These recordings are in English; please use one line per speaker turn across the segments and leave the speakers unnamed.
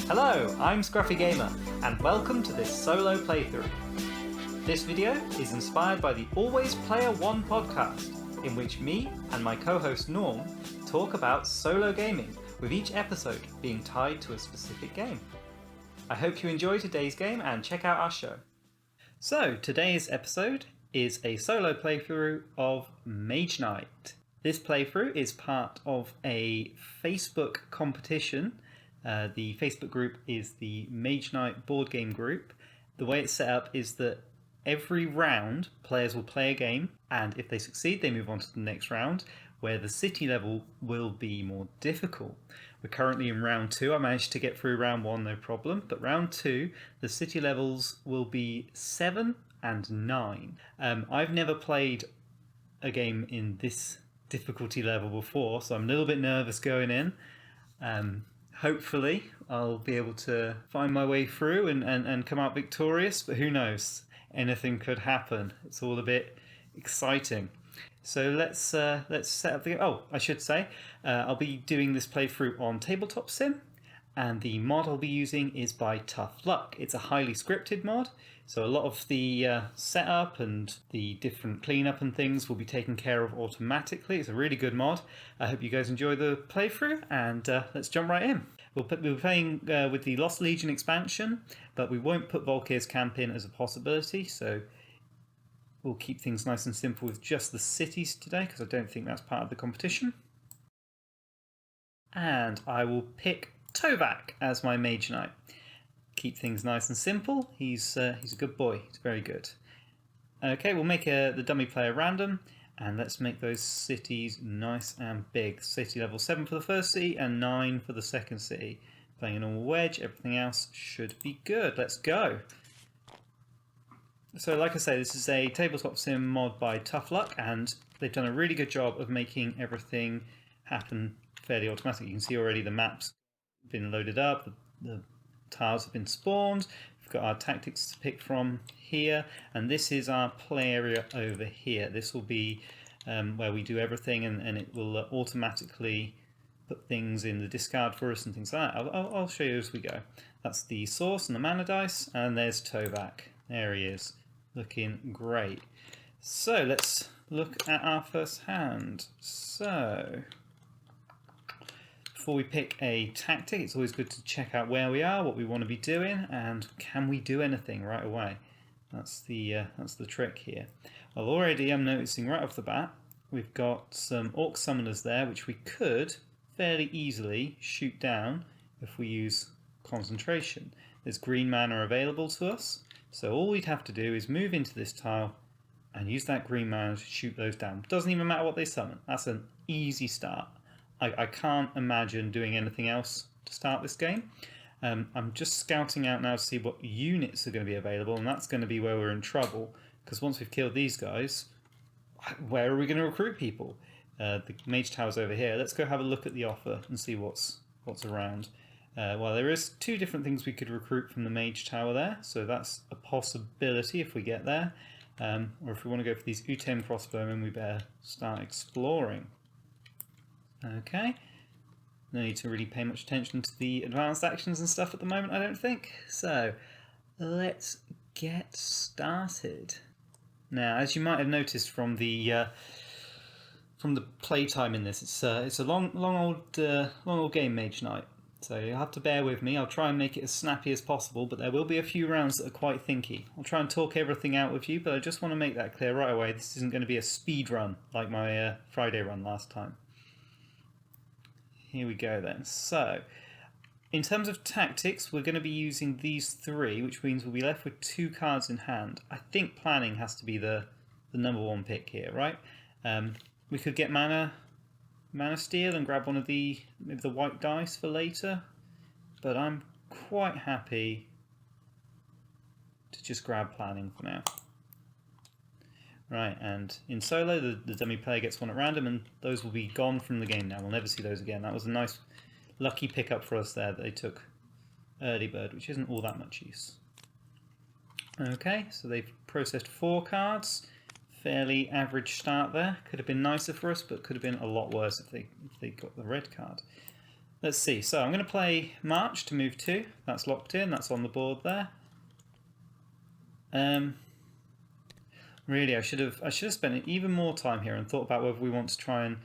Hello, I'm Scruffy Gamer, and welcome to this solo playthrough. This video is inspired by the Always Player One podcast, in which me and my co-host Norm talk about solo gaming, with each episode being tied to a specific game. I hope you enjoy today's game and check out our show. So, today's episode is a solo playthrough of Mage Knight. This playthrough is part of a Facebook competition. The Facebook group is the Mage Knight board game group. The way it's set up is that every round players will play a game, and if they succeed they move on to the next round, where the city level will be more difficult. We're currently in round 2. I managed to get through round 1 no problem, but round 2 the city levels will be 7 and 9. I've never played a game in this difficulty level before, so I'm a little bit nervous going in. Hopefully I'll be able to find my way through and come out victorious, but who knows, anything could happen. It's all a bit exciting. So let's set up the game. Oh, I should say, I'll be doing this playthrough on Tabletop Sim, and the mod I'll be using is by Tough Luck. It's a highly scripted mod, so a lot of the setup and the different cleanup and things will be taken care of automatically. It's a really good mod. I hope you guys enjoy the playthrough, and let's jump right in. We'll be playing with the Lost Legion expansion, but we won't put Volkir's Camp in as a possibility, so we'll keep things nice and simple with just the cities today, because I don't think that's part of the competition. And I will pick Tovak as my Mage Knight. Keep things nice and simple. He's a good boy. He's very good. Okay, we'll make the dummy player random, and let's make those cities nice and big. City level 7 for the first city and 9 for the second city. Playing a normal wedge. Everything else should be good. Let's go. So like I say, this is a Tabletop Sim mod by Tough Luck, and they've done a really good job of making everything happen fairly automatically. You can see already the map's been loaded up, the tiles have been spawned, we've got our tactics to pick from here, and this is our play area over here. This will be where we do everything, and it will automatically put things in the discard for us and things like that. I'll show you as we go. That's the source and the mana dice, and there's Tovak. There he is. Looking great. So let's look at our first hand. So before we pick a tactic, it's always good to check out where we are, what we want to be doing, and can we do anything right away. That's the trick here. Well, already I'm noticing right off the bat we've got some Orc Summoners there, which we could fairly easily shoot down if we use concentration. There's green mana available to us. So all we'd have to do is move into this tile and use that green mana to shoot those down. Doesn't even matter what they summon. That's an easy start. I can't imagine doing anything else to start this game. I'm just scouting out now to see what units are going to be available, and that's going to be where we're in trouble, because once we've killed these guys, where are we going to recruit people? The Mage Tower's over here. Let's go have a look at the offer and see what's around. Well, there is 2 different things we could recruit from the Mage Tower there, so that's a possibility if we get there. Or if we want to go for these Utem crossbowmen, we better start exploring. Okay, no need to really pay much attention to the advanced actions and stuff at the moment, I don't think. So, let's get started. Now, as you might have noticed from the playtime in this, it's a long old game, Mage Knight. So you'll have to bear with me. I'll try and make it as snappy as possible, but there will be a few rounds that are quite thinky. I'll try and talk everything out with you, but I just want to make that clear right away. This isn't going to be a speed run like my Friday run last time. Here we go then. So, in terms of tactics, we're going to be using these 3, which means we'll be left with 2 cards in hand. I think planning has to be the number 1 pick here, right? We could get Mana Steal and grab one of the white dice for later, but I'm quite happy to just grab planning for now. Right, and in solo the dummy player gets 1 at random, and those will be gone from the game now. We'll never see those again. That was a nice lucky pickup for us there that they took early bird, which isn't all that much use. Okay, so they've processed 4 cards. Fairly average start there. Could have been nicer for us, but could have been a lot worse if they got the red card. let's see. So I'm going to play March to move 2. That's locked in. That's on the board there. Really, I should have spent even more time here and thought about whether we want to try and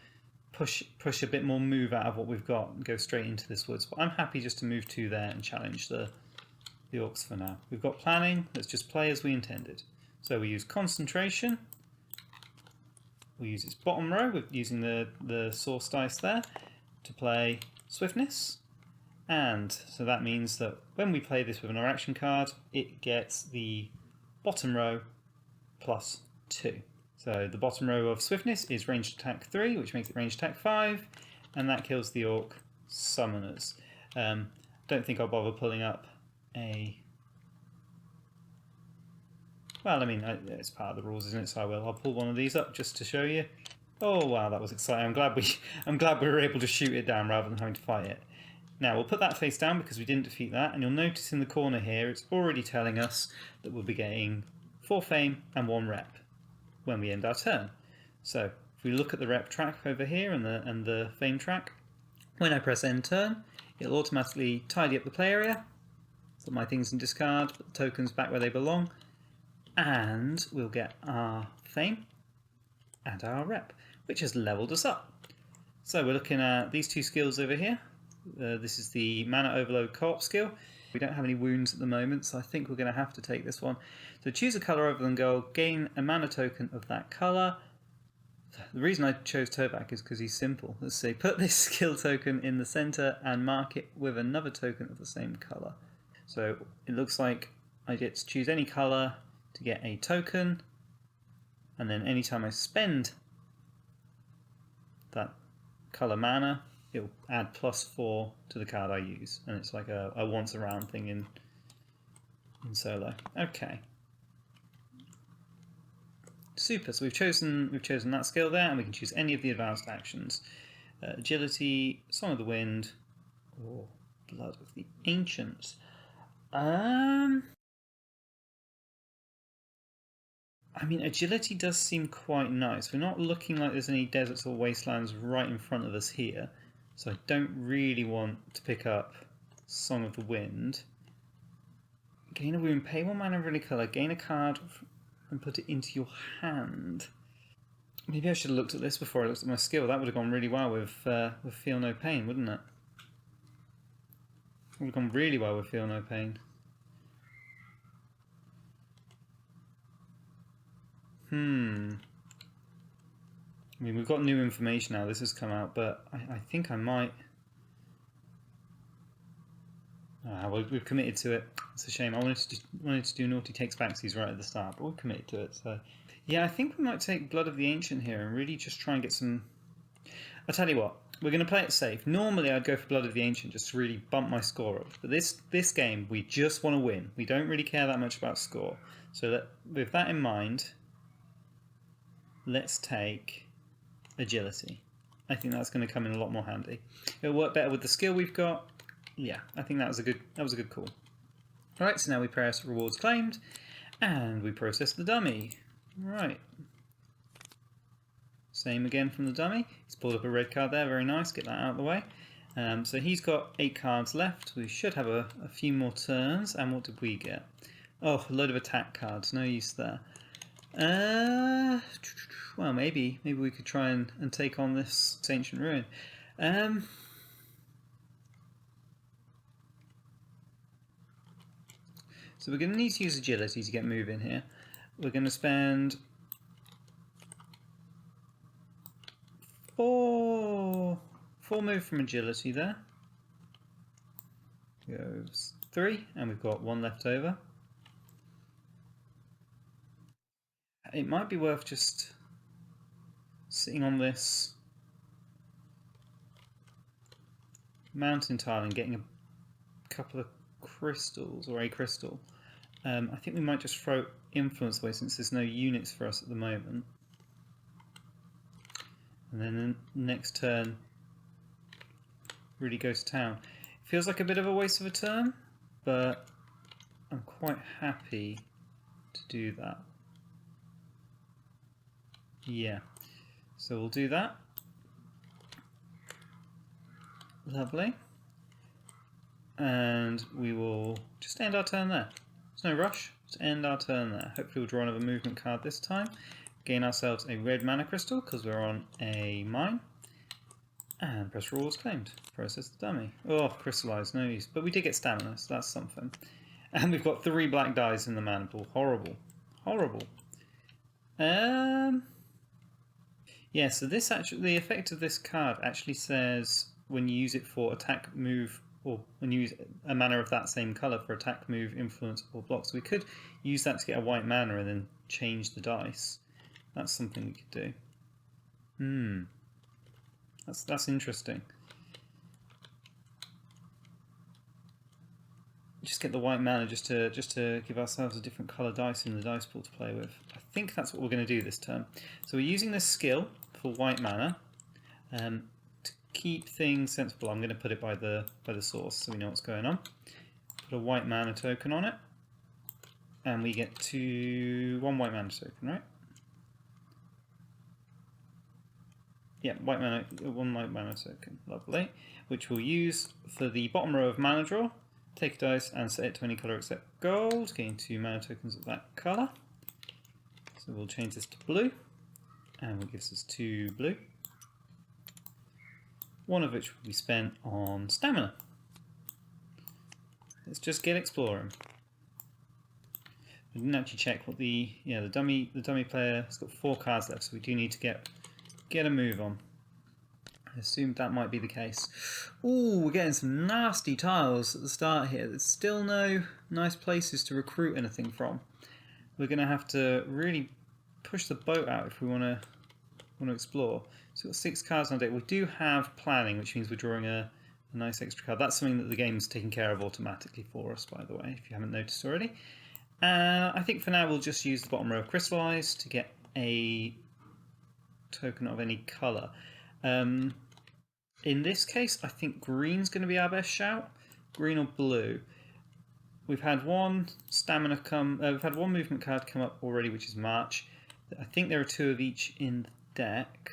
push a bit more move out of what we've got and go straight into this woods. But I'm happy just to move 2 there and challenge the orcs for now. We've got planning. Let's just play as we intended. So we use concentration. We use its bottom row with using the source dice there to play swiftness. And so that means that when we play this with an action card, it gets the bottom row +2. So the bottom row of swiftness is ranged attack 3, which makes it ranged attack 5, and that kills the orc summoners. Don't think I'll bother pulling up a... Well, I mean, it's part of the rules, isn't it? So I will. I'll pull one of these up just to show you. Oh wow, that was exciting! I'm glad we were able to shoot it down rather than having to fight it. Now we'll put that face down because we didn't defeat that, and you'll notice in the corner here it's already telling us that we'll be getting 4 fame and 1 rep when we end our turn. So if we look at the rep track over here and the fame track, when I press end turn, it'll automatically tidy up the play area, put my things in discard, put the tokens back where they belong, and we'll get our fame and our rep, which has leveled us up. So we're looking at these 2 skills over here. This is the Mana Overload Co-op skill. We don't have any wounds at the moment, so I think we're going to have to take this one. So choose a colour other than gold, gain a mana token of that colour. The reason I chose Tobak is because he's simple. Let's see, put this skill token in the centre and mark it with another token of the same colour. So it looks like I get to choose any colour to get a token, and then anytime I spend that colour mana, it'll add +4 to the card I use, and it's like a once around thing in solo. Okay, super. So we've chosen that skill there, and we can choose any of the advanced actions: agility, Song of the Wind, or Blood of the Ancients. I mean, agility does seem quite nice. We're not looking like there's any deserts or wastelands right in front of us here, so I don't really want to pick up Song of the Wind. Gain a wound, pay 1 mana of any colour, gain a card and put it into your hand. Maybe I should have looked at this before I looked at my skill. That would have gone really well with Feel No Pain, wouldn't it? It would have gone really well with Feel No Pain. I mean, we've got new information now. This has come out, but I think I might... well, we've committed to it. It's a shame. I wanted to do Naughty Takes Backsies right at the start, but we've committed to it. So yeah, I think we might take Blood of the Ancient here and really just try and get some... I'll tell you what, we're going to play it safe. Normally I'd go for Blood of the Ancient just to really bump my score up, but this game we just want to win. We don't really care that much about score. So with that in mind, let's take agility. I think that's going to come in a lot more handy. It'll work better with the skill we've got. Yeah, I think that was a good call. Alright, so now we press rewards claimed and we process the dummy. Right. Same again from the dummy. He's pulled up a red card there, very nice, get that out of the way. So he's got 8 cards left. We should have a few more turns. And what did we get? Oh, a load of attack cards, no use there. Well, maybe we could try and take on this ancient ruin. So we're going to need to use agility to get moving here. We're going to spend 4 move from agility there. Goes 3, and we've got 1 left over. It might be worth just sitting on this mountain tile and getting a couple of crystals, or a crystal. I think we might just throw influence away since there's no units for us at the moment. And then the next turn really go to town. It feels like a bit of a waste of a turn, but I'm quite happy to do that. Yeah, so we'll do that. Lovely. and we will just end our turn there. There's no rush, just end our turn there. Hopefully we'll draw another movement card this time. Gain ourselves a red mana crystal because we're on a mine. And press rewards claimed. Process the dummy. Oh, crystallized, no use. But we did get stamina, so that's something. And we've got 3 black dice in the mana pool. Horrible. Horrible. Yeah, so this actually, the effect of this card actually says when you use it for attack, move, or when you use a mana of that same colour for attack, move, influence, or block. So we could use that to get a white mana and then change the dice. That's something we could do. That's interesting. Just get the white mana just to give ourselves a different colour dice in the dice pool to play with. I think that's what we're going to do this turn. So we're using this skill for white mana to keep things sensible. I'm going to put it by the source so we know what's going on. Put a white mana token on it, and we get one white mana token, right? Yeah, one white mana token, lovely. Which we'll use for the bottom row of mana draw. Take a dice and set it to any colour except gold. Gain 2 mana tokens of that colour. So we'll change this to blue, and it gives us 2 blue. One of which will be spent on stamina. Let's just get exploring. I didn't actually check what the dummy player has got 4 cards left, so we do need to get a move on. I assumed that might be the case. Ooh, we're getting some nasty tiles at the start here. There's still no nice places to recruit anything from. We're going to have to really push the boat out if we want to explore. So we've got 6 cards on deck. We do have planning, which means we're drawing a nice extra card. That's something that the game's taking care of automatically for us, by the way, if you haven't noticed already. I think for now we'll just use the bottom row of crystallize to get a token of any colour. In this case, I think green's going to be our best shout. Green or blue. We've had one we've had one movement card come up already, which is March. I think there are 2 of each in the deck.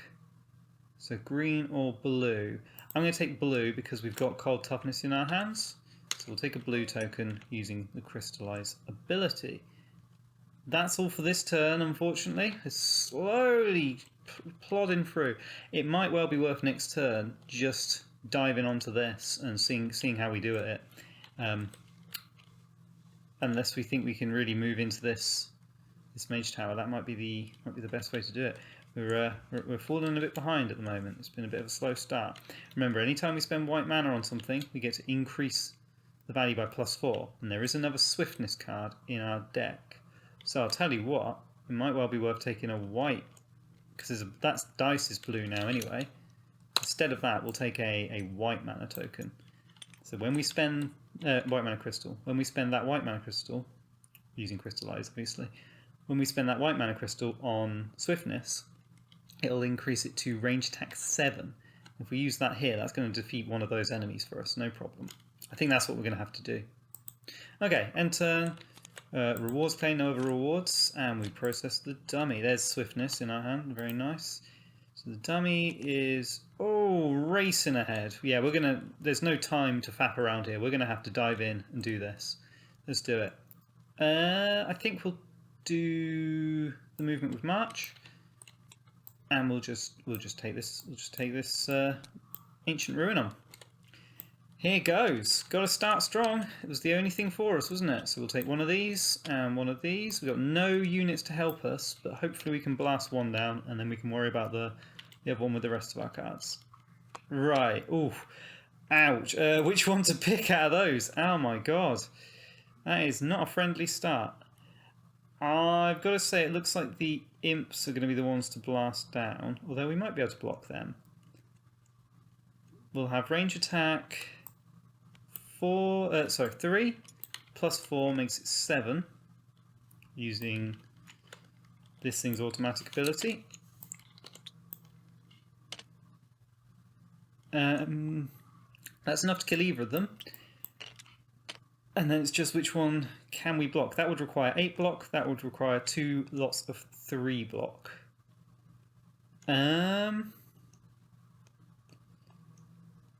So green or blue. I'm going to take blue because we've got cold toughness in our hands. So we'll take a blue token using the crystallize ability. That's all for this turn, unfortunately. It's slowly plodding through. It might well be worth next turn just diving onto this and seeing how we do at it. Unless we think we can really move into this mage tower, that might be the best way to do it. We're falling a bit behind at the moment. It's been a bit of a slow start. Remember, anytime we spend white mana on something, we get to increase the value by +4, and there is another swiftness card in our deck. So I'll tell you what, it might well be worth taking a white, because that dice is blue now anyway. Instead of that, we'll take a white mana token. So when we spend white mana crystal, when we spend that white mana crystal, using crystallize obviously, when we spend that white mana crystal on swiftness, it'll increase it to range attack 7. If we use that here, that's going to defeat one of those enemies for us, no problem. I think that's what we're going to have to do. Okay, enter. Rewards claim, no other rewards, and we process the dummy. There's swiftness in our hand, very nice. So the dummy is racing ahead. Yeah, there's no time to faff around here. We're gonna have to dive in and do this. Let's do it. I think we'll do the movement with March, and we'll just take this. We'll just take this ancient ruin on. Here goes. Got to start strong. It was the only thing for us, wasn't it? So we'll take one of these and one of these. We've got no units to help us, but hopefully we can blast one down, and then we can worry about the other one with the rest of our cards. Right. Ooh. Ouch. Which one to pick out of those? Oh my god. That is not a friendly start. I've got to say, it looks like the imps are going to be the ones to blast down, although we might be able to block them. We'll have range attack 3 plus 4 makes it 7 using this thing's automatic ability. That's enough to kill either of them. And then it's just which one can we block. That would require 8 block. That would require 2 lots of 3 block.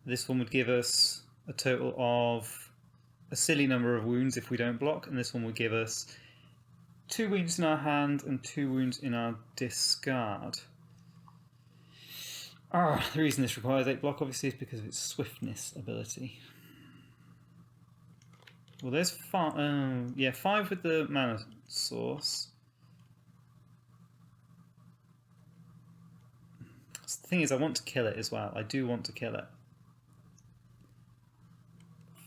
This one would give us a total of a silly number of wounds if we don't block, and this one will give us 2 wounds in our hand and 2 wounds in our discard. The reason this requires 8 block obviously is because of its swiftness ability. Well, there's 5. Yeah, 5 with the mana source. The thing is, I want to kill it as well. I do want to kill it.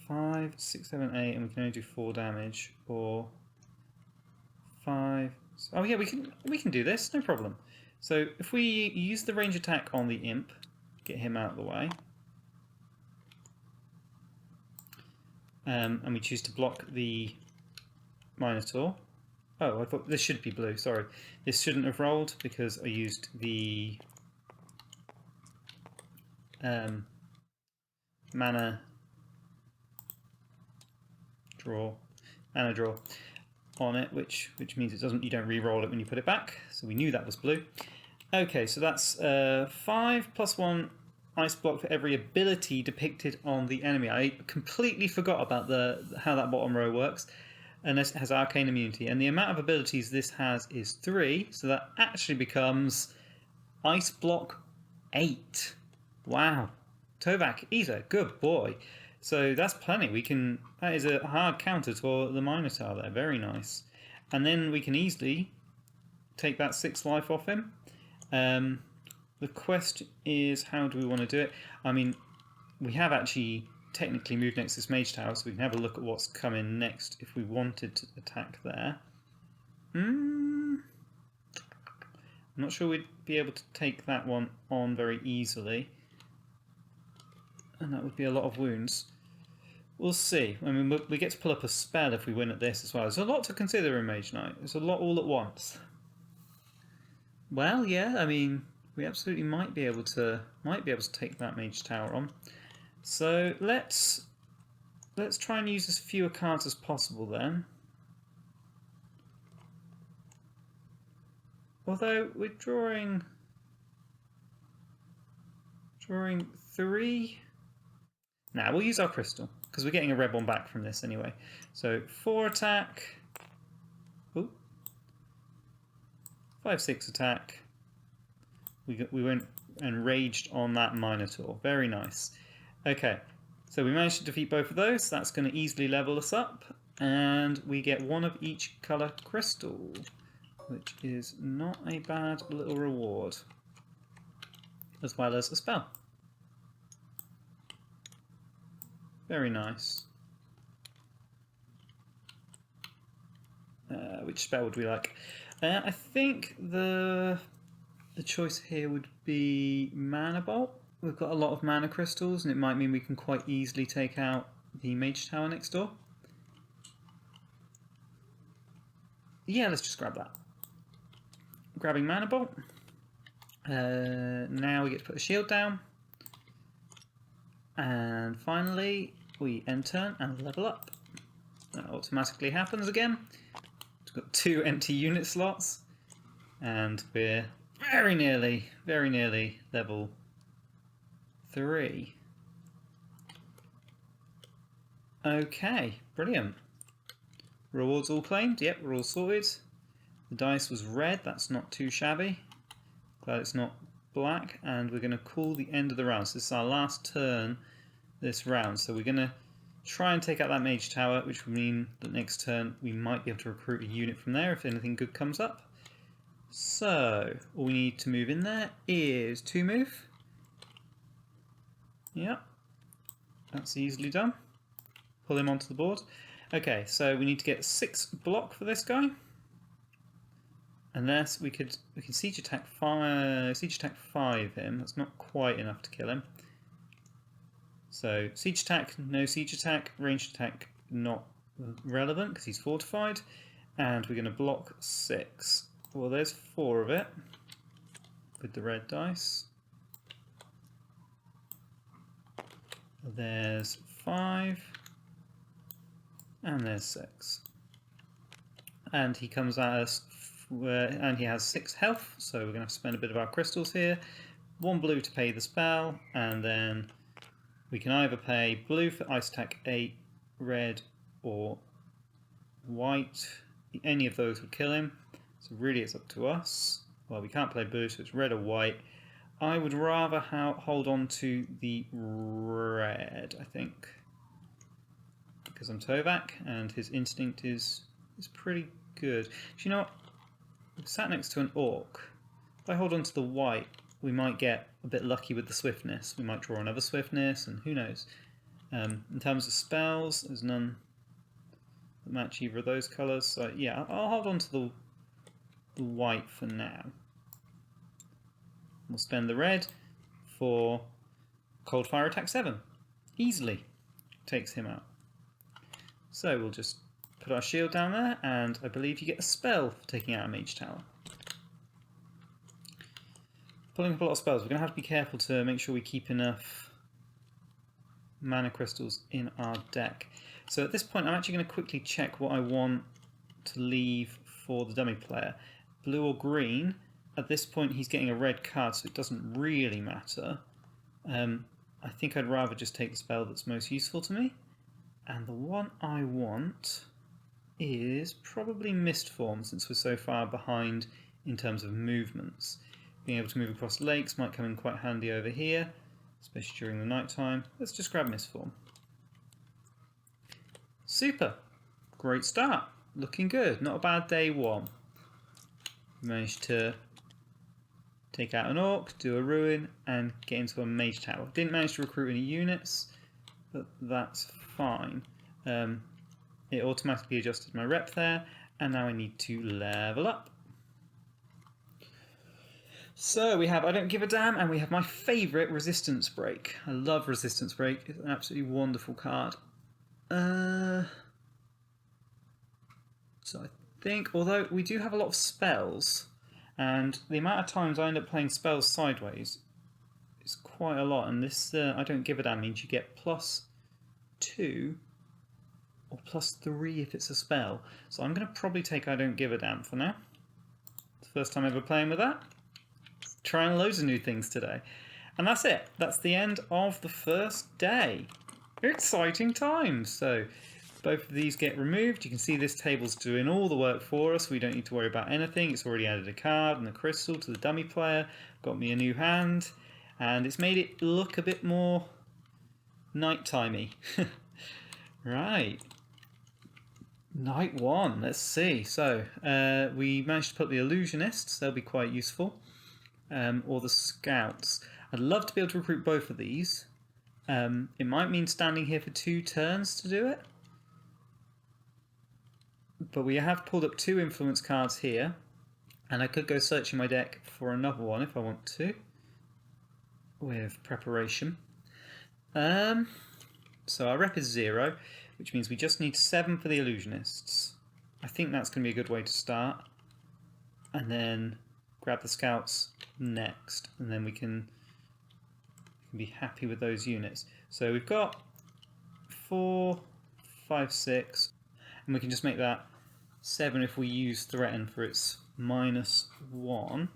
5, 6, 7, 8, and we can only do 4 damage. Or 5. Oh yeah, we can do this, no problem. So if we use the range attack on the imp, get him out of the way, and we choose to block the Minotaur. Oh, I thought this should be blue. Sorry, this shouldn't have rolled because I used the mana draw on it, which means it doesn't. You don't re-roll it when you put it back. So we knew that was blue. Okay, so that's 5 plus 1 ice block for every ability depicted on the enemy. I completely forgot about how that bottom row works. And this has arcane immunity, and the amount of abilities this has is 3, so that actually becomes ice block 8. Wow, Tovak, he's a good boy. So that's plenty. That is a hard counter to the Minotaur there. Very nice. And then we can easily take that 6 life off him. The quest is, how do we want to do it? I mean, we have actually technically moved next to this Mage Tower, so we can have a look at what's coming next if we wanted to attack there. I'm not sure we'd be able to take that one on very easily. And that would be a lot of wounds. We'll see. I mean, we get to pull up a spell if we win at this as well. There's a lot to consider in Mage Knight. There's a lot all at once. Well, yeah, I mean, we absolutely might be able to take that Mage Tower on. So let's try and use as fewer cards as possible then. Although we're drawing 3. Nah, we'll use our crystal because we're getting a red one back from this anyway. So 4 attack. Ooh. 5, 6 attack. We went and raged on that Minotaur. Very nice. Okay, so we managed to defeat both of those. That's going to easily level us up, and we get 1 of each colour crystal, which is not a bad little reward, as well as a spell. Very nice. Which spell would we like? I think the choice here would be Mana Bolt. We've got a lot of mana crystals, and it might mean we can quite easily take out the Mage Tower next door. Yeah, let's just grab that. Grabbing Mana Bolt. Now we get to put a shield down. And finally, we end turn and level up. That automatically happens again. We've got 2 empty unit slots, and we're very nearly level 3. Okay, brilliant. Rewards all claimed. Yep, we're all sorted. The dice was red. That's not too shabby. Glad it's not black. And we're going to call the end of the round. So this is our last turn this round. So we're going to try and take out that Mage Tower, which would mean that next turn we might be able to recruit a unit from there if anything good comes up. So all we need to move in there is 2 move. Yep, that's easily done. Pull him onto the board. Okay, so we need to get 6 block for this guy. Unless we can siege attack 5 him. That's not quite enough to kill him. So siege attack, no siege attack, ranged attack not relevant because he's fortified, and we're going to block 6. Well, there's 4 of it with the red dice. There's 5, and there's 6. And he comes at us, and he has 6 health, so we're going to have to spend a bit of our crystals here. 1 blue to pay the spell, and then we can either pay blue for ice attack 8 red or white. Any of those would kill him. So really it's up to us. Well, we can't play blue, so it's red or white. I would rather hold on to the red, I think. Because I'm Tovak and his instinct is pretty good. Do you know what? We're sat next to an orc. If I hold on to the white, we might get a bit lucky with the swiftness. We might draw another swiftness, and who knows. In terms of spells, there's none that match either of those colours. So yeah, I'll hold on to the white for now. We'll spend the red for Cold Fire Attack 7. Easily takes him out. So we'll just put our shield down there, and I believe you get a spell for taking out a Mage Tower. Pulling up a lot of spells. We're going to have to be careful to make sure we keep enough mana crystals in our deck. So at this point I'm actually going to quickly check what I want to leave for the dummy player. Blue or green. At this point he's getting a red card, so it doesn't really matter. I think I'd rather just take the spell that's most useful to me. And the one I want is probably Mist Form, since we're so far behind in terms of movements. Being able to move across lakes might come in quite handy over here, especially during the night time. Let's just grab Mist Form. Super! Great start. Looking good. Not a bad day one. Managed to take out an orc, do a ruin, and get into a mage tower. Didn't manage to recruit any units, but that's fine. It automatically adjusted my rep there, and now I need to level up. So we have I Don't Give a Damn, and we have my favourite Resistance Break. I love Resistance Break. It's an absolutely wonderful card. So I think, although we do have a lot of spells, and the amount of times I end up playing spells sideways is quite a lot, and this I Don't Give a Damn means you get +2 or +3 if it's a spell. So I'm going to probably take I Don't Give a Damn for now. It's the first time ever playing with that. Trying loads of new things today. And that's it. That's the end of the first day. Exciting times. So both of these get removed. You can see this table's doing all the work for us. We don't need to worry about anything. It's already added a card and a crystal to the dummy player. Got me a new hand. And it's made it look a bit more night-timey. Right. Night one. Let's see. So we managed to put the illusionists. They'll be quite useful. Or the scouts. I'd love to be able to recruit both of these. It might mean standing here for 2 turns to do it. But we have pulled up 2 influence cards here. And I could go searching my deck for another one if I want to. With preparation. So our rep is 0, which means we just need 7 for the illusionists. I think that's going to be a good way to start. And then grab the scouts next, and then we can be happy with those units. So we've got 4, 5, 6, and we can just make that 7 if we use Threaten for its -1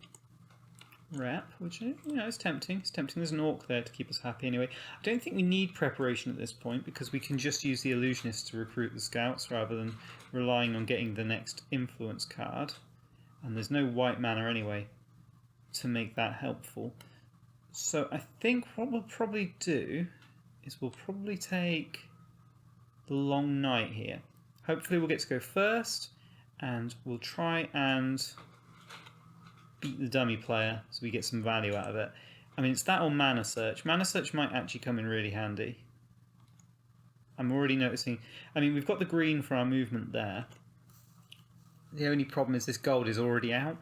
rep, which, you know, is tempting. It's tempting. There's an orc there to keep us happy anyway. I don't think we need preparation at this point because we can just use the illusionists to recruit the scouts rather than relying on getting the next influence card. And there's no white mana anyway to make that helpful. So I think what we'll probably do is we'll probably take the Long Night here. Hopefully we'll get to go first, and we'll try and beat the dummy player so we get some value out of it. I mean, it's that or Mana Search. Mana Search might actually come in really handy. I'm already noticing... I mean, we've got the green for our movement there. The only problem is this gold is already out.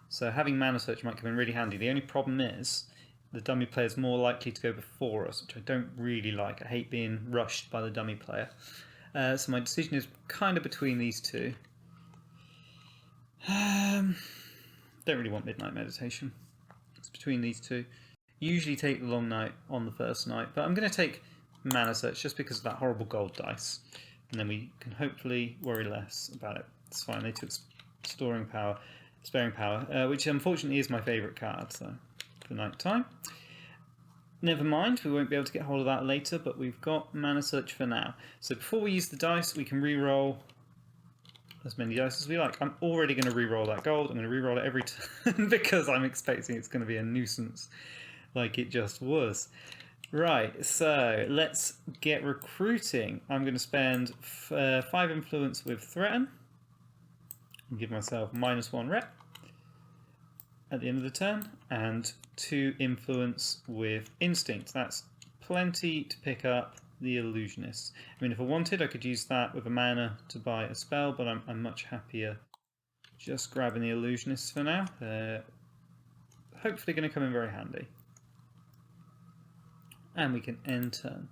So having Mana Search might come in really handy. The only problem is the dummy player is more likely to go before us, which I don't really like. I hate being rushed by the dummy player. So my decision is kind of between these two. Don't really want Midnight Meditation. It's between these two. Usually take the Long Night on the first night, but I'm going to take Mana Search just because of that horrible gold dice. And then we can hopefully worry less about it. It's fine, they took Sparing Power, which unfortunately is my favourite card, so for night time. never mind, we won't be able to get hold of that later, but we've got Mana Search for now. So before we use the dice, we can re-roll as many dice as we like. I'm already going to re-roll that gold. I'm going to re-roll it every turn because I'm expecting it's going to be a nuisance like it just was. Right, so let's get recruiting. I'm going to spend 5 influence with Threaten and give myself -1 rep at the end of the turn, and 2 influence with Instinct. That's plenty to pick up the Illusionist. I mean, if I wanted, I could use that with a mana to buy a spell, but I'm much happier just grabbing the Illusionist for now. Hopefully going to come in very handy. And we can end turn.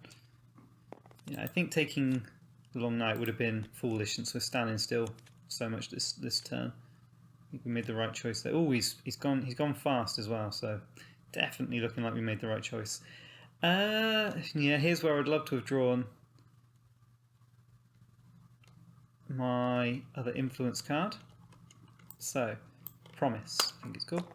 Yeah, I think taking the Long Night would have been foolish since we're standing still so much this turn. I think we made the right choice there. Oh, he's gone fast as well, so definitely looking like we made the right choice. Yeah, here's where I'd love to have drawn my other influence card. So, Promise, I think it's called.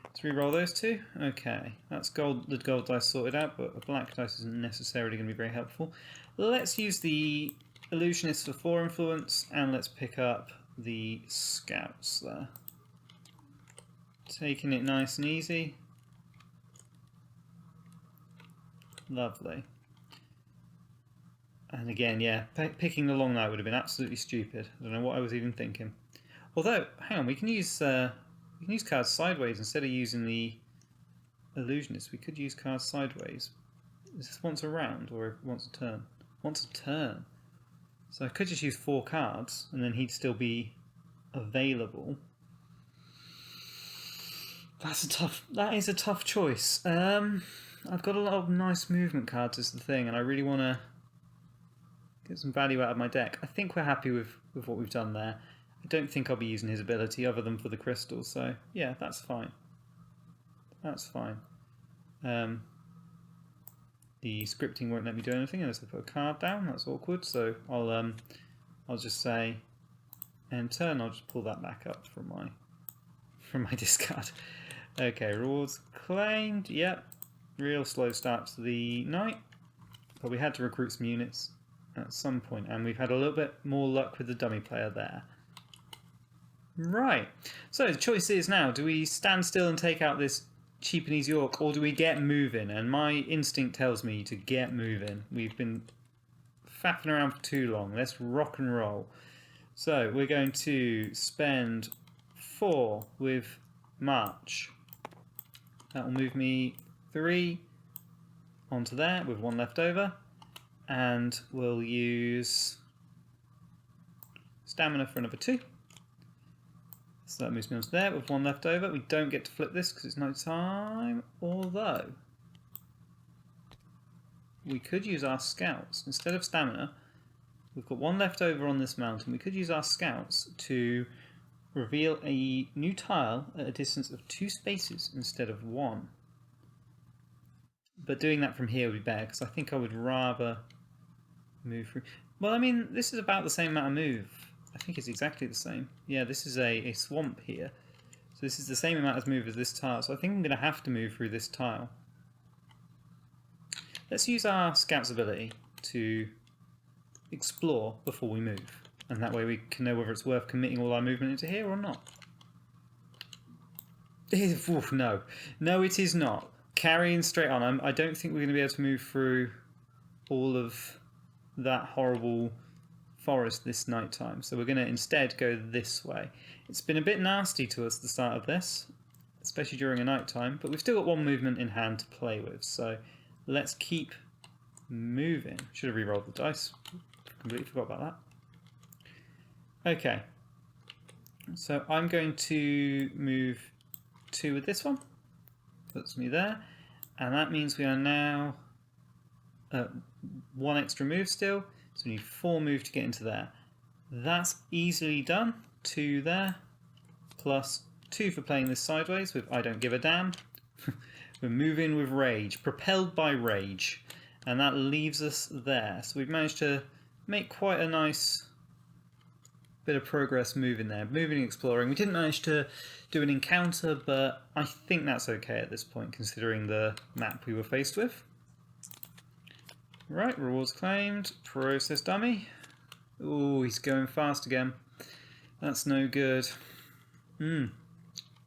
Let's re-roll those 2. Okay, that's gold. The gold dice sorted out, but a black dice isn't necessarily going to be very helpful. Let's use the Illusionist for 4 influence, and let's pick up the Scouts there. Taking it nice and easy. Lovely. And again, yeah, picking the Long Night would have been absolutely stupid. I don't know what I was even thinking. Although, hang on, we can use cards sideways instead of using the Illusionist. We could use cards sideways. Is this once a round or once a turn? Once a turn. So I could just use 4 cards and then he'd still be available. That is a tough choice. I've got a lot of nice movement cards is the thing, and I really want to get some value out of my deck. I think we're happy with what we've done there. I don't think I'll be using his ability other than for the crystals, so yeah, that's fine. That's fine. The scripting won't let me do anything unless I put a card down. That's awkward, so I'll just say end turn. I'll just pull that back up from my discard. Okay, rewards claimed. Yep. Real slow start to the night, but we had to recruit some units at some point, and we've had a little bit more luck with the dummy player there. Right, so the choice is now, do we stand still and take out this cheap and easy orc, or do we get moving? And my instinct tells me to get moving. We've been faffing around for too long. Let's rock and roll. So we're going to spend 4 with March. That will move me 3 onto there with 1 left over, and we'll use stamina for another 2. So that moves me onto there with 1 left over. We don't get to flip this because it's night time, although we could use our scouts instead of stamina. We've got 1 left over on this mountain. We could use our scouts to reveal a new tile at a distance of 2 spaces instead of 1. But doing that from here would be better, because I think I would rather move through. Well, I mean, this is about the same amount of move. I think it's exactly the same. Yeah, this is a swamp here. So this is the same amount of move as this tile. So I think I'm going to have to move through this tile. Let's use our Scout's ability to explore before we move. And that way we can know whether it's worth committing all our movement into here or not. Oof, no. No, it is not. Carrying straight on. I don't think we're going to be able to move through all of that horrible forest this night time. So we're going to instead go this way. It's been a bit nasty to us at the start of this, especially during a night time, but we've still got 1 movement in hand to play with. So let's keep moving. Should have re-rolled the dice. Completely forgot about that. Okay. So I'm going to move 2 with this one. Puts me there. And that means we are now 1 extra move still. So we need 4 move to get into there. That's easily done. 2 there. Plus 2 for playing this sideways with I don't give a damn. We're moving with rage. Propelled by rage. And that leaves us there. So we've managed to make quite a nice bit of progress moving there, moving and exploring. We didn't manage to do an encounter, but I think that's okay at this point, considering the map we were faced with. Right, rewards claimed, process dummy. Oh, he's going fast again. That's no good. We're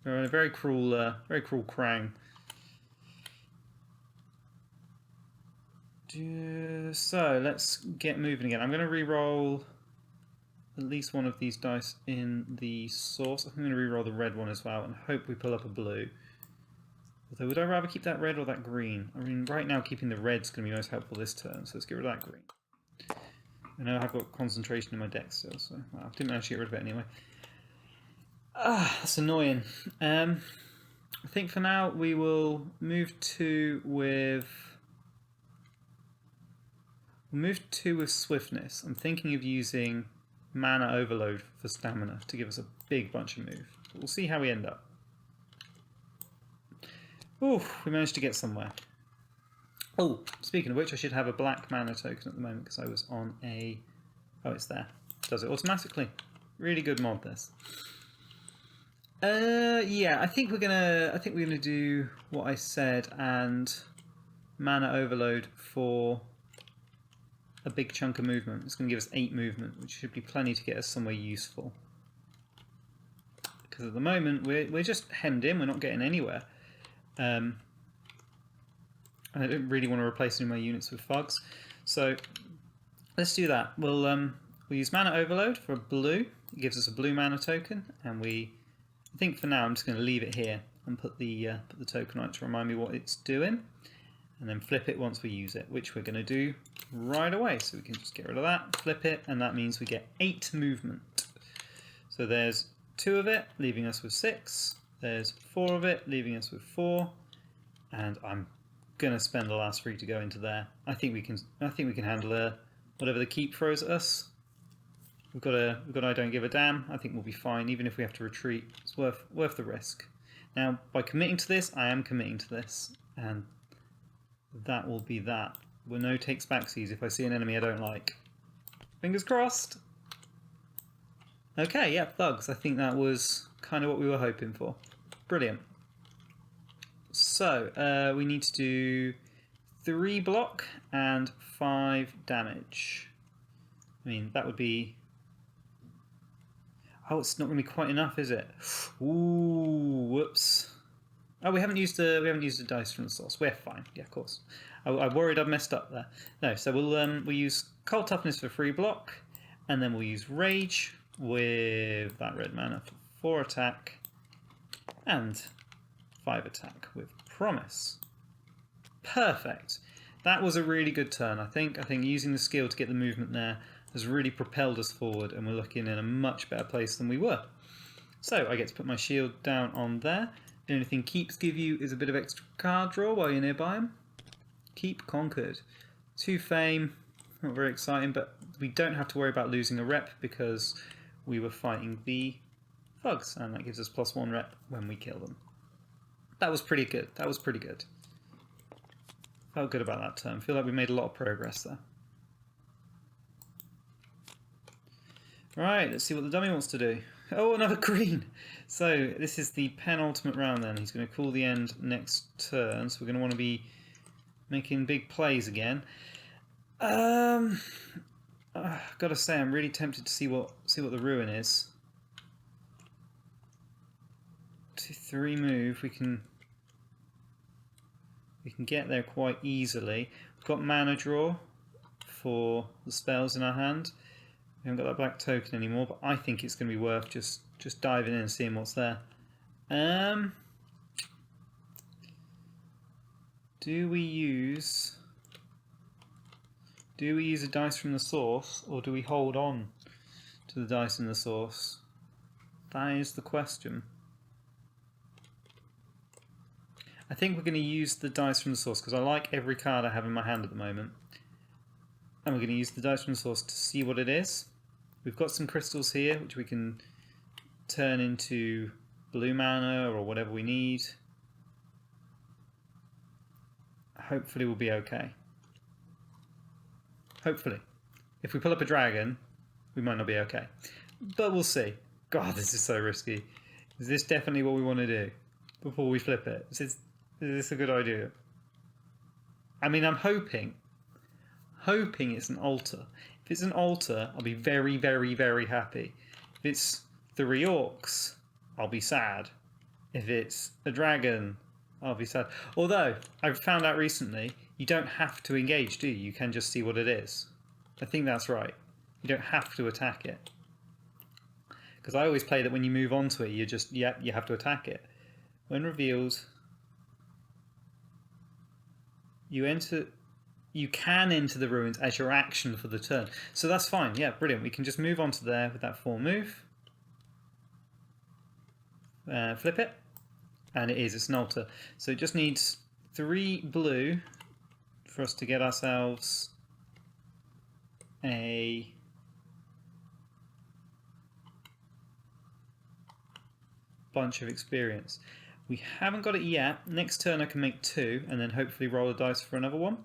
in a very cruel Krang. So let's get moving again. I'm going to re-roll at least one of these dice in the source. I think I'm going to re-roll the red one as well and hope we pull up a blue. Although, would I rather keep that red or that green? I mean, right now keeping the red's going to be most helpful this turn, so let's get rid of that green. I know I've got concentration in my deck still, so well, I didn't manage to get rid of it anyway. That's annoying. I think for now we will move two with swiftness. I'm thinking of using mana overload for stamina to give us a big bunch of move. But we'll see how we end up. Ooh, we managed to get somewhere. Oh, speaking of which, I should have a black mana token at the moment because I was on a... Oh, it's there. Does it automatically. Really good mod, this. Yeah, I think we're gonna do what I said and mana overload for a big chunk of movement. It's going to give us 8 movement, which should be plenty to get us somewhere useful. Because at the moment we're just hemmed in. We're not getting anywhere. I don't really want to replace any of my units with thugs, so let's do that. We'll use mana overload for a blue. It gives us a blue mana token, and I think for now I'm just going to leave it here and put the token on it to remind me what it's doing, and then flip it once we use it, which we're going to do right away. So we can just get rid of that, flip it, and that means we get 8 movement. So there's 2 of it, leaving us with 6. There's 4 of it, leaving us with 4, and I'm gonna spend the last 3 to go into there. I think we can handle whatever the keep throws at us. We've got I don't give a damn. I think we'll be fine, even if we have to retreat. It's worth the risk. Now, by committing to this, I am committing to this, and that will be that. With no takes backsies if I see an enemy I don't like. Fingers crossed. Okay, yeah, thugs. I think that was kind of what we were hoping for. Brilliant. So, we need to do 3 block and 5 damage. I mean, that would be... Oh, it's not going to be quite enough, is it? Ooh, whoops. Oh, we haven't used a dice from the source. We're fine. Yeah, of course. I worried I'd messed up there. No, so we'll use Cold Toughness for 3 block, and then we'll use Rage with that red mana for 4 attack and 5 attack with Promise. Perfect. That was a really good turn. I think using the skill to get the movement there has really propelled us forward, and we're looking in a much better place than we were. So I get to put my shield down on there. The only thing keeps give you is a bit of extra card draw while you're nearby them. Keep conquered. 2 fame, not very exciting, but we don't have to worry about losing a rep because we were fighting the thugs, and that gives us +1 rep when we kill them. That was pretty good. That was pretty good. Felt good about that turn. Feel like we made a lot of progress there. Right, let's see what the dummy wants to do. Oh, another green! So this is the penultimate round then. He's going to call the end next turn, so we're going to want to be making big plays again. Gotta say, I'm really tempted to see what the ruin is. 2-3 move, we can get there quite easily. We've got mana draw for the spells in our hand. We haven't got that black token anymore, but I think it's going to be worth just diving in and seeing what's there. Do we use a dice from the source, or do we hold on to the dice in the source? That is the question. I think we're going to use the dice from the source because I like every card I have in my hand at the moment. And we're going to use the dice from the source to see what it is. We've got some crystals here which we can turn into blue mana or whatever we need. Hopefully we'll be okay. Hopefully. If we pull up a dragon, we might not be okay. but we'll see. God, this is so risky. Is this definitely what we want to do before we flip it? Is this a good idea? I mean, I'm hoping it's an altar. If it's an altar, I'll be very, very, very happy. If it's 3 orcs, I'll be sad. If it's a dragon, I'll be sad. Although, I've found out recently, you don't have to engage, do you? You can just see what it is. I think that's right. You don't have to attack it. Because I always play that when you move on to it, you just, you have to attack it. When revealed, you can enter the ruins as your action for the turn. So that's fine. Yeah, brilliant. We can just move on to there with that 4 move. Flip it. And it's an altar. So it just needs 3 blue for us to get ourselves a bunch of experience. We haven't got it yet. Next turn I can make 2 and then hopefully roll a dice for another one.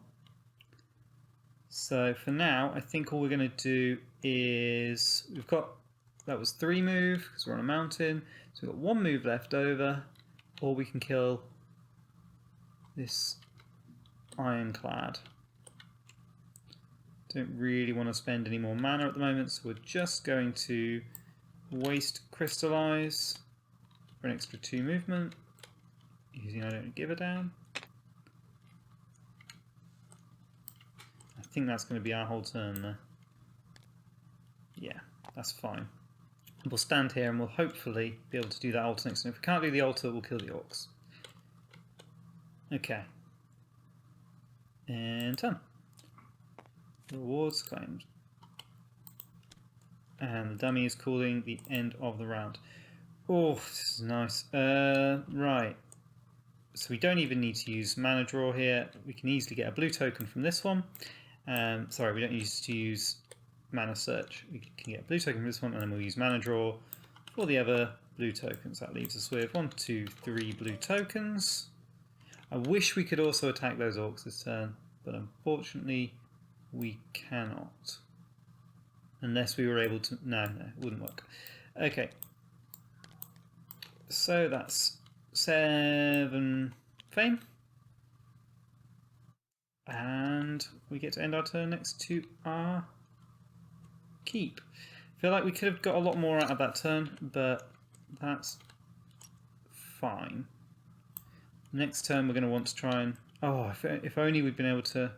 So for now, I think all we're going to do is, that was 3 move because we're on a mountain. So we've got 1 move left over, or we can kill this ironclad. Don't really want to spend any more mana at the moment, so we're just going to waste crystallize for an extra 2 movement, using I don't give a damn. I think that's going to be our whole turn there. Yeah, that's fine. We'll stand here and we'll hopefully be able to do that altar next turn. If we can't do the altar, we'll kill the orcs. Okay. And turn. Rewards claimed. And the dummy is calling the end of the round. Oh, this is nice. Right. So we don't even need to use mana draw here. We can easily get a blue token from this one. Sorry, we don't need to use mana search. We can get a blue token from this one, and then we'll use mana draw for the other blue tokens. That leaves us with 1, 2, 3 blue tokens. I wish we could also attack those orcs this turn, but unfortunately we cannot. Unless we were able to... No, it wouldn't work. Okay. So that's 7 fame. And we get to end our turn next to our keep. I feel like we could have got a lot more out of that turn, but that's fine. Next turn we're going to want to try and... Oh, if only we'd been able to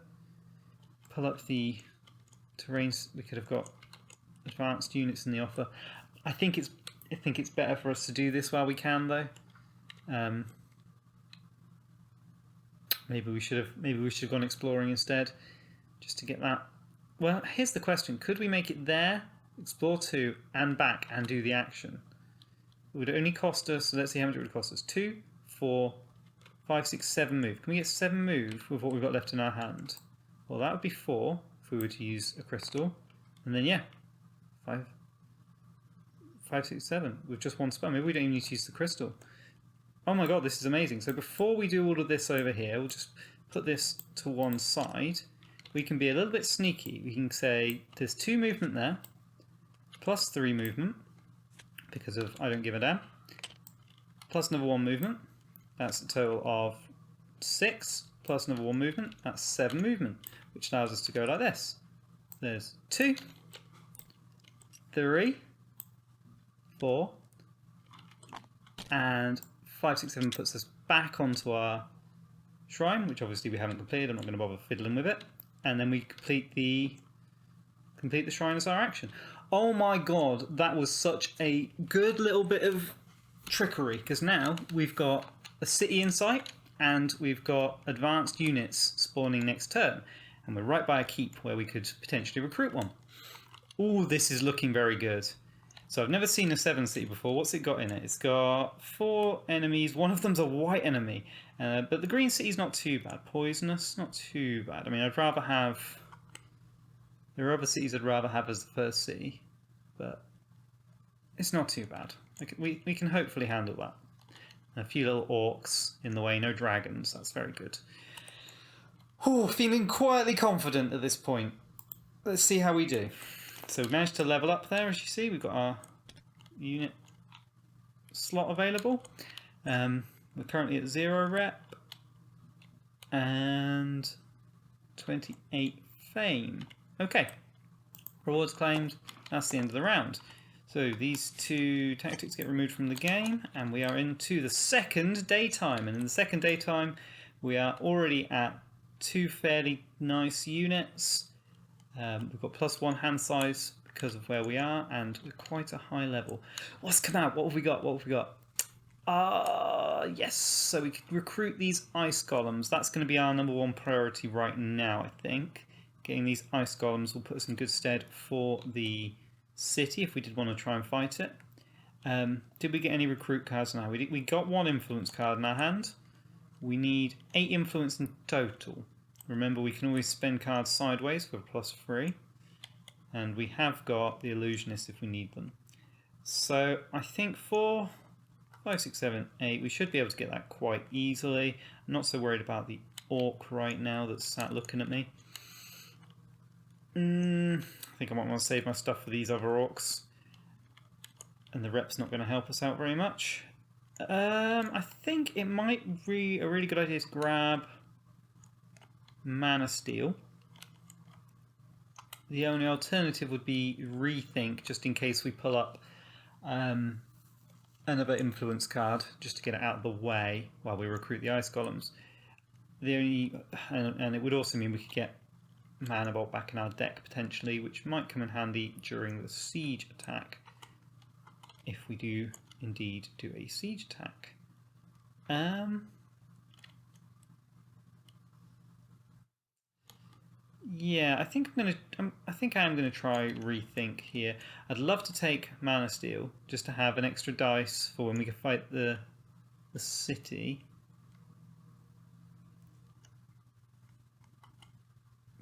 pull up the terrains. We could have got advanced units in the offer. I think it's better for us to do this while we can, though. Maybe we should have gone exploring instead, just to get that. Well, here's the question: could we make it there, explore 2, and back, and do the action? It would only cost us. So let's see how much it would cost us: 2, 4, 5, 6, 7 move. Can we get 7 move with what we've got left in our hand? Well, that would be 4 if we were to use a crystal, and then yeah, 5, 6, 7 with just 1 spell. Maybe we don't even need to use the crystal. Oh my god, this is amazing. So before we do all of this over here, we'll just put this to one side. We can be a little bit sneaky. We can say there's 2 movement there, plus 3 movement, because of I don't give a damn, plus another 1 movement. That's a total of 6, plus another 1 movement. That's 7 movement, which allows us to go like this. There's 2, 3, 4, and 5, 6, 7 puts us back onto our shrine, which obviously we haven't completed. I'm not going to bother fiddling with it. And then we complete the shrine as our action. Oh my god, that was such a good little bit of trickery, because now we've got a city in sight and we've got advanced units spawning next turn, and we're right by a keep where we could potentially recruit one. Ooh, this is looking very good. So I've never seen a 7 city before. What's it got in it? It's got 4 enemies. One of them's a white enemy. But the green city's not too bad. Poisonous, not too bad. I mean, I'd rather have... There are other cities I'd rather have as the first city. But it's not too bad. We can hopefully handle that. A few little orcs in the way. No dragons. That's very good. Oh, feeling quietly confident at this point. Let's see how we do. So we managed to level up there, as you see. We've got our unit slot available. We're currently at 0 rep and 28 fame. Okay, rewards claimed. That's the end of the round. So these 2 tactics get removed from the game, and we are into the second daytime. And in the second daytime, we are already at 2 fairly nice units. We've got +1 hand size because of where we are, and we're quite a high level. What's come out? What have we got? What have we got? Yes, so we can recruit these ice golems. That's going to be our #1 priority right now, I think. Getting these ice golems will put us in good stead for the city if we did want to try and fight it. Did we get any recruit cards now? We got 1 influence card in our hand. We need 8 influence in total. Remember, we can always spend cards sideways for +3. And we have got the illusionist if we need them. So I think 4, 5, 6, 7, 8, we should be able to get that quite easily. I'm not so worried about the orc right now that's sat looking at me. I think I might want to save my stuff for these other orcs. And the rep's not going to help us out very much. I think it might be a really good idea to grab Mana Steel. The only alternative would be Rethink, just in case we pull up another influence card, just to get it out of the way while we recruit the ice golems. And it would also mean we could get Mana Bolt back in our deck potentially, which might come in handy during the siege attack, if we do indeed do a siege attack. Yeah, I think I am gonna try Rethink here. I'd love to take Mana Steel just to have an extra dice for when we can fight the city.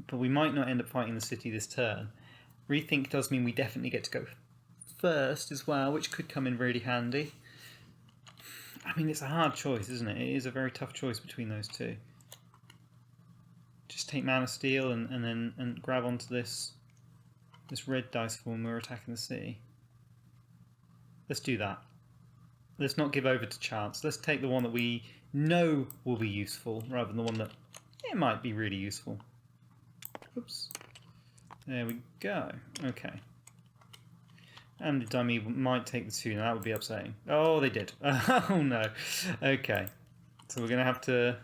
But we might not end up fighting the city this turn. Rethink does mean we definitely get to go first as well, which could come in really handy. I mean, it's a hard choice, isn't it? It is a very tough choice between those 2. Just take Mana Steel and grab onto this red dice for when we're attacking the city. Let's do that. Let's not give over to chance. Let's take the one that we know will be useful rather than the one that it might be really useful. Oops. There we go. Okay. And the dummy might take the 2. Now that would be upsetting. Oh, they did. Oh no. Okay. So we're going to have to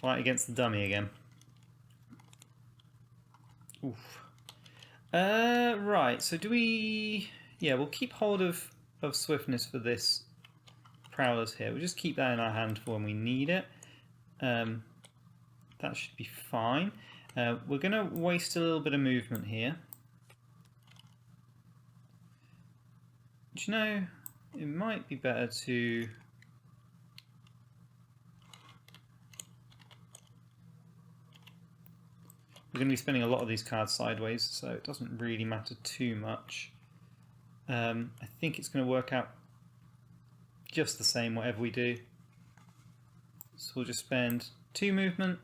fight against the dummy again. Oof. Right. So do we... Yeah, we'll keep hold of swiftness for this prowlers here. We'll just keep that in our hand for when we need it. That should be fine. We're going to waste a little bit of movement here. Do you know, it might be better to... We're going to be spending a lot of these cards sideways, so it doesn't really matter too much. I think it's going to work out just the same whatever we do. So we'll just spend 2 movement,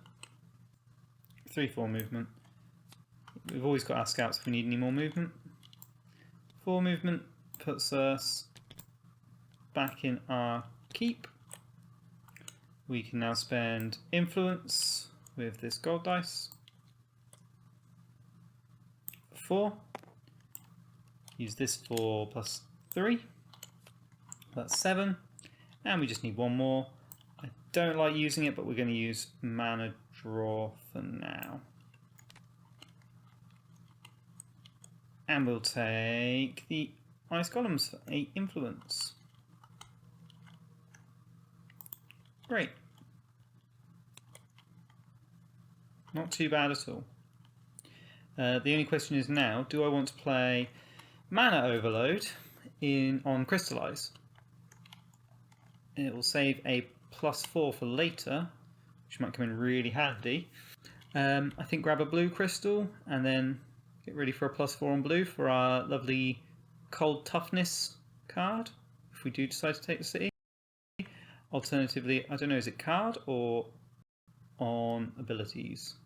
3, 4 movement. We've always got our scouts if we need any more movement. 4 movement puts us back in our keep. We can now spend influence with this gold dice. 4. Use this for +3. That's 7. And we just need 1 more. I don't like using it, but we're going to use Mana Draw for now. And we'll take the Ice Golems for 8 influence. Great. Not too bad at all. The only question is now, do I want to play Mana Overload on Crystallize? It will save a +4 for later, which might come in really handy. I think grab a blue crystal and then get ready for a +4 on blue for our lovely Cold Toughness card, if we do decide to take the city. Alternatively, I don't know, is it card or on abilities?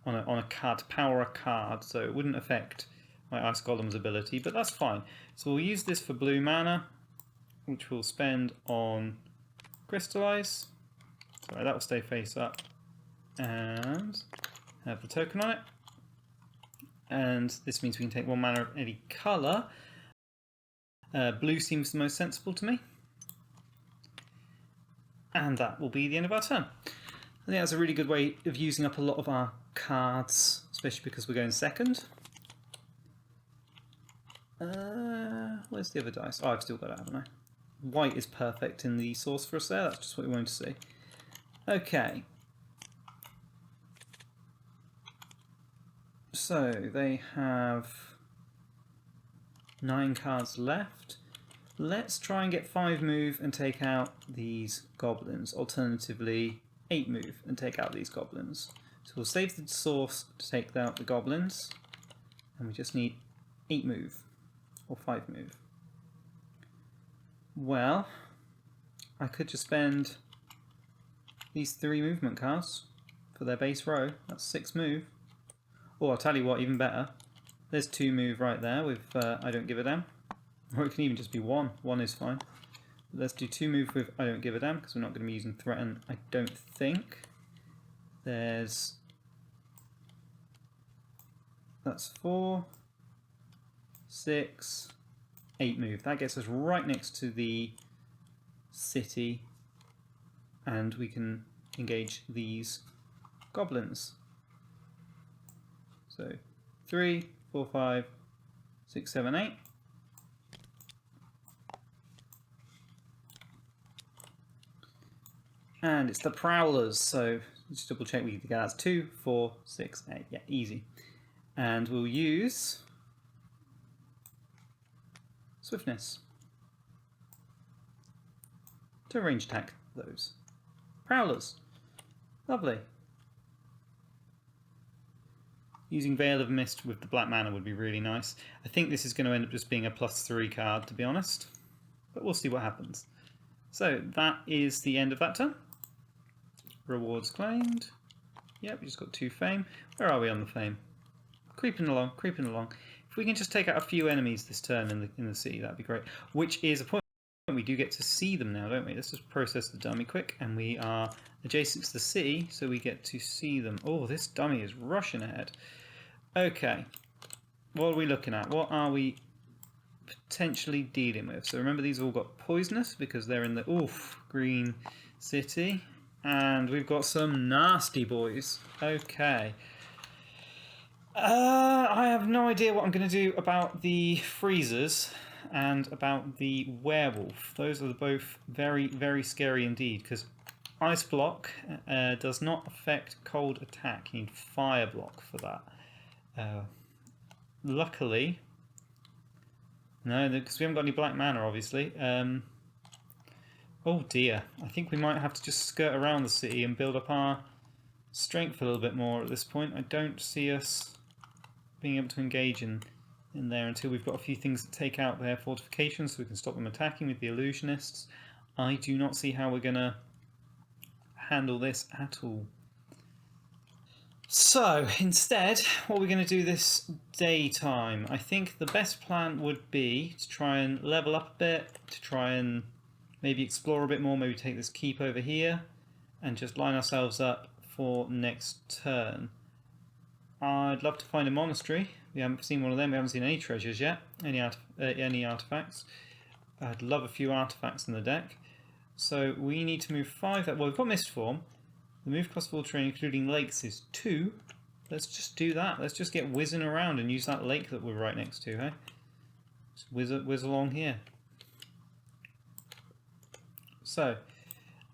On a card, power a card, so it wouldn't affect my Ice Golem's ability, but that's fine. So we'll use this for blue mana, which we'll spend on Crystallize. Sorry, that will stay face up. And have the token on it. And this means we can take 1 mana of any colour. Blue seems the most sensible to me. And that will be the end of our turn. I think that's a really good way of using up a lot of our cards, especially because we're going second. Where's the other dice? Oh, I've still got it, haven't I? White is perfect in the Sorceress there, that's just what we wanted to see. Okay. So, they have 9 cards left. Let's try and get 5 move and take out these goblins. Alternatively, 8 move and take out these goblins. So we'll save the source to take out the goblins. And we just need 8 move. Or 5 move. Well, I could just spend these 3 movement cards for their base row. That's 6 move. Or I'll tell you what, even better. There's 2 move right there with I don't give a damn. Or it can even just be 1. 1 is fine. But let's do 2 move with I don't give a damn because we're not going to be using threaten, I don't think. There's... That's 4, 6, 8 move. That gets us right next to the city and we can engage these goblins. So 3, 4, 5, 6, 7, 8. And it's the Prowlers, so just double check we get that's 2, 4, 6, 8. Yeah, easy. And we'll use Swiftness to range attack those Prowlers. Lovely. Using Veil of Mist with the black mana would be really nice. I think this is going to end up just being a +3 card, to be honest. But we'll see what happens. So that is the end of that turn. Rewards claimed. Yep, we just got 2 fame. Where are we on the fame? Creeping along, creeping along. If we can just take out a few enemies this turn in the city, that'd be great. Which is a point we do get to see them now, don't we? Let's just process the dummy quick, and we are adjacent to the city, so we get to see them. Oh, this dummy is rushing ahead. Okay, what are we looking at? What are we potentially dealing with? So remember, these have all got poisonous because they're in the green city, and we've got some nasty boys. Okay. I have no idea what I'm going to do about the freezers and about the werewolf. Those are both very, very scary indeed, because ice block does not affect cold attack. You need fire block for that. Luckily, no, because we haven't got any black mana, obviously. Oh dear, I think we might have to just skirt around the city and build up our strength a little bit more at this point. I don't see us being able to engage in there until we've got a few things that take out their fortifications so we can stop them attacking with the illusionists. I do not see how we're going to handle this at all. So instead, what we're going to do this daytime, I think the best plan would be to try and level up a bit, to try and maybe explore a bit more, maybe take this keep over here and just line ourselves up for next turn. I'd love to find a monastery. We haven't seen one of them. We haven't seen any treasures yet, any artifacts. I'd love a few artifacts in the deck. So we need to move 5. Well, we've got Mistform. The move cost of all terrain, including lakes, is 2. Let's just do that. Let's just get whizzing around and use that lake that we're right next to, hey? Just whiz along here. So,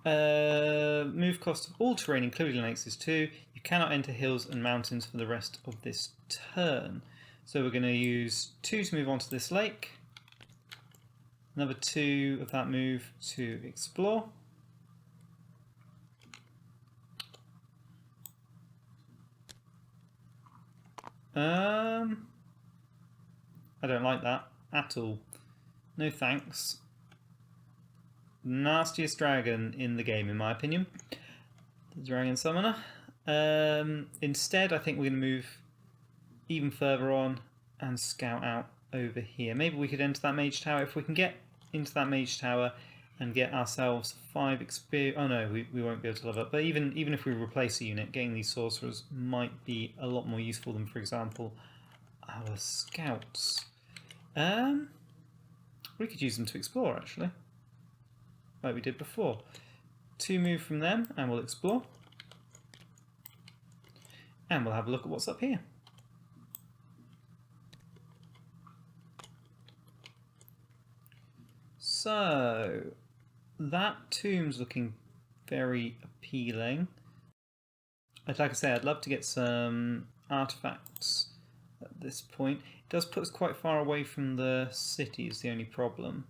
move cost of all terrain, including lakes, is 2. You cannot enter hills and mountains for the rest of this turn. So we're going to use 2 to move on to this lake. Another 2 of that move to explore. I don't like that at all. No thanks. Nastiest dragon in the game, in my opinion. The Dragon Summoner. Instead, I think we're going to move even further on and scout out over here. Maybe we could enter that mage tower. If we can get into that mage tower and get ourselves 5 experience. Oh no, we won't be able to level up. But even if we replace a unit, getting these sorcerers might be a lot more useful than, for example, our scouts. We could use them to explore, actually, like we did before. 2 move from them, and we'll explore. And we'll have a look at what's up here. So, that tomb's looking very appealing. Like I say, I'd love to get some artifacts at this point. It does put us quite far away from the city, is the only problem.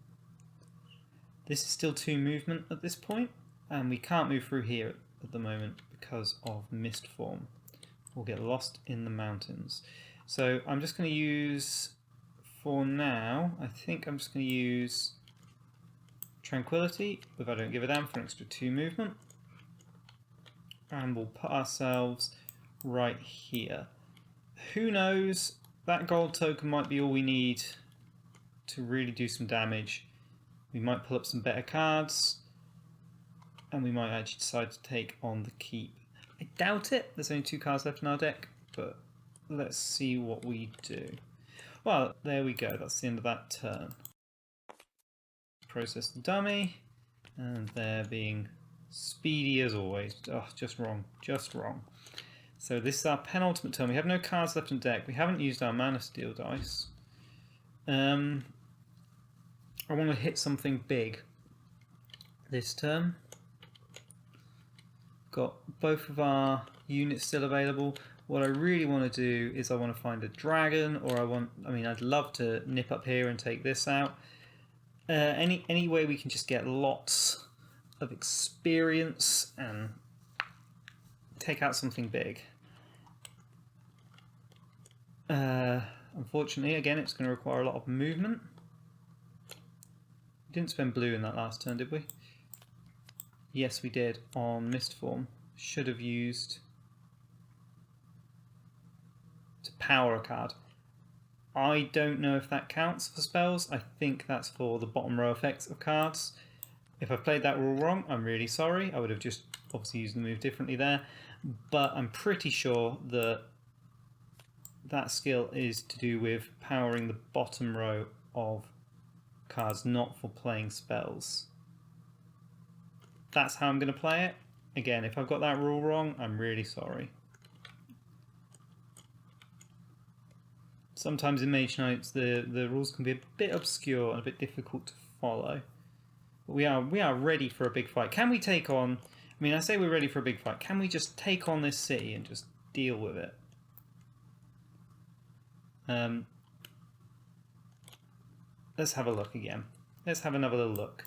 This is still 2 movement at this point, and we can't move through here at the moment because of mist form. We'll get lost in the mountains. So I'm just going to use, for now, I think I'm just going to use Tranquility, if I don't give a damn, for an extra 2 movement. And we'll put ourselves right here. Who knows, that gold token might be all we need to really do some damage. We might pull up some better cards, and we might actually decide to take on the keep. I doubt it, there's only 2 cards left in our deck, but let's see what we do. Well, there we go, that's the end of that turn. Process the dummy, and they're being speedy as always. Oh, just wrong, just wrong. So this is our penultimate turn. We have no cards left in deck. We haven't used our mana steal dice. I want to hit something big this turn. Got both of our units still available. What I really want to do is I want to find a dragon, or I'd love to nip up here and take this out. Any way we can just get lots of experience and take out something big. Unfortunately, again, it's going to require a lot of movement. We didn't spend blue in that last turn, did we? Yes, we did, on mist form. Should have used to power a card. I don't know if that counts for spells. I think that's for the bottom row effects of cards. If I've played that rule wrong, I'm really sorry. I would have just obviously used the move differently there. But I'm pretty sure that that skill is to do with powering the bottom row of cards, not for playing spells. That's how I'm going to play it. Again, if I've got that rule wrong, I'm really sorry. Sometimes in Mage Knights the rules can be a bit obscure and a bit difficult to follow. But we are ready for a big fight. Can we take on... I say we're ready for a big fight. Can we just take on this city and just deal with it? Let's have a look again. Let's have another little look.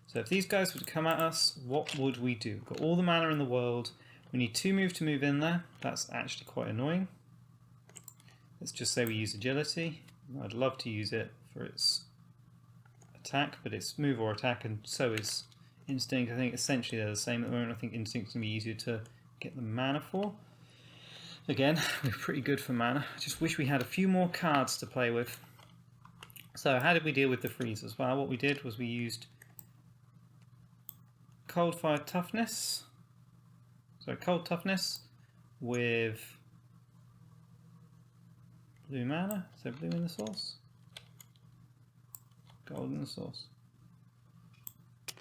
So if these guys would come at us, what would we do? We've got all the mana in the world. We need 2 move to move in there. That's actually quite annoying. Let's just say we use agility. I'd love to use it for its attack, but it's move or attack, and so is instinct. I think essentially they're the same at the moment. I think instinct's going to be easier to get the mana for. Again, we're pretty good for mana. I just wish we had a few more cards to play with. So how did we deal with the freezers? Well, what we did was we used cold fire toughness. So cold toughness with blue mana. So blue in the source, gold in the source. I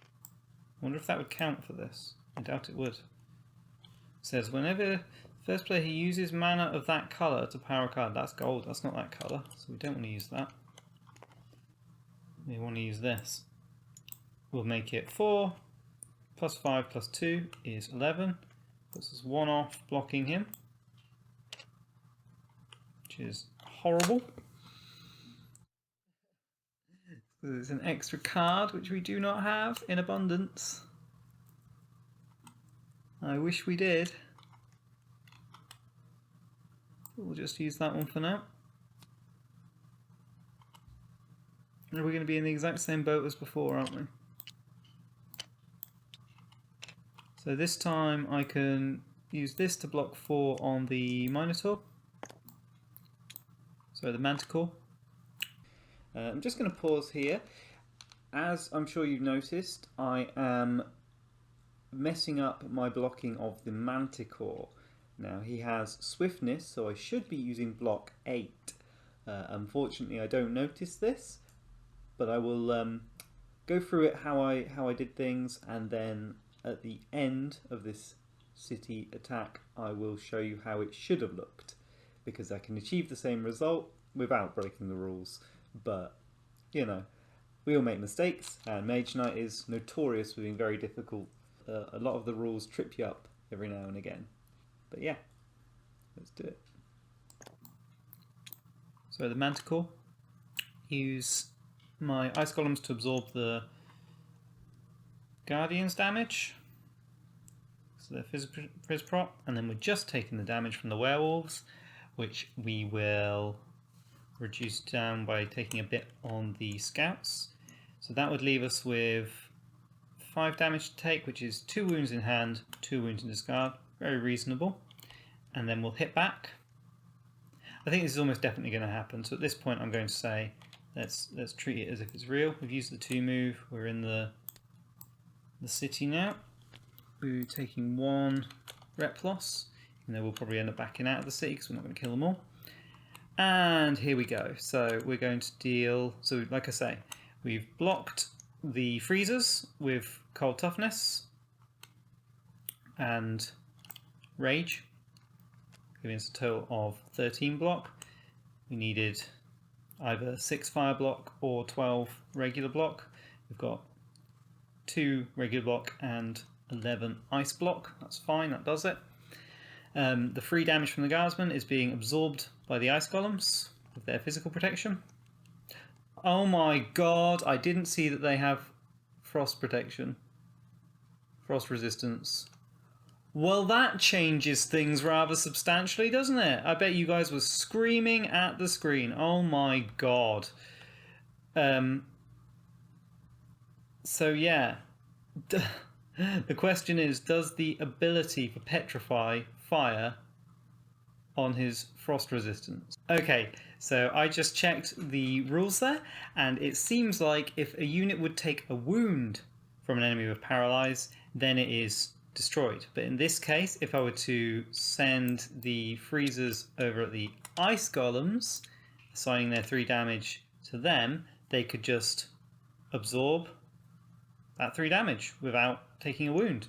wonder if that would count for this. I doubt it would. It says whenever first player who uses mana of that colour to power a card, that's gold. That's not that colour, so we don't want to use that. We want to use this. We'll make it 4 plus 5 plus 2 is 11. Puts us 1 off blocking him, which is horrible. So there's an extra card which we do not have in abundance. I wish we did. We'll just use that one for now. And we're going to be in the exact same boat as before, aren't we? So this time I can use this to block 4 on the Minotaur. So the Manticore. I'm just going to pause here. As I'm sure you've noticed, I am messing up my blocking of the Manticore. Now he has swiftness, so I should be using block 8. Unfortunately, I don't notice this, but I will go through it how I did things, and then at the end of this city attack, I will show you how it should have looked, because I can achieve the same result without breaking the rules. But you know, we all make mistakes, and Mage Knight is notorious for being very difficult. A lot of the rules trip you up every now and again. But yeah, let's do it. So the Manticore, use my Ice Golems to absorb the Guardian's damage. So they're Fizz Prop, and then we're just taking the damage from the Werewolves, which we will reduce down by taking a bit on the Scouts. So that would leave us with 5 damage to take, which is 2 wounds in hand, 2 wounds in discard. Very reasonable. And then we'll hit back. I think this is almost definitely going to happen. So at this point, I'm going to say, let's treat it as if it's real. We've used the 2 move. We're in the city now. We're taking 1 rep loss, even though we'll probably end up backing out of the city because we're not going to kill them all. And here we go. So we're going to deal. So like I say, we've blocked the freezers with cold toughness and rage, giving us a total of 13 block. We needed either 6 fire block or 12 regular block. We've got 2 regular block and 11 ice block. That's fine, that does it. The free damage from the guardsmen is being absorbed by the ice golems with their physical protection. Oh my god, I didn't see that they have frost protection. Frost resistance. Well, that changes things rather substantially, doesn't it? I bet you guys were screaming at the screen. Oh my god. So yeah. The question is, does the ability for Petrify fire on his frost resistance? Okay, so I just checked the rules there, and it seems like if a unit would take a wound from an enemy with Paralyze, then it is destroyed. But in this case, if I were to send the freezers over at the ice golems, assigning their 3 damage to them, they could just absorb that 3 damage without taking a wound.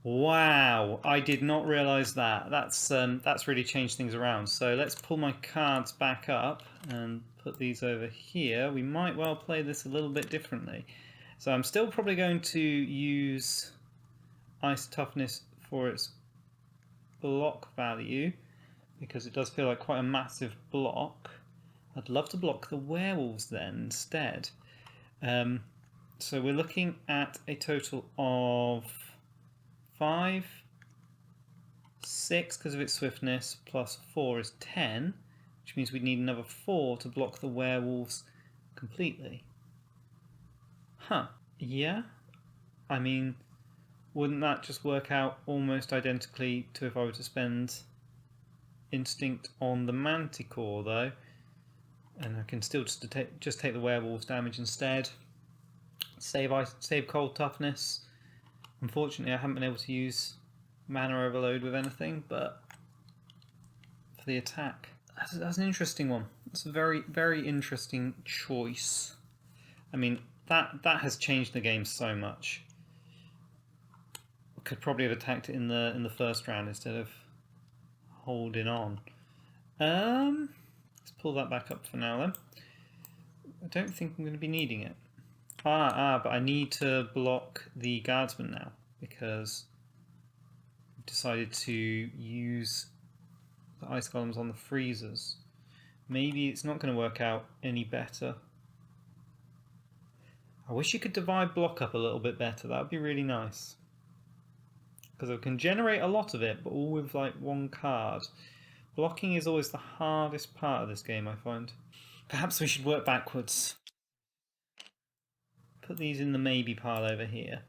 Wow, I did not realise that. That's really changed things around. So let's pull my cards back up and put these over here. We might well play this a little bit differently. So I'm still probably going to use Ice Toughness for its block value, because it does feel like quite a massive block. I'd love to block the werewolves then instead. So we're looking at a total of 5, 6 because of its swiftness, plus 4 is 10, which means we'd need another 4 to block the werewolves completely. Huh, yeah? I mean, wouldn't that just work out almost identically to if I were to spend Instinct on the Manticore though? And I can still just take the werewolves damage instead. Save cold toughness. Unfortunately, I haven't been able to use mana overload with anything, but for the attack, that's an interesting one. It's a very, very interesting choice. I mean, that has changed the game so much. Could probably have attacked it in the first round instead of holding on. Let's pull that back up for now then. I don't think I'm going to be needing it. But I need to block the guardsman now because I've decided to use the ice golems on the freezers. Maybe it's not going to work out any better. I wish you could divide block up a little bit better. That would be really nice. Because I can generate a lot of it, but all with like 1 card. Blocking is always the hardest part of this game, I find. Perhaps we should work backwards. Put these in the maybe pile over here.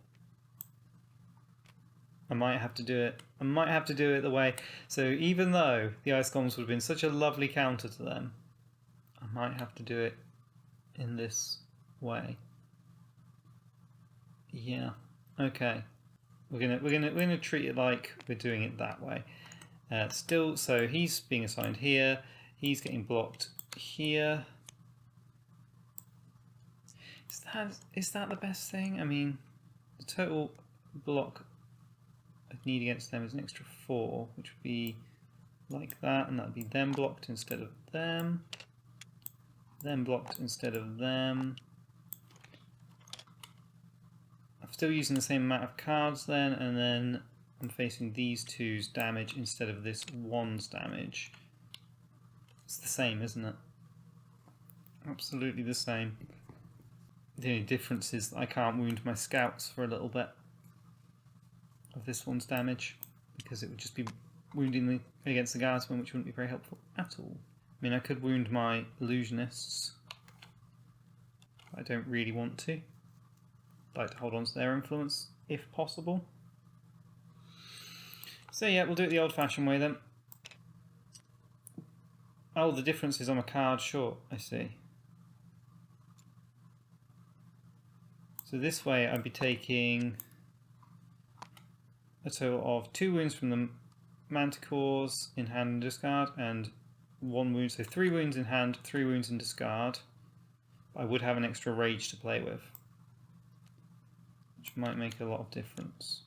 I might have to do it. I might have to do it the way. So even though the ice golems would have been such a lovely counter to them, I might have to do it in this way. Yeah. Okay. We're gonna treat it like we're doing it that way. Still, so he's being assigned here. He's getting blocked here. Is that the best thing? I mean, the total block I need against them is an extra 4, which would be like that, and that would be them blocked instead of them blocked instead of them. I'm still using the same amount of cards then, and then I'm facing these two's damage instead of this one's damage. It's the same, isn't it? Absolutely the same. The only difference is that I can't wound my scouts for a little bit of this one's damage, because it would just be wounding me against the guardsmen, which wouldn't be very helpful at all. I mean, I could wound my illusionists, but I don't really want to. I'd like to hold on to their influence if possible. So yeah, we'll do it the old-fashioned way then. Oh, the difference is I'm a card short, I see. So this way I'd be taking a total of 2 wounds from the manticores in hand and discard, and 1 wound, so 3 wounds in hand, 3 wounds in discard. I would have an extra rage to play with, which might make a lot of difference.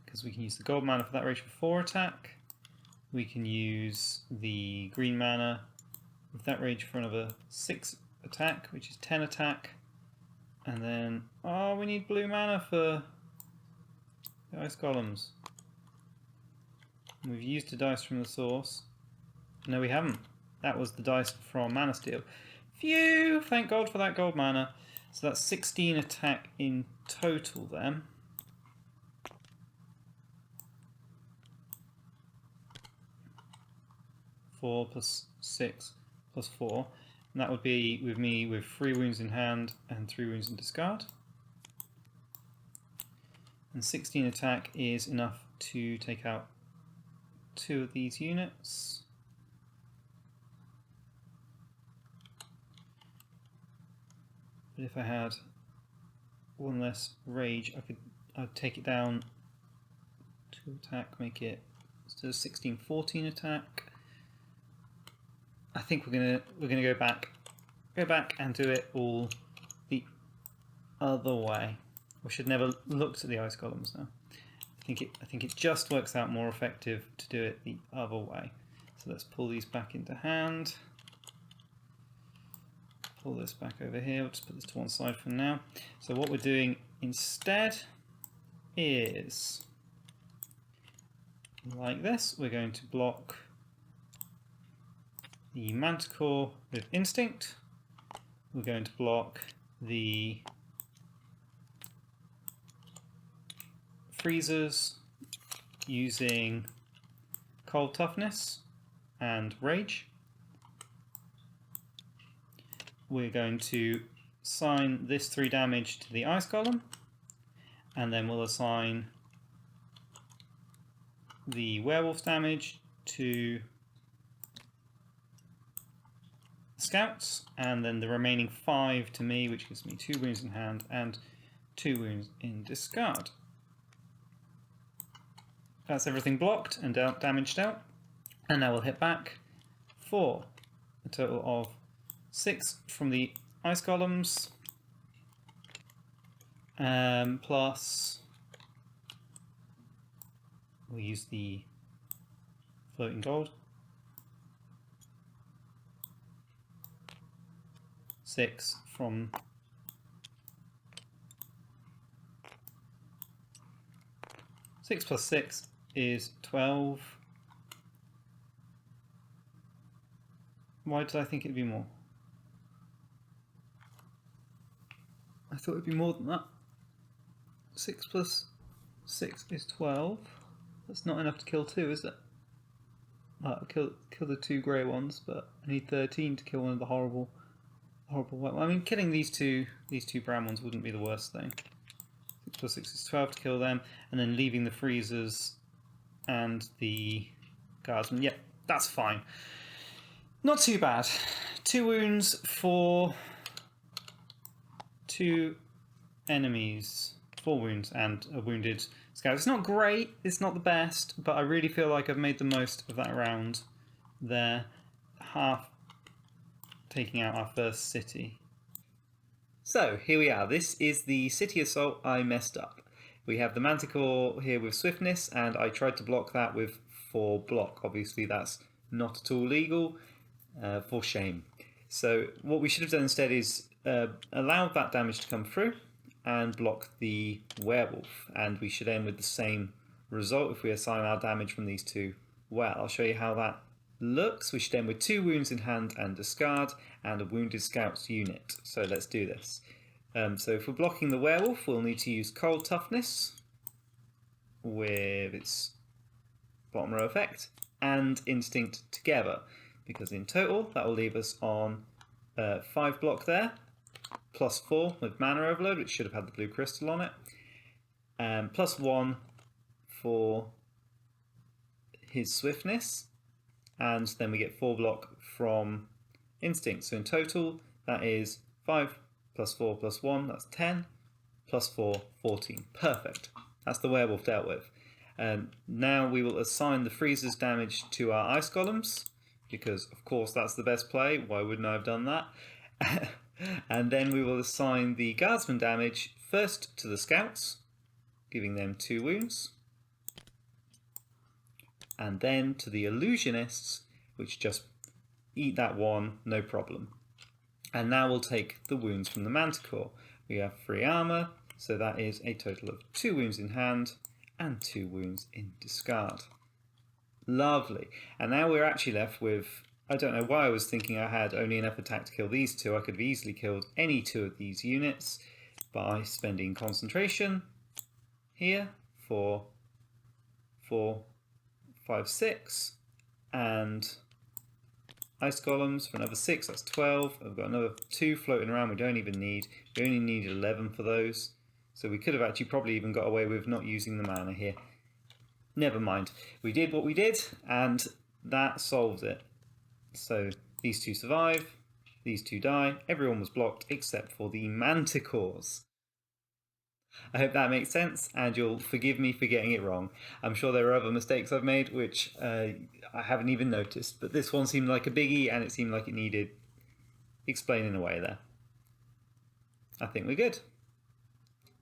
Because we can use the gold mana for that rage for 4 attack. We can use the green mana with that rage for another 6 attack, which is 10 attack. And then, oh, we need blue mana for the ice golems. And we've used a dice from the source. No, we haven't. That was the dice from Mana Steel. Phew! Thank God for that gold mana. So that's 16 attack in total then. Four plus 6 plus 4. And that would be with me with 3 wounds in hand and 3 wounds in discard. And 16 attack is enough to take out 2 of these units. But if I had 1 less rage, I'd take it down 2 attack, make it instead of 16, 14 attack. I think we're gonna go back and do it all the other way. We should never looked at the ice golems now. I think it just works out more effective to do it the other way. So let's pull these back into hand. Pull this back over here. We'll just put this to one side for now. So what we're doing instead is like this. We're going to block the Manticore with Instinct. We're going to block the Freezers using Cold Toughness and Rage. We're going to assign this 3 damage to the Ice Golem, and then we'll assign the Werewolf damage to Scouts, and then the remaining 5 to me, which gives me 2 wounds in hand and 2 wounds in discard. That's everything blocked and damaged out. And now we'll hit back for a total of 6 from the ice golems, plus we'll use the floating gold. 6 from six plus 6 is 12. Why did I think it'd be more? I thought it'd be more than that. 6 plus 6 is 12. That's not enough to kill 2, is it? Kill the 2 grey ones, but I need 13 to kill one of the horrible white ones. I mean, killing these two brown ones wouldn't be the worst thing. 6 plus 6 is 12 to kill them, and then leaving the freezers and the guardsmen. Yep, that's fine. Not too bad. 2 wounds for 2 enemies. 4 wounds and a wounded scout. It's not great, it's not the best, but I really feel like I've made the most of that round there. Half taking out our first city. So here we are. This is the city assault I messed up. We have the Manticore here with swiftness, and I tried to block that with 4 block. Obviously that's not at all legal, for shame. So what we should have done instead is allow that damage to come through and block the werewolf, and we should end with the same result if we assign our damage from these two well. I'll show you how that looks. We should end with 2 wounds in hand and discard, and a wounded scout's unit. So let's do this. So if we're blocking the werewolf, we'll need to use cold toughness with its bottom row effect and instinct together, because in total that will leave us on 5 block there, plus 4 with mana overload, which should have had the blue crystal on it, plus 1 for his swiftness, and then we get 4 block from instinct. So in total that is 5 plus 4 plus 1, that's 10, plus 4, 14. Perfect. That's the werewolf dealt with. Now we will assign the freezer's damage to our ice golems, because of course that's the best play. Why wouldn't I have done that? And then we will assign the guardsman damage first to the scouts, giving them 2 wounds, and then to the illusionists, which just eat that 1, no problem. And now we'll take the wounds from the Manticore. We have 3 armor, so that is a total of 2 wounds in hand and 2 wounds in discard. Lovely. And now we're actually left with, I don't know why I was thinking I had only enough attack to kill these 2. I could have easily killed any 2 of these units by spending concentration here for 4, 5, 6, and ice golems for another 6, that's 12. I've got another 2 floating around we don't even need. We only need 11 for those. So we could have actually probably even got away with not using the mana here. Never mind. We did what we did, and that solves it. So these 2 survive, these 2 die, everyone was blocked except for the Manticores. I hope that makes sense, and you'll forgive me for getting it wrong. I'm sure there are other mistakes I've made which I haven't even noticed, but this one seemed like a biggie and it seemed like it needed explaining away there. I think we're good.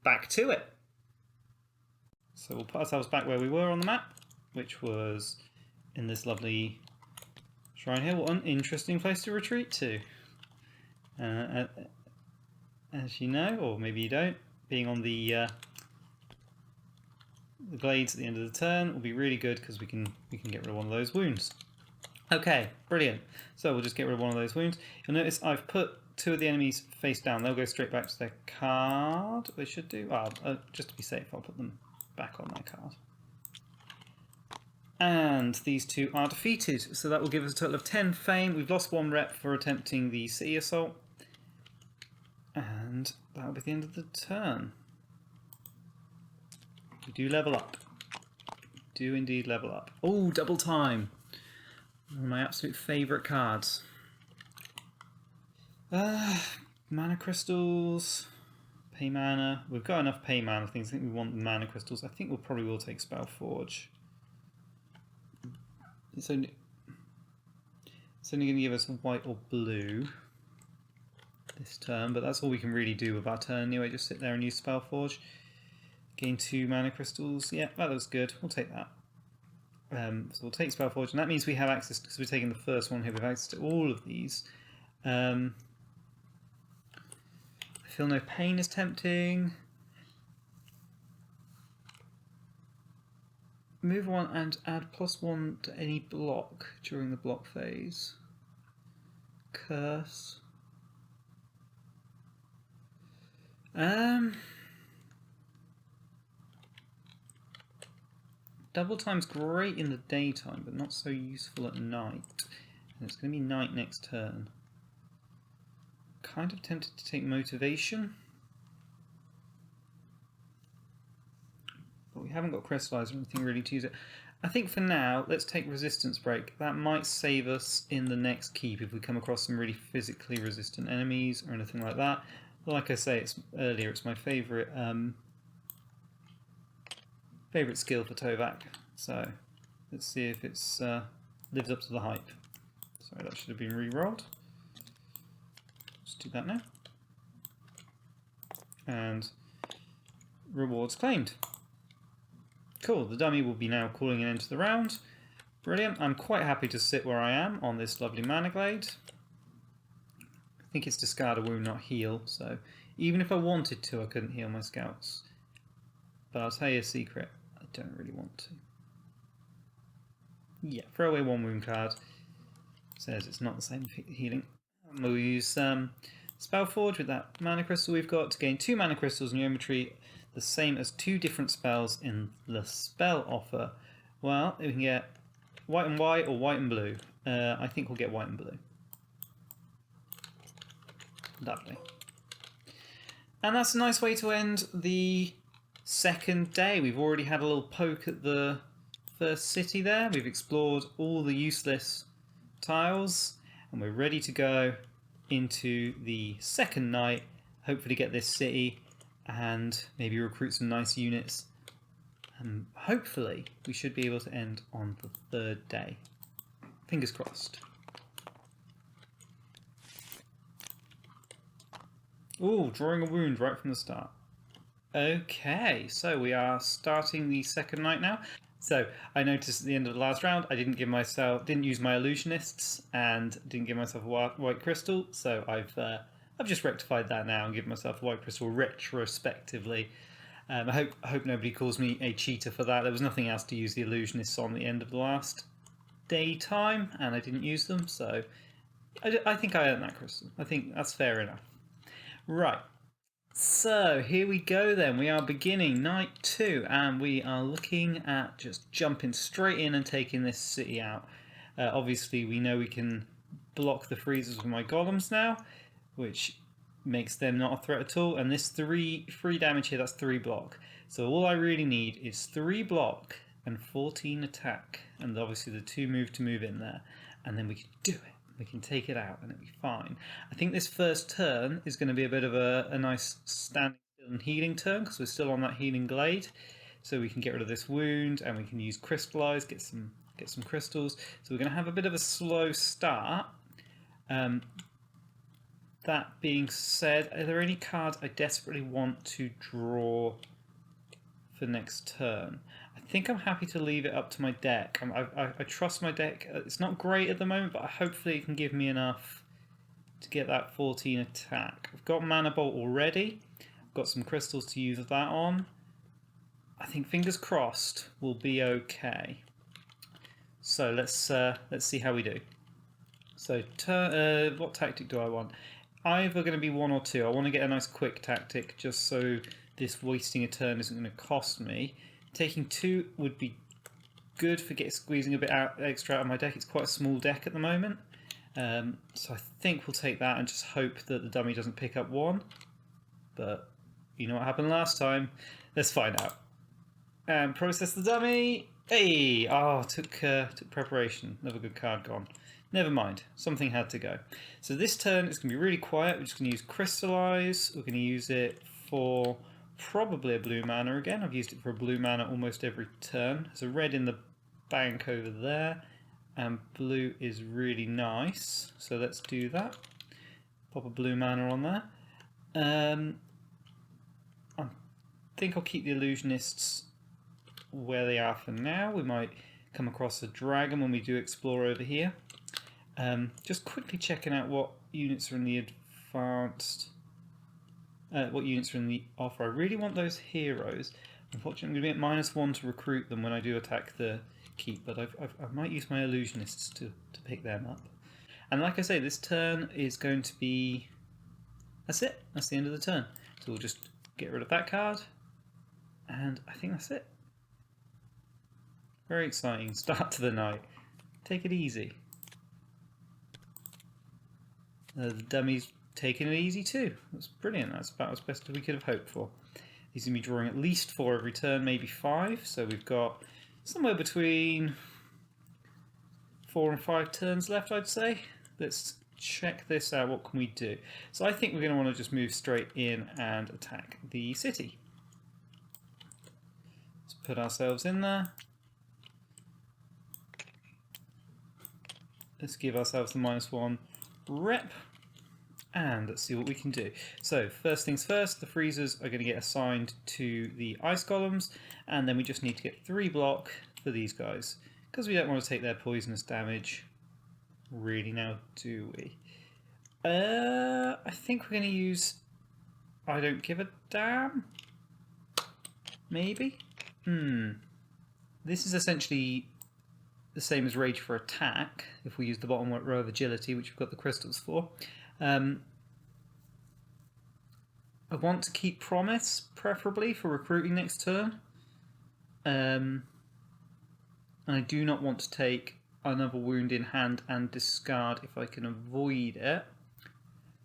Back to it. So we'll put ourselves back where we were on the map, which was in this lovely shrine here. What an interesting place to retreat to. As you know, or maybe you don't, being on the glades at the end of the turn will be really good, because we can get rid of one of those wounds. Okay, brilliant. So we'll just get rid of one of those wounds. You'll notice I've put 2 of the enemies face down. They'll go straight back to their card. They should do. Just to be safe, I'll put them back on their card. And these 2 are defeated, so that will give us a total of 10 fame. We've lost 1 rep for attempting the city assault, and that'll be the end of the turn. We do level up. We do indeed level up. Oh, double time. One of my absolute favourite cards. Mana crystals. Pay mana. We've got enough pay mana things. I think we want mana crystals. I think we'll probably will take Spellforge. It's only going to give us white or blue this turn, but that's all we can really do with our turn anyway. Just sit there and use Spellforge. Gain 2 mana crystals. Yeah, that looks good. We'll take that. So we'll take Spellforge, and that means we have access, because we're taking the first one here, we have access to all of these. I feel no pain is tempting. Move 1 and add +1 to any block during the block phase. Curse. Double time's great in the daytime, but not so useful at night. And it's going to be night next turn. Kind of tempted to take motivation. we haven't got Crystallize or anything really to use it. I think for now, let's take Resistance Break. That might save us in the next keep if we come across some really physically resistant enemies or anything like that. Like I say earlier, it's my favourite favourite skill for Tovak. So let's see if it's lives up to the hype. Sorry, that should have been re-rolled. Let's do that now. And rewards claimed. Cool, the dummy will be now calling an end to the round. Brilliant, I'm quite happy to sit where I am on this lovely Mana Glade. I think it's discard a wound, not heal, so even if I wanted to, I couldn't heal my scouts. But I'll tell you a secret, I don't really want to. Yeah, throw away one wound card. Says it's not the same healing. We'll use Spellforge with that mana crystal we've got to gain 2 mana crystals in your inventory, the same as 2 different spells in the spell offer. Well, we can get white and white or white and blue. I think we'll get white and blue. Lovely. And that's a nice way to end the second day. We've already had a little poke at the first city there. We've explored all the useless tiles and we're ready to go into the second night, hopefully get this city and maybe recruit some nice units, and hopefully we should be able to end on the third day. Fingers crossed. Ooh, drawing a wound right from the start. Okay, so we are starting the second night now. So I noticed at the end of the last round I didn't use my illusionists and didn't give myself a white crystal. So I've just rectified that now and given myself a white crystal retrospectively. I hope nobody calls me a cheater for that. There was nothing else to use the illusionists on the end of the last daytime, and I didn't use them. So I think I earned that crystal. I think that's fair enough. Right. So here we go then, we are beginning night 2 and we are looking at just jumping straight in and taking this city out. Obviously we know we can block the freezers with my golems now, which makes them not a threat at all, and this 3 damage here, that's 3 block. So all I really need is 3 block and 14 attack, and obviously the 2 move to move in there, and then we can do it. We can take it out and it'll be fine. I think this first turn is going to be a bit of a nice standing still and healing turn because we're still on that healing glade. So we can get rid of this wound and we can use Crystallize, get some crystals. So we're going to have a bit of a slow start. That being said, are there any cards I desperately want to draw for next turn? I think I'm happy to leave it up to my deck. I trust my deck. It's not great at the moment, but hopefully it can give me enough to get that 14 attack. I've got Mana Bolt already. I've got some crystals to use that on. I think fingers crossed we'll be okay. So let's see how we do. So what tactic do I want? Either going to be 1 or 2. I want to get a nice quick tactic just so this wasting a turn isn't going to cost me. Taking 2 would be good for squeezing a bit extra out of my deck. It's quite a small deck at the moment. So I think we'll take that and just hope that the dummy doesn't pick up 1. But you know what happened last time. Let's find out. And process the dummy. Hey! Oh, took preparation. Another good card gone. Never mind. Something had to go. So this turn is going to be really quiet. We're just going to use Crystallize. We're going to use it for probably a blue mana again. I've used it for a blue mana almost every turn. There's a red in the bank over there, and blue is really nice. So let's do that. Pop a blue mana on there. I think I'll keep the illusionists where they are for now. We might come across a dragon when we do explore over here. Just quickly checking out what units are in the advanced. What units are in the offer. I really want those heroes. Unfortunately, I'm going to be at -1 to recruit them when I do attack the keep, but I might use my illusionists to pick them up. And like I say, this turn is going to be... That's it. That's the end of the turn. So we'll just get rid of that card, and I think that's it. Very exciting start to the night. Take it easy. The dummy's taking it easy too. That's brilliant. That's about as best as we could have hoped for. He's going to be drawing at least 4 every turn, maybe 5. So we've got somewhere between 4 and 5 turns left, I'd say. Let's check this out. What can we do? So I think we're going to want to just move straight in and attack the city. Let's put ourselves in there. Let's give ourselves the -1 rep. And let's see what we can do. So first things first, the freezers are going to get assigned to the ice golems, and then we just need to get 3 block for these guys, because we don't want to take their poisonous damage really now, do we? I think we're going to use I don't give a damn, maybe? This is essentially the same as Rage for attack, if we use the bottom row of agility, which we've got the crystals for. I want to keep Promise, preferably, for recruiting next turn. And I do not want to take another wound in hand and discard if I can avoid it.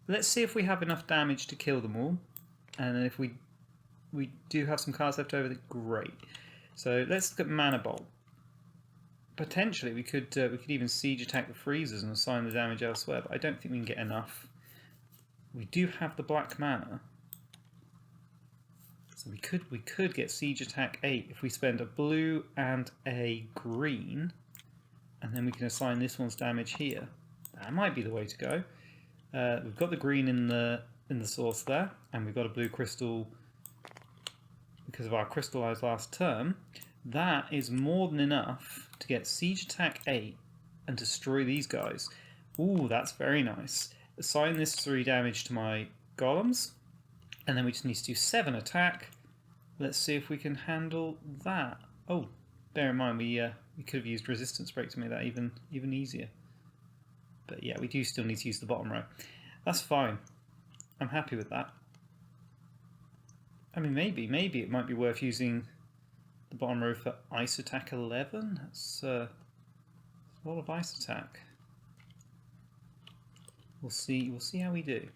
Let's see if we have enough damage to kill them all. And then if we do have some cards left over, then great. So let's look at Mana Bolt. Potentially we could even siege attack the freezers and assign the damage elsewhere, but I don't think we can get enough. We do have the black mana, so we could get siege attack 8 if we spend a blue and a green, and then we can assign this one's damage here. That might be the way to go. We've got the green in the source there, and we've got a blue crystal because of our crystallized last turn. That is more than enough to get siege attack 8 and destroy these guys. Ooh, that's very nice. Assign this 3 damage to my golems, and then we just need to do 7 attack. Let's see if we can handle that. Oh, bear in mind we could have used resistance break to make that even easier. But yeah, we do still need to use the bottom row. That's fine. I'm happy with that. I mean, maybe it might be worth using the bottom row for ice attack 11. That's a lot of ice attack. We'll see how we do. If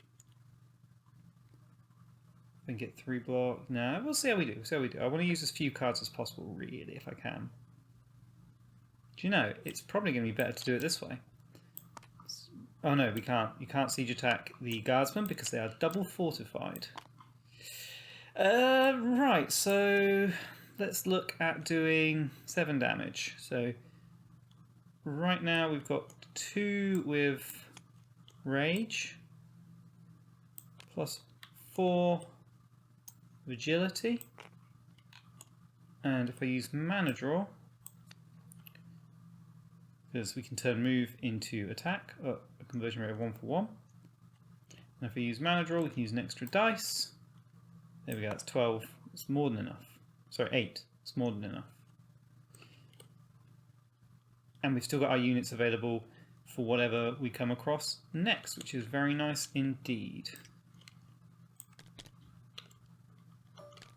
I can get 3 block. No, we'll see how we do. I want to use as few cards as possible, really, if I can. Do you know, it's probably going to be better to do it this way. Oh no, we can't. You can't siege attack the guardsmen because they are double fortified. Right, so let's look at doing 7 damage. So right now we've got 2 with Rage, plus 4 with agility, and if I use mana draw, because we can turn move into attack, a conversion rate of 1 for 1, and if I use mana draw we can use an extra dice. There we go, that's 12, it's more than enough. Sorry, 8, it's more than enough. And we've still got our units available for whatever we come across next, which is very nice indeed.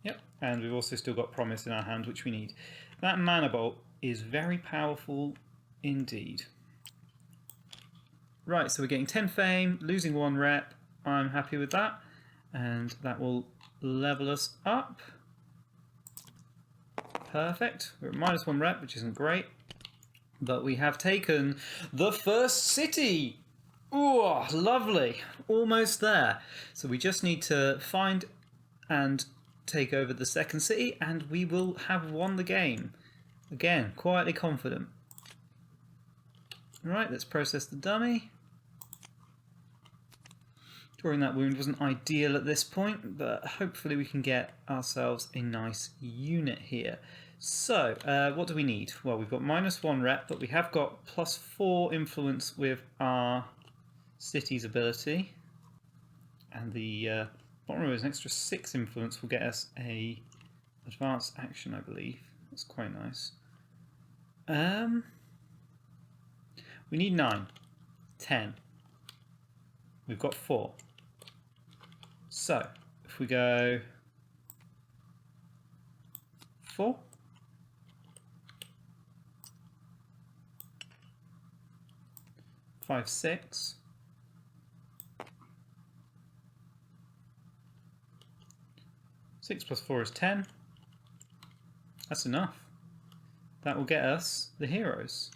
Yep, and we've also still got Promise in our hand, which we need. That Mana Bolt is very powerful indeed. Right, so we're getting 10 fame, losing 1 rep. I'm happy with that, and that will level us up. Perfect. We're at -1 rep, which isn't great. But we have taken the first city. Oh, lovely. Almost there. So we just need to find and take over the second city, and we will have won the game. Again, quietly confident. Right, let's process the dummy. Drawing that wound wasn't ideal at this point, but hopefully we can get ourselves a nice unit here. So, what do we need? Well, we've got -1 rep, but we have got +4 influence with our city's ability. And the bottom row is an extra 6 influence will get us a advanced action, I believe. That's quite nice. We need 9. 10. We've got 4. So, if we go 4. 5, 6. 6 plus 4 is 10. That's enough. That will get us the heroes.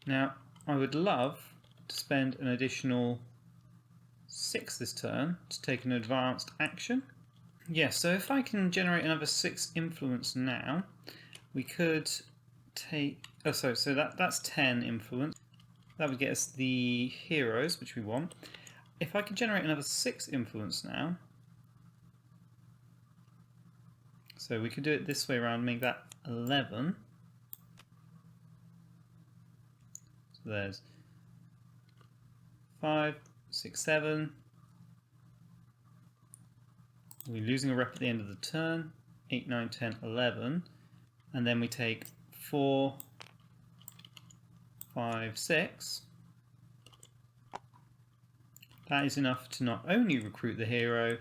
Now, I would love to spend an additional 6 this turn to take an advanced action. Yeah, so if I can generate another 6 influence now, we could take... Oh, sorry, so that's 10 influence. That would get us the heroes, which we want. If I could generate another 6 influence now, so we could do it this way around, make that 11. So there's 5, 6, 7. We're losing a rep at the end of the turn. 8, 9, 10, 11. And then we take 4, 5, 6. That is enough to not only recruit the hero,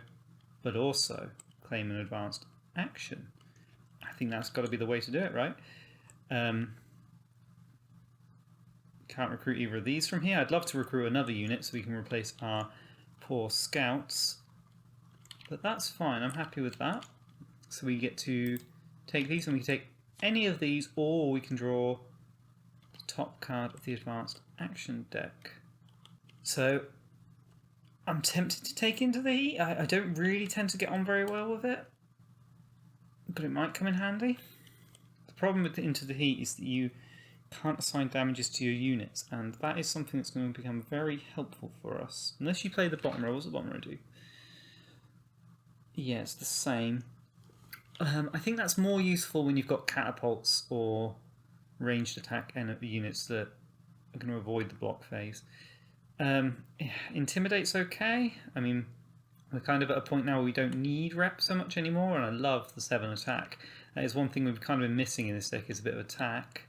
but also claim an advanced action. I think that's got to be the way to do it, right? Can't recruit either of these from here. I'd love to recruit another unit so we can replace our poor scouts. But that's fine, I'm happy with that. So we get to take these, and we can take any of these, or we can draw the top card of the advanced action deck. So I'm tempted to take Into the Heat. I don't really tend to get on very well with it, but it might come in handy. The problem with Into the Heat is that you can't assign damages to your units, and that is something that's going to become very helpful for us. Unless you play the bottom row. What's the bottom row do? Yeah, it's the same. I think that's more useful when you've got catapults or ranged attack units that are going to avoid the block phase. Intimidate's okay. I mean, we're kind of at a point now where we don't need rep so much anymore, and I love the 7 attack. That is one thing we've kind of been missing in this deck, is a bit of attack.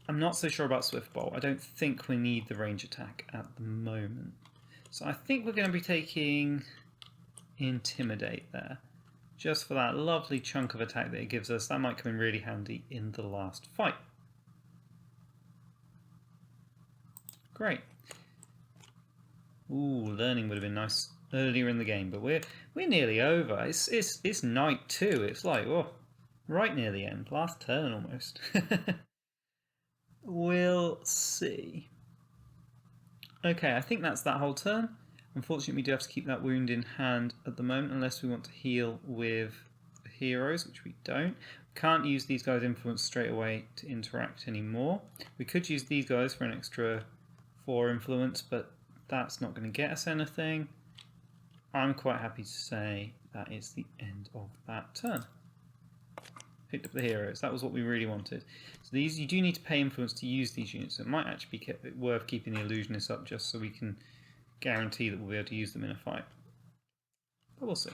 I'm not so sure about Swift Bolt. I don't think we need the range attack at the moment. So I think we're going to be taking Intimidate there, just for that lovely chunk of attack that it gives us. That might come in really handy in the last fight. Great. Ooh, learning would have been nice earlier in the game, but we're nearly over. It's night 2. It's like, oh, right near the end, last turn almost. We'll see. Okay, I think that's that whole turn. Unfortunately, we do have to keep that wound in hand at the moment, unless we want to heal with the heroes, which we don't. We can't use these guys' influence straight away to interact anymore. We could use these guys for an extra 4 influence, but that's not going to get us anything. I'm quite happy to say that is the end of that turn. Picked up the heroes. That was what we really wanted. So these, you do need to pay influence to use these units. So it might actually be worth keeping the illusionists up just so we can guarantee that we'll be able to use them in a fight. But we'll see.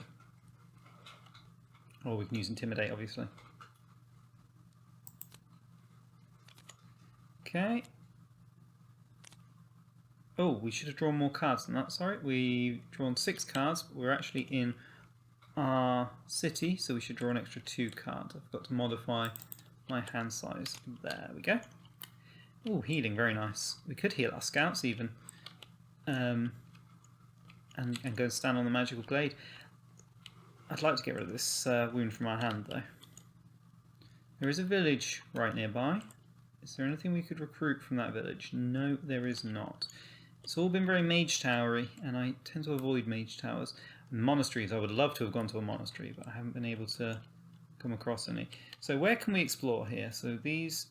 Or we can use Intimidate, obviously. Okay. Oh, we should have drawn more cards than that. Sorry, we've drawn 6 cards. But we're actually in our city, so we should draw an extra 2 cards. I've got to modify my hand size. There we go. Oh, healing, very nice. We could heal our scouts even. And go and stand on the magical glade. I'd like to get rid of this wound from our hand, though. There is a village right nearby. Is there anything we could recruit from that village? No, there is not. It's all been very mage towery, and I tend to avoid mage towers. Monasteries, I would love to have gone to a monastery, but I haven't been able to come across any. So where can we explore here? So these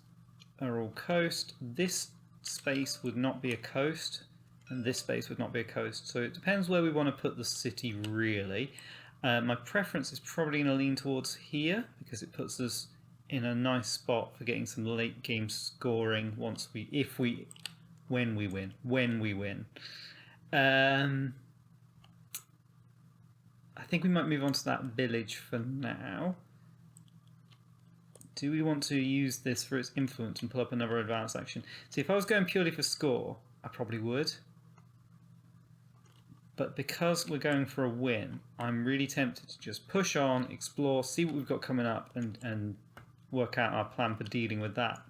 are all coast. This space would not be a coast, and this space would not be a coast. So it depends where we want to put the city, really. My preference is probably going to lean towards here, because it puts us in a nice spot for getting some late game scoring when we win. I think we might move on to that village for now. Do we want to use this for its influence and pull up another advanced action? See, if I was going purely for score, I probably would. But because we're going for a win, I'm really tempted to just push on, explore, see what we've got coming up, and work out our plan for dealing with that.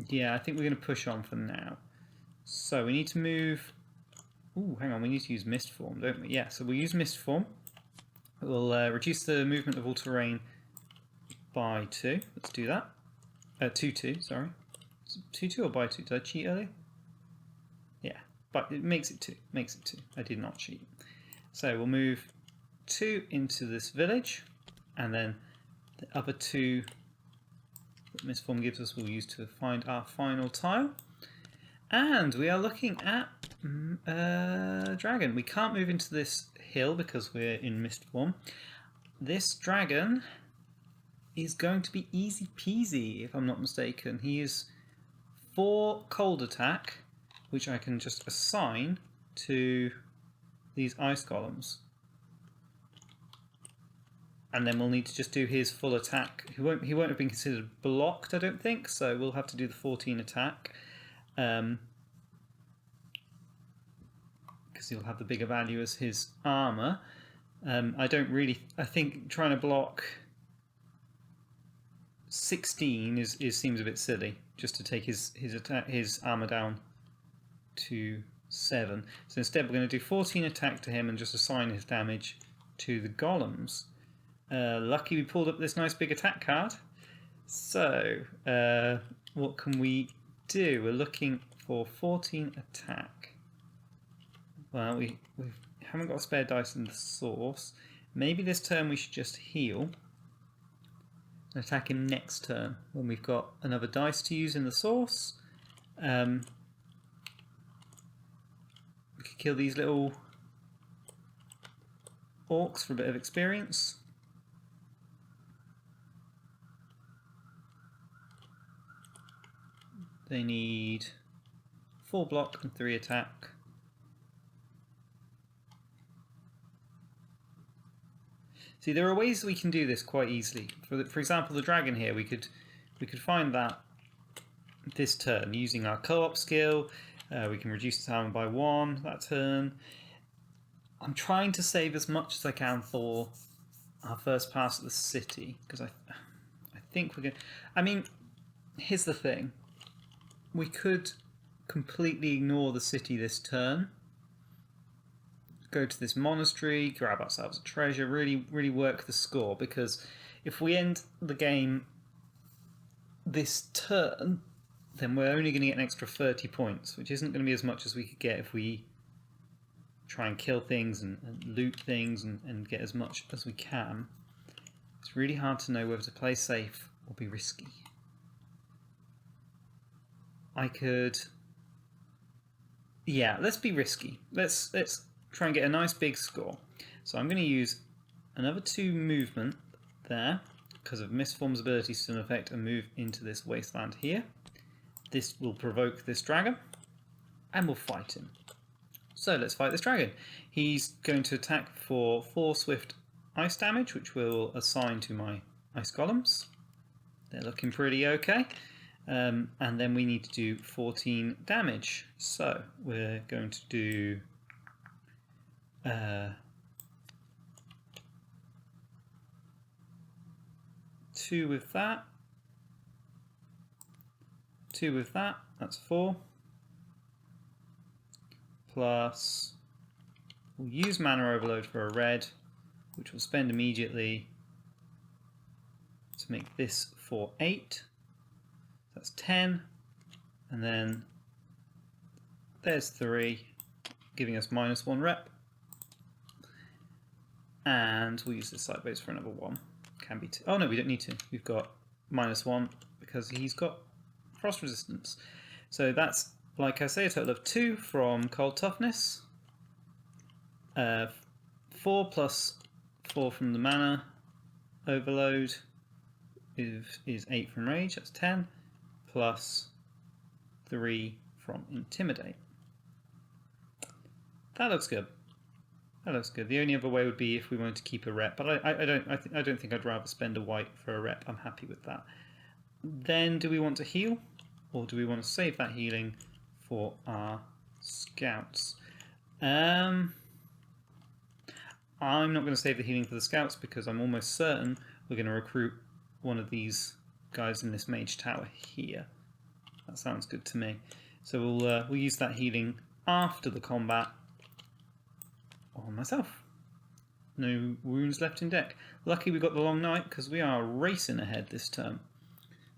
Yeah, I think we're going to push on for now. So we need to move Ooh, hang on, we need to use mist form, don't we? Yeah, so we'll use mist form. We'll reduce the movement of all terrain by 2. Let's do that. 2, sorry. 2 or by 2? Did I cheat earlier? Yeah, but it makes it 2. Makes it 2. I did not cheat. So we'll move 2 into this village, and then the other 2 that mist form gives us we'll use to find our final tile. And we are looking at dragon. We can't move into this hill because we're in mist form. This dragon is going to be easy peasy, if I'm not mistaken. He is 4 cold attack, which I can just assign to these ice golems. And then we'll need to just do his full attack. He won't have been considered blocked, I don't think, so we'll have to do the 14 attack. Because he'll have the bigger value as his armor. I think trying to block 16 seems a bit silly, just to take his armor down to 7. So instead we're going to do 14 attack to him and just assign his damage to the golems. Lucky we pulled up this nice big attack card. So what can we do? We're looking for 14 attack. Well, we haven't got a spare dice in the source. Maybe this turn we should just heal and attack him next turn when we've got another dice to use in the source. We could kill these little orcs for a bit of experience. They need 4 block and 3 attack. See, there are ways we can do this quite easily. For example, the dragon here, we could find that this turn using our co-op skill. We can reduce the armor by 1 that turn. I'm trying to save as much as I can for our first pass at the city, because I think we're going to... I mean, here's the thing. We could completely ignore the city this turn, go to this monastery, grab ourselves a treasure, really work the score, because if we end the game this turn, then we're only going to get an extra 30 points, which isn't going to be as much as we could get if we try and kill things and loot things and get as much as we can. It's really hard to know whether to play safe or be risky. I could... Yeah, let's be risky. Let's try and get a nice big score. So I'm going to use another 2 movement there because of Mist Form's ability to still affect and move into this wasteland here. This will provoke this dragon and we'll fight him. So let's fight this dragon. He's going to attack for 4 swift ice damage, which we'll assign to my ice golems. They're looking pretty okay. And then we need to do 14 damage. So we're going to do 2 with that, 2 with that, that's 4. Plus, we'll use Mana Overload for a red, which we'll spend immediately to make this for 8. That's 10. And then there's 3, giving us -1 rep. And we'll use this sideways for another 1. Can be 2. Oh no, we don't need to. We've got -1 because he's got frost resistance. So that's, like I say, a total of 2 from cold toughness. 4 plus 4 from the mana overload is 8 from rage. That's 10. Plus 3 from intimidate. That looks good. That looks good. The only other way would be if we wanted to keep a rep, but I don't think I'd rather spend a white for a rep. I'm happy with that. Then do we want to heal, or do we want to save that healing for our scouts? I'm not going to save the healing for the scouts because I'm almost certain we're going to recruit one of these guys in this mage tower here. That sounds good to me. So we'll use that healing after the combat on myself. No wounds left in deck. Lucky we got the long night because we are racing ahead this turn.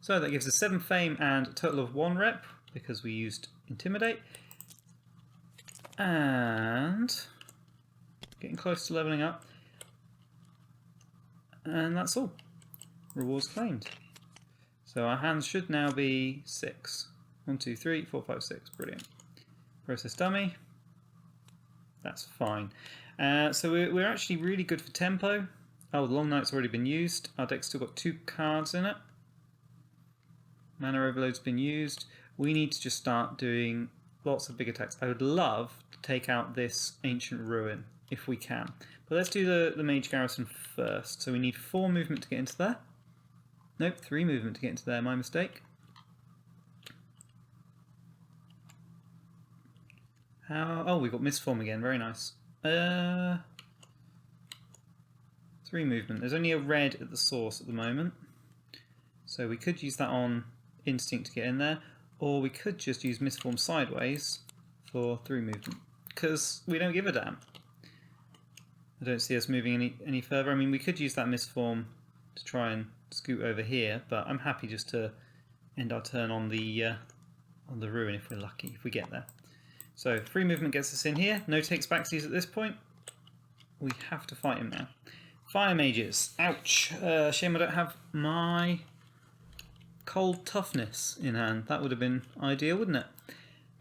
So that gives us 7 fame and a total of 1 rep because we used Intimidate. And getting close to leveling up. And that's all. Rewards claimed. So our hands should now be 6. 1, 2, 3, 4, 5, 6. Brilliant. Process dummy. That's fine. So we're actually really good for tempo. Oh, the long night's already been used. Our deck's still got 2 cards in it. Mana overload's been used. We need to just start doing lots of big attacks. I would love to take out this ancient ruin if we can. But let's do the mage garrison first. So we need 4 movement to get into there. Nope, 3 movement to get into there, my mistake. Oh, we've got misform again, very nice. 3 movement. There's only a red at the source at the moment. So we could use that on instinct to get in there. Or we could just use misform sideways for 3 movement. Because we don't give a damn. I don't see us moving any further. I mean, we could use that misform to try and scoot over here, but I'm happy just to end our turn on the ruin if we're lucky, if we get there. So 3 movement gets us in here. No takes backsies at this point. We have to fight him now. Fire mages. Ouch. Shame I don't have my cold toughness in hand. That would have been ideal, wouldn't it?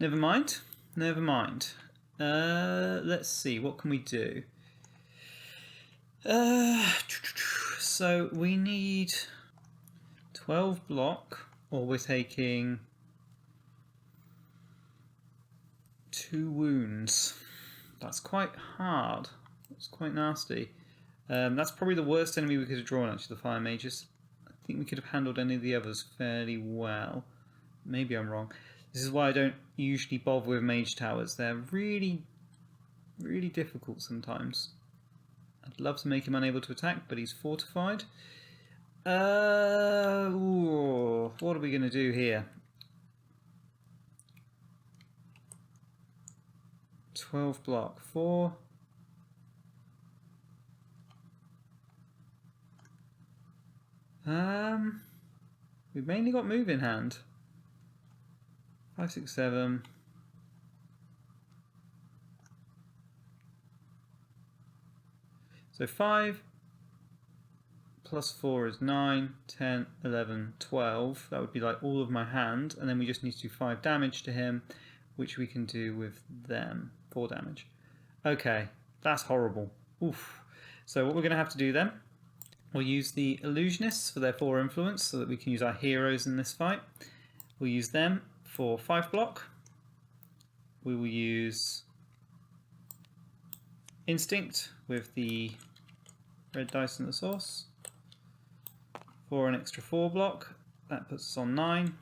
Never mind. Never mind. Let's see. What can we do? So we need 12 block, or we're taking 2 wounds. That's quite hard. That's quite nasty. That's probably the worst enemy we could have drawn, actually, the fire mages. I think we could have handled any of the others fairly well. Maybe I'm wrong. This is why I don't usually bother with mage towers. They're really, really difficult sometimes. I'd love to make him unable to attack, but he's fortified. What are we going to do here? 12 block, 4. We've mainly got move in hand. 5, 6, 7. So 5 plus 4 is 9, 10, 11, 12. That would be like all of my hand. And then we just need to do 5 damage to him, which we can do with them. 4 damage. Okay, that's horrible. Oof. So what we're going to have to do then, we'll use the illusionists for their 4 influence so that we can use our heroes in this fight. We'll use them for 5 block. We will use instinct with the red dice in the source for an extra 4 block. That puts us on 9.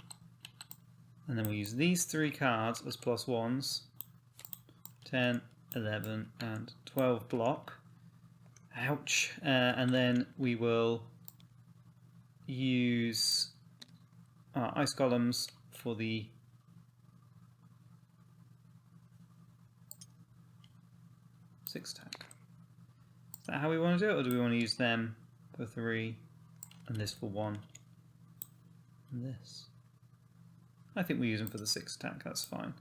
And then we'll use these 3 cards as +1s. 10, 11 and 12 block. Ouch. And then we will use our ice golems for the six tack. Is that how we want to do it, or do we want to use them for 3 and this for 1 and this? I think we use them for the 6 attack, that's fine.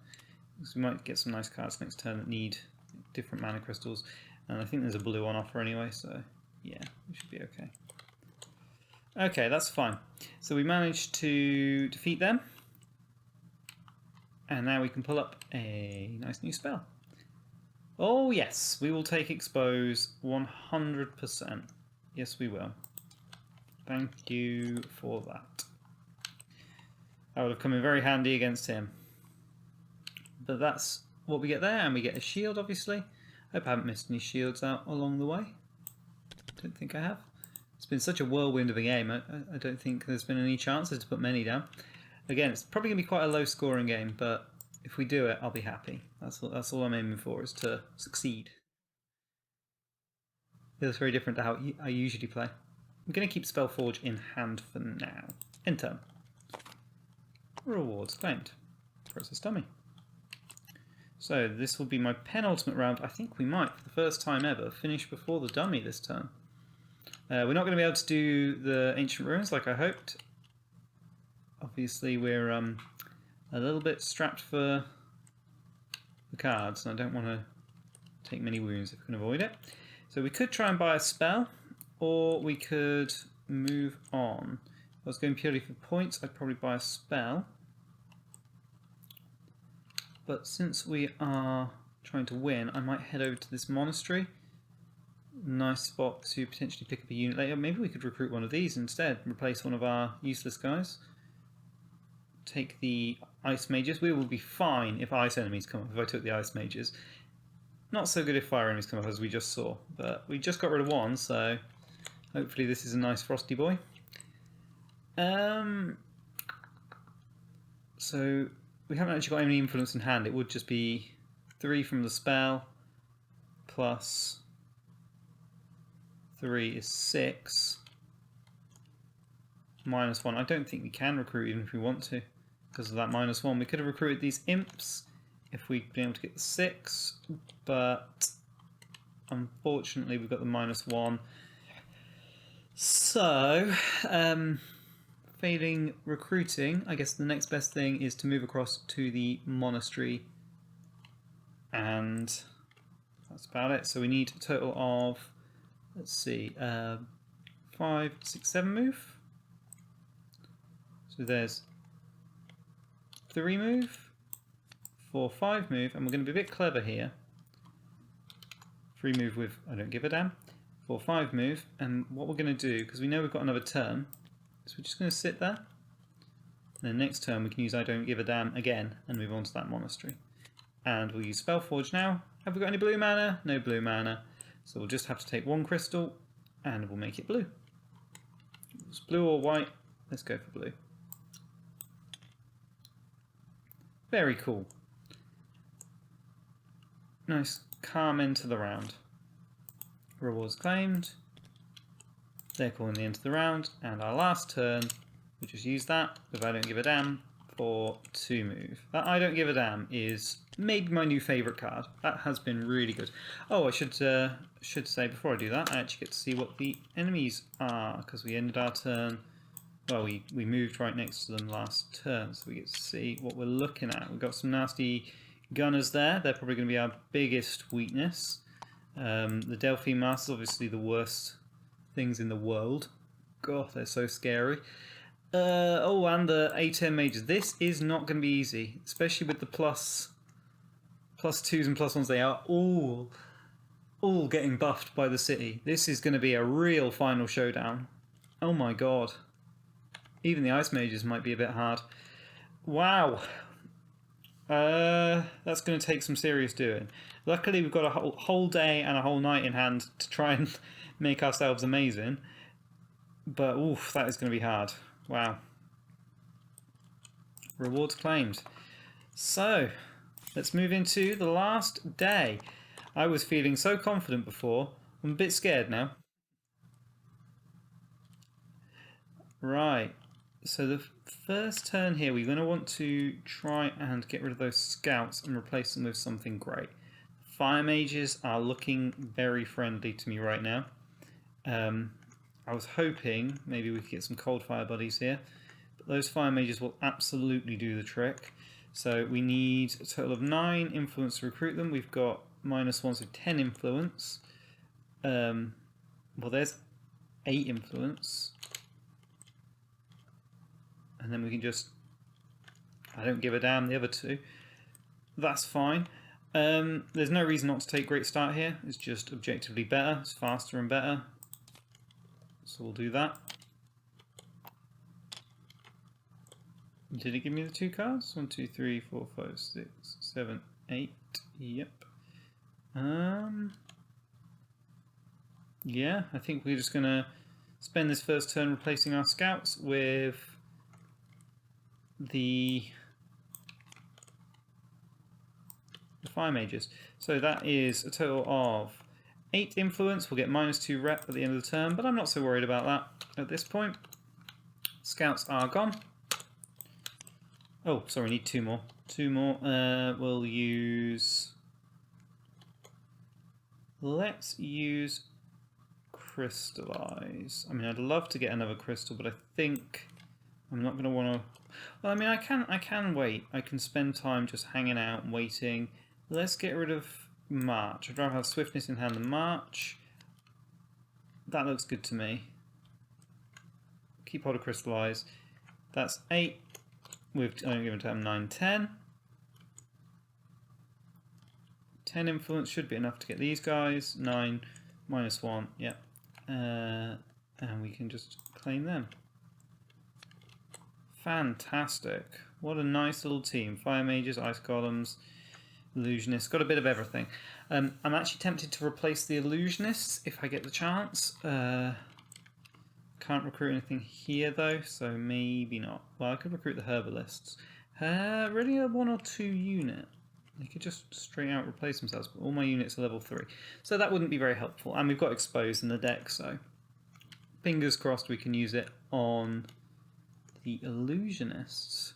Because we might get some nice cards next turn that need different mana crystals, and I think there's a blue on offer anyway, so yeah, we should be okay. Okay, that's fine. So we managed to defeat them, and now we can pull up a nice new spell. Oh yes, we will take Expose 100%. Yes, we will. Thank you for that. That would have come in very handy against him. But that's what we get there, and we get a shield, obviously. I hope I haven't missed any shields out along the way. Don't think I have. It's been such a whirlwind of a game, I don't think there's been any chances to put many down. Again, it's probably going to be quite a low-scoring game, but if we do it, I'll be happy. That's all I'm aiming for, is to succeed. Feels very different to how I usually play. I'm going to keep Spellforge in hand for now. Enter. Rewards claimed. Process dummy. So this will be my penultimate round. I think we might, for the first time ever, finish before the dummy this turn. We're not going to be able to do the Ancient Ruins like I hoped. Obviously we're a little bit strapped for the cards, and I don't want to take many wounds if we can avoid it. So we could try and buy a spell, or we could move on. If I was going purely for points, I'd probably buy a spell. But since we are trying to win, I might head over to this monastery. Nice spot to potentially pick up a unit later. Maybe we could recruit one of these instead, replace one of our useless guys. Take the ice mages. We will be fine if ice enemies come up, if I took the ice mages. Not so good if fire enemies come up, as we just saw. But we just got rid of one, so hopefully this is a nice frosty boy. So we haven't actually got any influence in hand. It would just be 3 from the spell, plus 3 is 6, minus 1. I don't think we can recruit even if we want to, because of that minus 1. We could have recruited these imps if we'd been able to get the 6, but unfortunately we've got the minus 1. So, failing recruiting, I guess the next best thing is to move across to the monastery, and that's about it. So we need a total of, let's see, 5, 6, 7 move. So there's 3 move, 4, 5 move, and we're going to be a bit clever here. 3 move with I don't give a damn. 4, 5 move, and what we're going to do, because we know we've got another turn, is we're just going to sit there. And then next turn we can use I don't give a damn again and move on to that monastery. And we'll use Spellforge now. Have we got any blue mana? No blue mana. So we'll just have to take 1 crystal and we'll make it blue. It's blue or white. Let's go for blue. Very cool. Nice calm end to the round. Rewards claimed. They're calling the end of the round, and our last turn we'll just use that with I don't give a damn for 2 move. That I don't give a damn is maybe my new favourite card. That has been really good. Oh, I should say before I do that, I actually get to see what the enemies are, because we ended our turn. Well, we moved right next to them last turn, so we get to see what we're looking at. We've got some nasty gunners there. They're probably going to be our biggest weakness. The Delphine Masters, obviously the worst things in the world. God, they're so scary. Oh, and the A10 mages. This is not going to be easy, especially with the plus 2s and plus 1s. They are all getting buffed by the city. This is going to be a real final showdown. Oh my god. Even the ice mages might be a bit hard. Wow. That's going to take some serious doing. Luckily we've got a whole day and a whole night in hand to try and make ourselves amazing. But oof, that is going to be hard. Wow. Rewards claimed. So, let's move into the last day. I was feeling so confident before. I'm a bit scared now. Right. So the first turn here, we're going to want to try and get rid of those scouts and replace them with something great. Fire mages are looking very friendly to me right now. I was hoping maybe we could get some cold fire buddies here, but those fire mages will absolutely do the trick. So we need a total of 9 influence to recruit them. We've got -1, so 10 influence. Well, there's 8 influence. And then we can just, I don't give a damn, the other 2. That's fine. There's no reason not to take Great Start here. It's just objectively better. It's faster and better. So we'll do that. Did it give me the 2 cards? 1, 2, 3, 4, 5, 6, 7, 8. Yep. Yeah, I think we're just going to spend this first turn replacing our scouts with the fire mages. So that is a total of 8 influence. We'll get -2 rep at the end of the turn, but I'm not so worried about that at this point. Scouts are gone. Oh, sorry, need 2 more. 2 more. We'll use Let's use crystallize. I mean, I'd love to get another crystal, but I think I'm not going to want to. Well, I mean, I can wait. I can spend time just hanging out and waiting. Let's get rid of March. I'd rather have swiftness in hand than March. That looks good to me. Keep hold of crystallize. That's 8. We've only given to him 9, 10. 10 influence should be enough to get these guys. 9 minus 1. Yep. And we can just claim them. Fantastic. What a nice little team. Fire mages, ice golems, illusionists. Got a bit of everything. I'm actually tempted to replace the illusionists if I get the chance. Can't recruit anything here though, so maybe not. Well, I could recruit the herbalists. Really a 1 or 2 unit. They could just straight out replace themselves, but all my units are level 3. So that wouldn't be very helpful. And we've got exposed in the deck, so fingers crossed we can use it on the illusionists.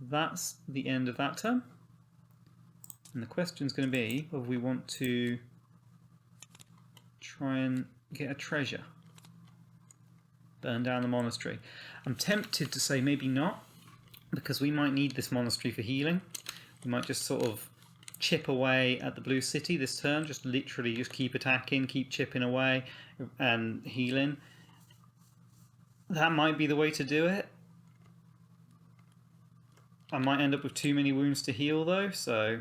That's the end of that turn. And the question's going to be whether we want to try and get a treasure. Burn down the monastery. I'm tempted to say maybe not, because we might need this monastery for healing. We might just sort of chip away at the blue city this turn, just literally just keep attacking, keep chipping away and healing. That might be the way to do it. I might end up with too many wounds to heal though, so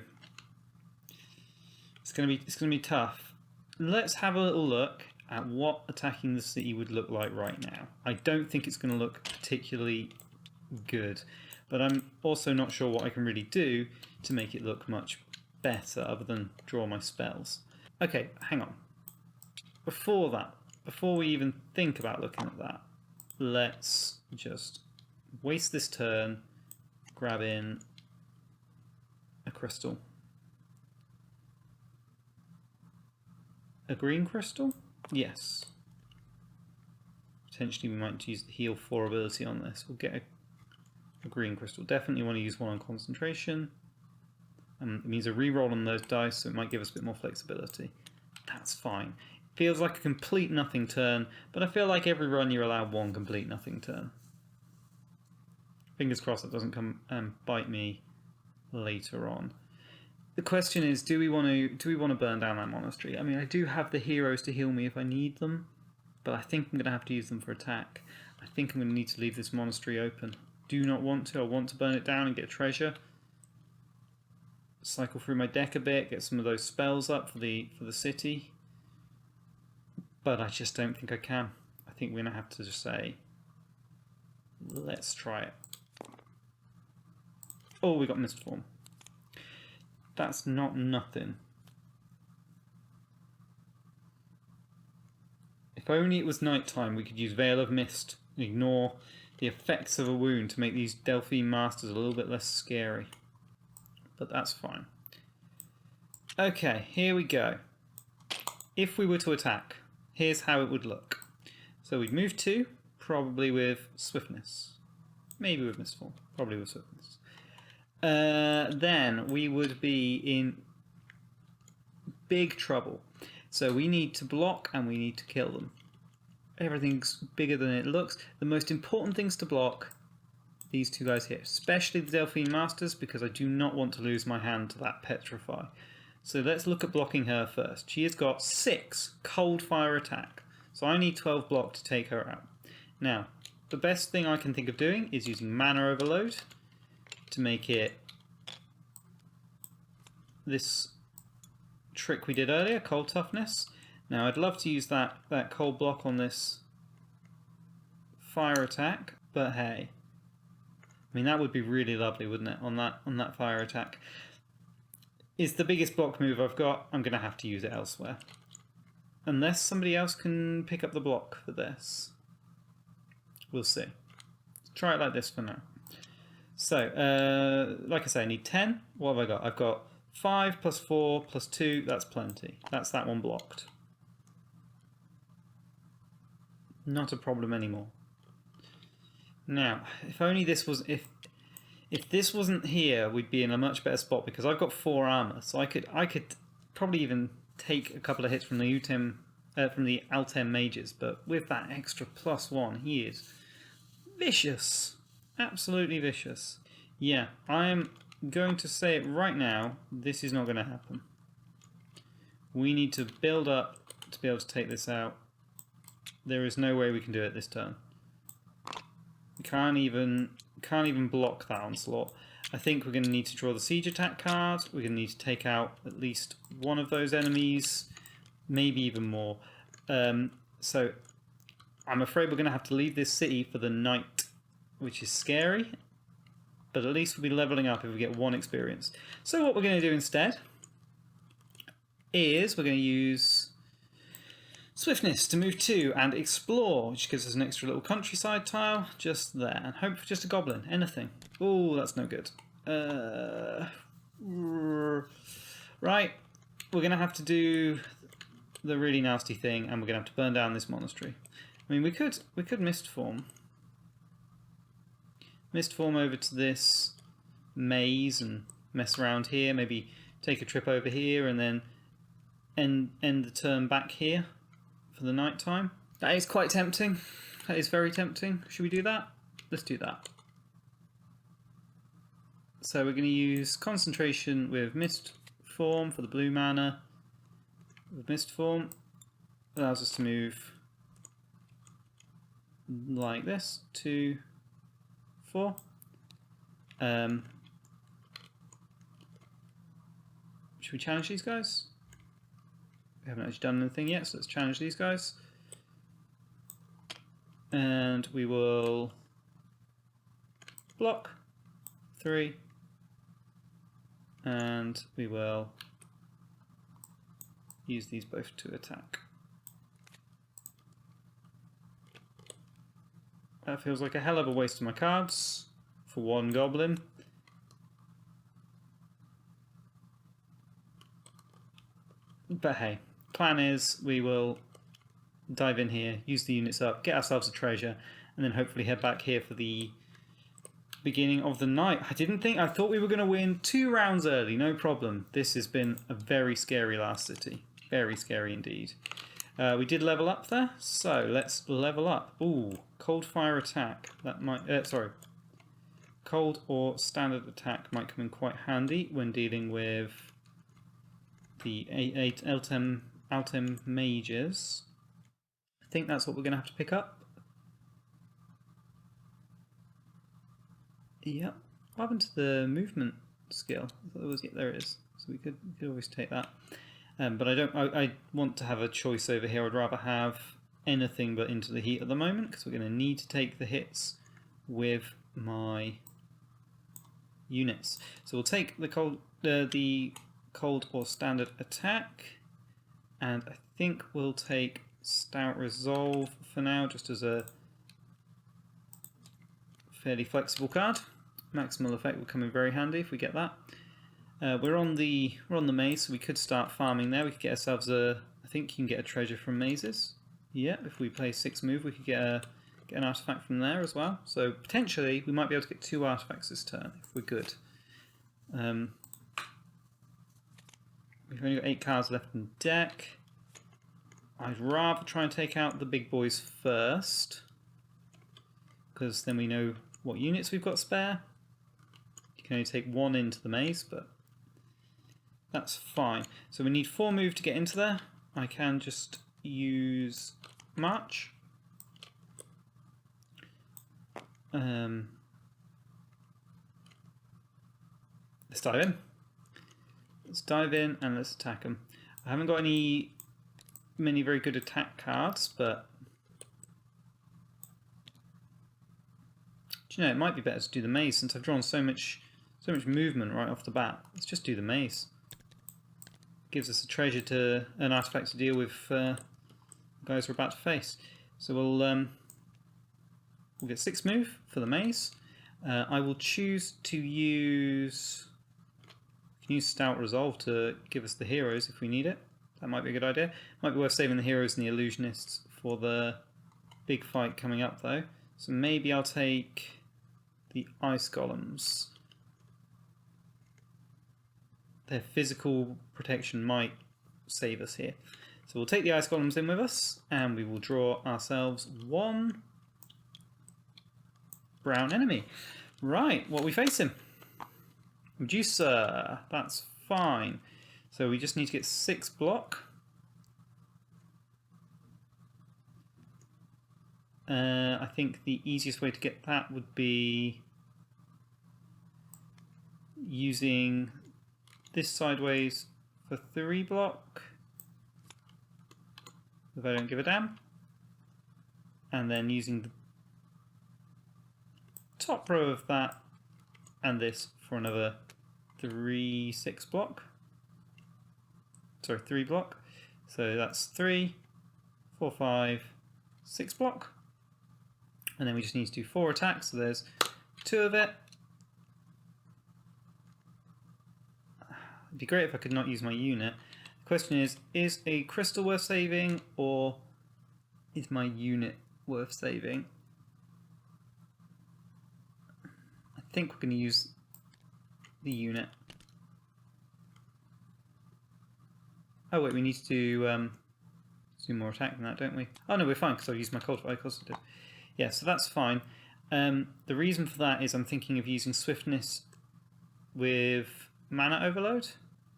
it's gonna be tough. Let's have a little look at what attacking the city would look like right now. I don't think it's going to look particularly good, but I'm also not sure what I can really do to make it look much better other than draw my spells. Okay, hang on. Before we even think about looking at that, let's just waste this turn, grab in a crystal. A green crystal? Yes. Potentially we might use the heal 4 ability on this. We'll get a green crystal. Definitely want to use one on concentration. It means a reroll on those dice, so it might give us a bit more flexibility. That's fine. Feels like a complete nothing turn, but I feel like every run you're allowed one complete nothing turn. Fingers crossed that doesn't come and bite me later on. The question is, do we want to burn down that monastery? I mean, I do have the heroes to heal me if I need them, but I think I'm going to have to use them for attack. I think I'm going to need to leave this monastery open. Do not want to. I want to burn it down and get treasure. Cycle through my deck a bit, get some of those spells up for the city. But I just don't think I can. I think we're going to have to just say, let's try it. Oh, we got Mistform. That's not nothing. If only it was night time, we could use Veil of Mist and ignore the effects of a wound to make these Delphine Masters a little bit less scary. But that's fine. Okay, here we go. If we were to attack, here's how it would look. So we'd move 2, probably with Swiftness. Maybe with Mistform, probably with Swiftness. Then we would be in big trouble. So we need to block and we need to kill them. Everything's bigger than it looks. The most important things to block, these 2 guys here, especially the Delphine Masters, because I do not want to lose my hand to that Petrify. So let's look at blocking her first. She has got 6 cold fire attack. So I need 12 block to take her out. Now, the best thing I can think of doing is using Mana Overload to make it this trick we did earlier, cold toughness. Now I'd love to use that cold block on this fire attack, but hey, I mean that would be really lovely, wouldn't it? On that fire attack. It's the biggest block move I've got. I'm going to have to use it elsewhere, unless somebody else can pick up the block for this. We'll see. Let's try it like this for now. So, like I say, I need 10. What have I got? I've got 5 plus 4 plus 2. That's plenty. That's that one blocked. Not a problem anymore. Now, if only this was... If this wasn't here, we'd be in a much better spot because I've got 4 armor. So I could probably even take a couple of hits from the Altem mages, but with that extra +1, he is vicious. Absolutely vicious. Yeah, I am going to say it right now, this is not going to happen. We need to build up to be able to take this out. There is no way we can do it this turn. We can't even block that onslaught. I think we're going to need to draw the siege attack card. We're going to need to take out at least one of those enemies, maybe even more. So I'm afraid we're going to have to leave this city for the night, which is scary. But at least we'll be leveling up if we get 1 experience. So what we're going to do instead is we're going to use Swiftness to move 2 and Explore, which gives us an extra little countryside tile just there. And hope for just a goblin, anything. Oh, that's no good. Right, we're going to have to do the really nasty thing, and we're going to have to burn down this monastery. I mean, we could Mistform. Mistform over to this maze and mess around here, maybe take a trip over here and then end the turn back here for the night time. That is quite tempting. That is very tempting. Should we do that? Let's do that. So we're going to use Concentration with Mistform for the blue mana. With Mistform allows us to move like this, 2, 4. Should we challenge these guys? We haven't actually done anything yet, so let's challenge these guys. And we will block 3, and we will use these both to attack. That feels like a hell of a waste of my cards for 1 goblin. But hey, plan is we will dive in here, use the units up, get ourselves a treasure, and then hopefully head back here for the beginning of the night. I thought we were going to win 2 rounds early, no problem. This has been a very scary last city. Very scary indeed. We did level up there, so let's level up. Ooh, cold fire attack. That might, cold or standard attack might come in quite handy when dealing with the 8 Altem mages. I think that's what we're going to have to pick up. Yep. What happened to the movement skill? I thought there was, yeah, there it is. So we could always take that. But I want to have a choice over here. I'd rather have anything but Into the Heat at the moment, because we're going to need to take the hits with my units. So we'll take the cold or standard attack, and I think we'll take Stout Resolve for now, just as a fairly flexible card. Maximal effect will come in very handy if we get that. We're on the maze, so we could start farming there. We could get ourselves a. I think you can get a treasure from mazes. Yeah, if we play 6 move, we could get an artifact from there as well. So potentially we might be able to get 2 artifacts this turn if we're good. We've only got 8 cards left in deck. I'd rather try and take out the big boys first, because then we know what units we've got spare. You can only take 1 into the maze, but that's fine. So we need 4 move to get into there. I can just use March. Let's dive in. Let's dive in and let's attack them. I haven't got many very good attack cards, but do you know, it might be better to do the maze since I've drawn so much movement right off the bat. Let's just do the maze. Gives us a treasure to an artifact to deal with guys we're about to face. So we'll get 6 move for the maze. I will choose to use Stout Resolve to give us the heroes if we need it. That might be a good idea. Might be worth saving the heroes and the illusionists for the big fight coming up though. So maybe I'll take the ice golems. Their physical protection might save us here. So we'll take the ice golems in with us, and we will draw ourselves one brown enemy. Right, what are we facing? Medusa. That's fine. So we just need to get 6 block. I think the easiest way to get that would be using this sideways for 3 block, if I don't give a damn, and then using the top row of that and this for another 3 block. Sorry, 3 block. So that's 3, 4, 5, 6 block. And then we just need to do 4 attacks, so there's 2 of it. It'd be great if I could not use my unit. The question is a crystal worth saving, or is my unit worth saving? I think we're going to use the unit. Oh wait, we need to do more attack than that, don't we? Oh no, we're fine because I've used my cold fire. Of course I did. Yeah, so that's fine. The reason for that is I'm thinking of using swiftness with mana overload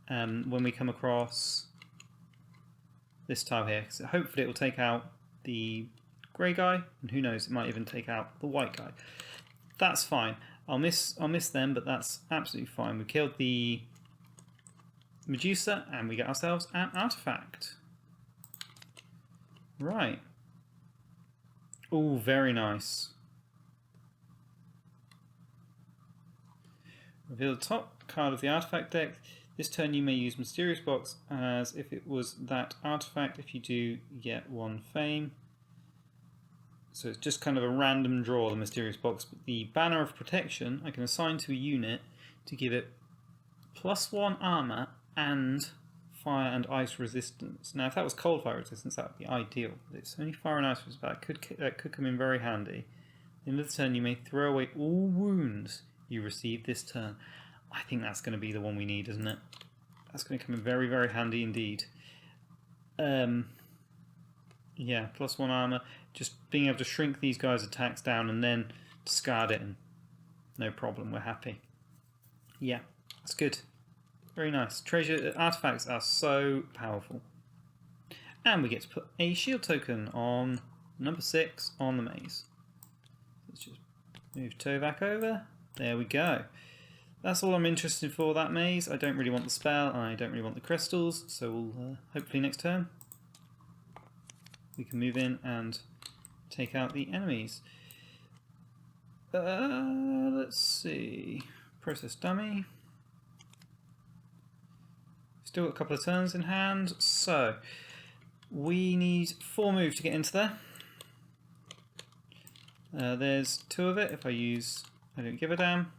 when we come across this tile here. So hopefully it will take out the grey guy, and who knows, it might even take out the white guy. That's fine. I'll miss them, but that's absolutely fine. We killed the Medusa and we get ourselves an artifact. Right. Oh, very nice. Reveal the top card of the artifact deck. This turn you may use Mysterious Box as if it was that artifact. If you do, you get 1 fame. So it's just kind of a random draw, the Mysterious Box. But the Banner of Protection I can assign to a unit to give it +1 armor and fire and ice resistance. Now if that was cold fire resistance, that would be ideal. But it's only fire and ice resistance, but that could come in very handy. At the end of the turn you may throw away all wounds you receive this turn. I think that's going to be the one we need, isn't it? That's going to come in very, very handy indeed. Yeah, +1 armor. Just being able to shrink these guys' attacks down and then discard it, and no problem, we're happy. Yeah, that's good. Very nice. Treasure artifacts are so powerful. And we get to put a shield token on number 6 on the maze. Let's just move Tovak over. There we go. That's all I'm interested for that maze. I don't really want the spell, and I don't really want the crystals, so we'll hopefully next turn we can move in and take out the enemies. Let's see. Process dummy. Still got a couple of turns in hand, so we need 4 moves to get into there. There's 2 of it if I don't give a damn.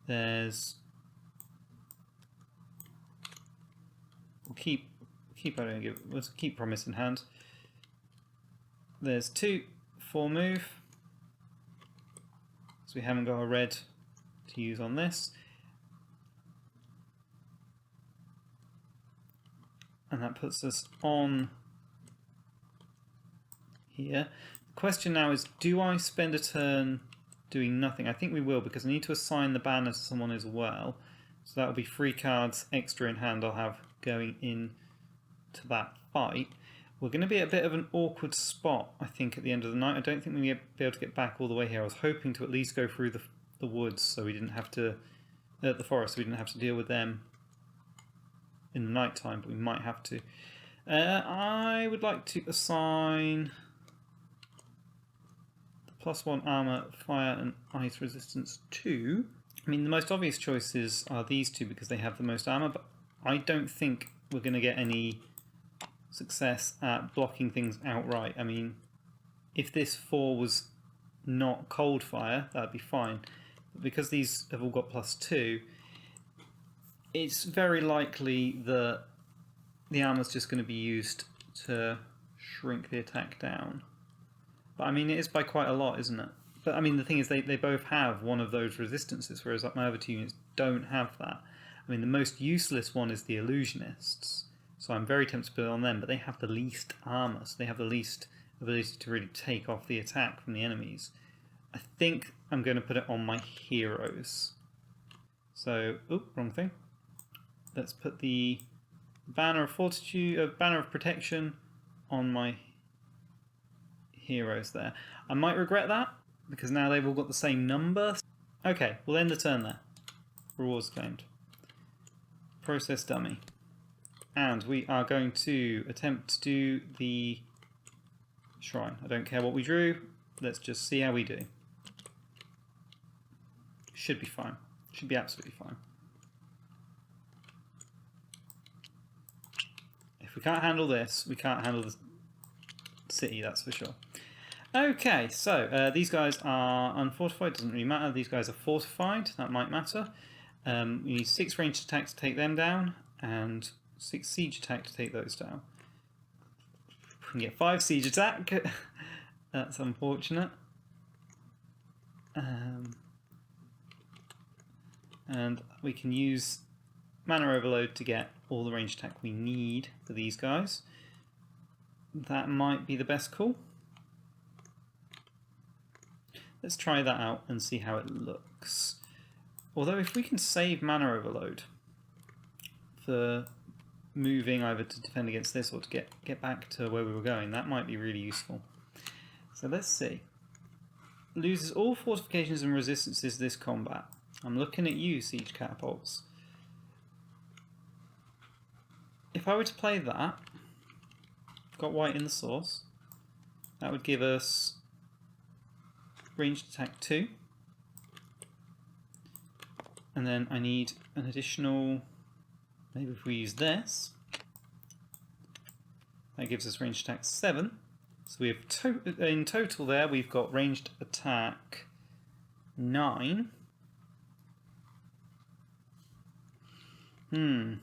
We'll keep promise in hand. There's 2 4 move, so we haven't got a red to use on this. And that puts us on here. The question now is, do I spend a turn doing nothing? I think we will, because I need to assign the banner to someone as well. So that'll be 3 cards extra in hand I'll have going in to that fight. We're going to be at a bit of an awkward spot, I think, at the end of the night. I don't think we're going to be able to get back all the way here. I was hoping to at least go through the woods, so we didn't have to, the forest, so we didn't have to deal with them in the night time, but we might have to. I would like to assign the +1 armor, fire and ice resistance to. I mean, the most obvious choices are these 2 because they have the most armor, but I don't think we're going to get any success at blocking things outright. I mean, if this 4 was not cold fire, that'd be fine. But because these have all got +2, it's very likely that the armor's just going to be used to shrink the attack down. But I mean, it is by quite a lot, isn't it? But I mean, the thing is, they both have one of those resistances, whereas my other 2 units don't have that. I mean, the most useless one is the illusionists. So I'm very tempted to put it on them, but they have the least armor, so they have the least ability to really take off the attack from the enemies. I think I'm going to put it on my heroes. So, wrong thing. Let's put the banner of fortitude, banner of protection on my heroes there. I might regret that because now they've all got the same number. Okay, we'll end the turn there. Rewards claimed. Process dummy. And we are going to attempt to do the shrine. I don't care what we drew. Let's just see how we do. Should be fine. Should be absolutely fine. If we can't handle this, we can't handle the city, that's for sure. Okay, so these guys are unfortified. Doesn't really matter. These guys are fortified. That might matter. We need 6 ranged attacks to take them down, and 6 siege attack to take those down. We can get 5 siege attack. That's unfortunate. And we can use mana overload to get all the ranged attack we need for these guys. That might be the best call. Let's try that out and see how it looks. Although if we can save mana overload for moving either to defend against this or to get back to where we were going, that might be really useful. So let's see. Loses all fortifications and resistances this combat. I'm looking at you, siege catapults. If I were to play that, got white in the source, that would give us ranged attack 2. And then I need an additional, maybe if we use this, that gives us ranged attack 7. So we have in total there we've got ranged attack 9. And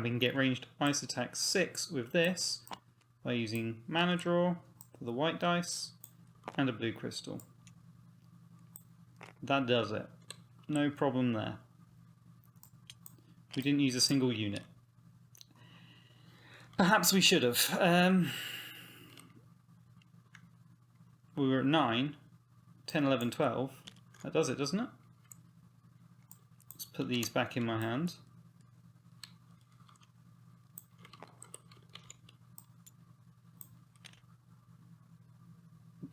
we can get ranged ice attack 6 with this by using mana draw for the white dice and a blue crystal. That does it. No problem there. We didn't use a single unit. Perhaps we should have. We were at 9, 10, 11, 12. That does it, doesn't it? Let's put these back in my hand.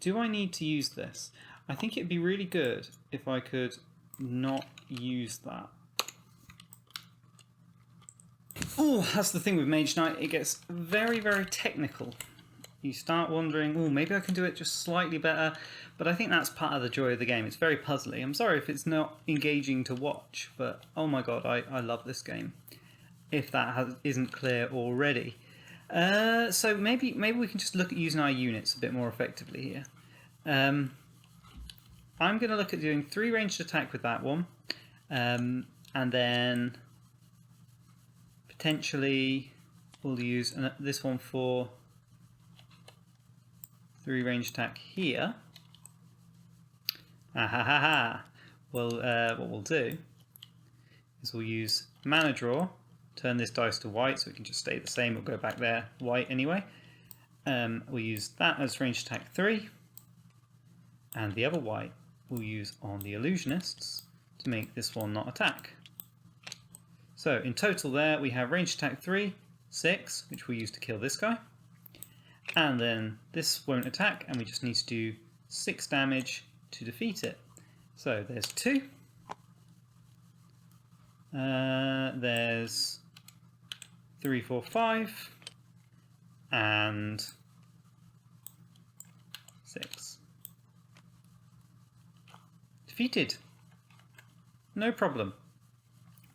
Do I need to use this? I think it'd be really good if I could not use that. Oh, that's the thing with Mage Knight. It gets very, very technical. You start wondering, oh, maybe I can do it just slightly better. But I think that's part of the joy of the game. It's very puzzly. I'm sorry if it's not engaging to watch, but oh my god, I love this game. If that isn't clear already. So maybe we can just look at using our units a bit more effectively here. I'm going to look at doing 3 ranged attack with that one, and then potentially we'll use this one for 3 ranged attack here. Well, what we'll do is we'll use mana draw. Turn this dice to white so it can just stay the same. It'll go back there white anyway. We'll use that as ranged attack 3, and the other white we'll use on the illusionists to make this one not attack. So in total there we have ranged attack 3, 6, which we'll use to kill this guy, and then this won't attack and we just need to do 6 damage to defeat it. So there's 2. There's 3, 4, 5, and 6. Defeated. No problem.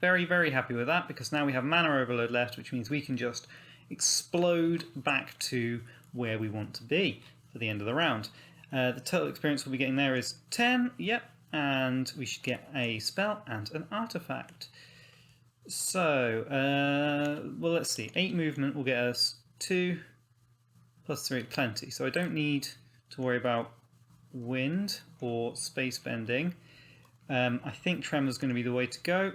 Very, very happy with that because now we have mana overload left, which means we can just explode back to where we want to be for the end of the round. The total experience we'll be getting there is 10, yep, and we should get a spell and an artifact. So, well, let's see. 8 movement will get us 2 plus 3, plenty. So I don't need to worry about wind or space bending. I think Tremor's going to be the way to go.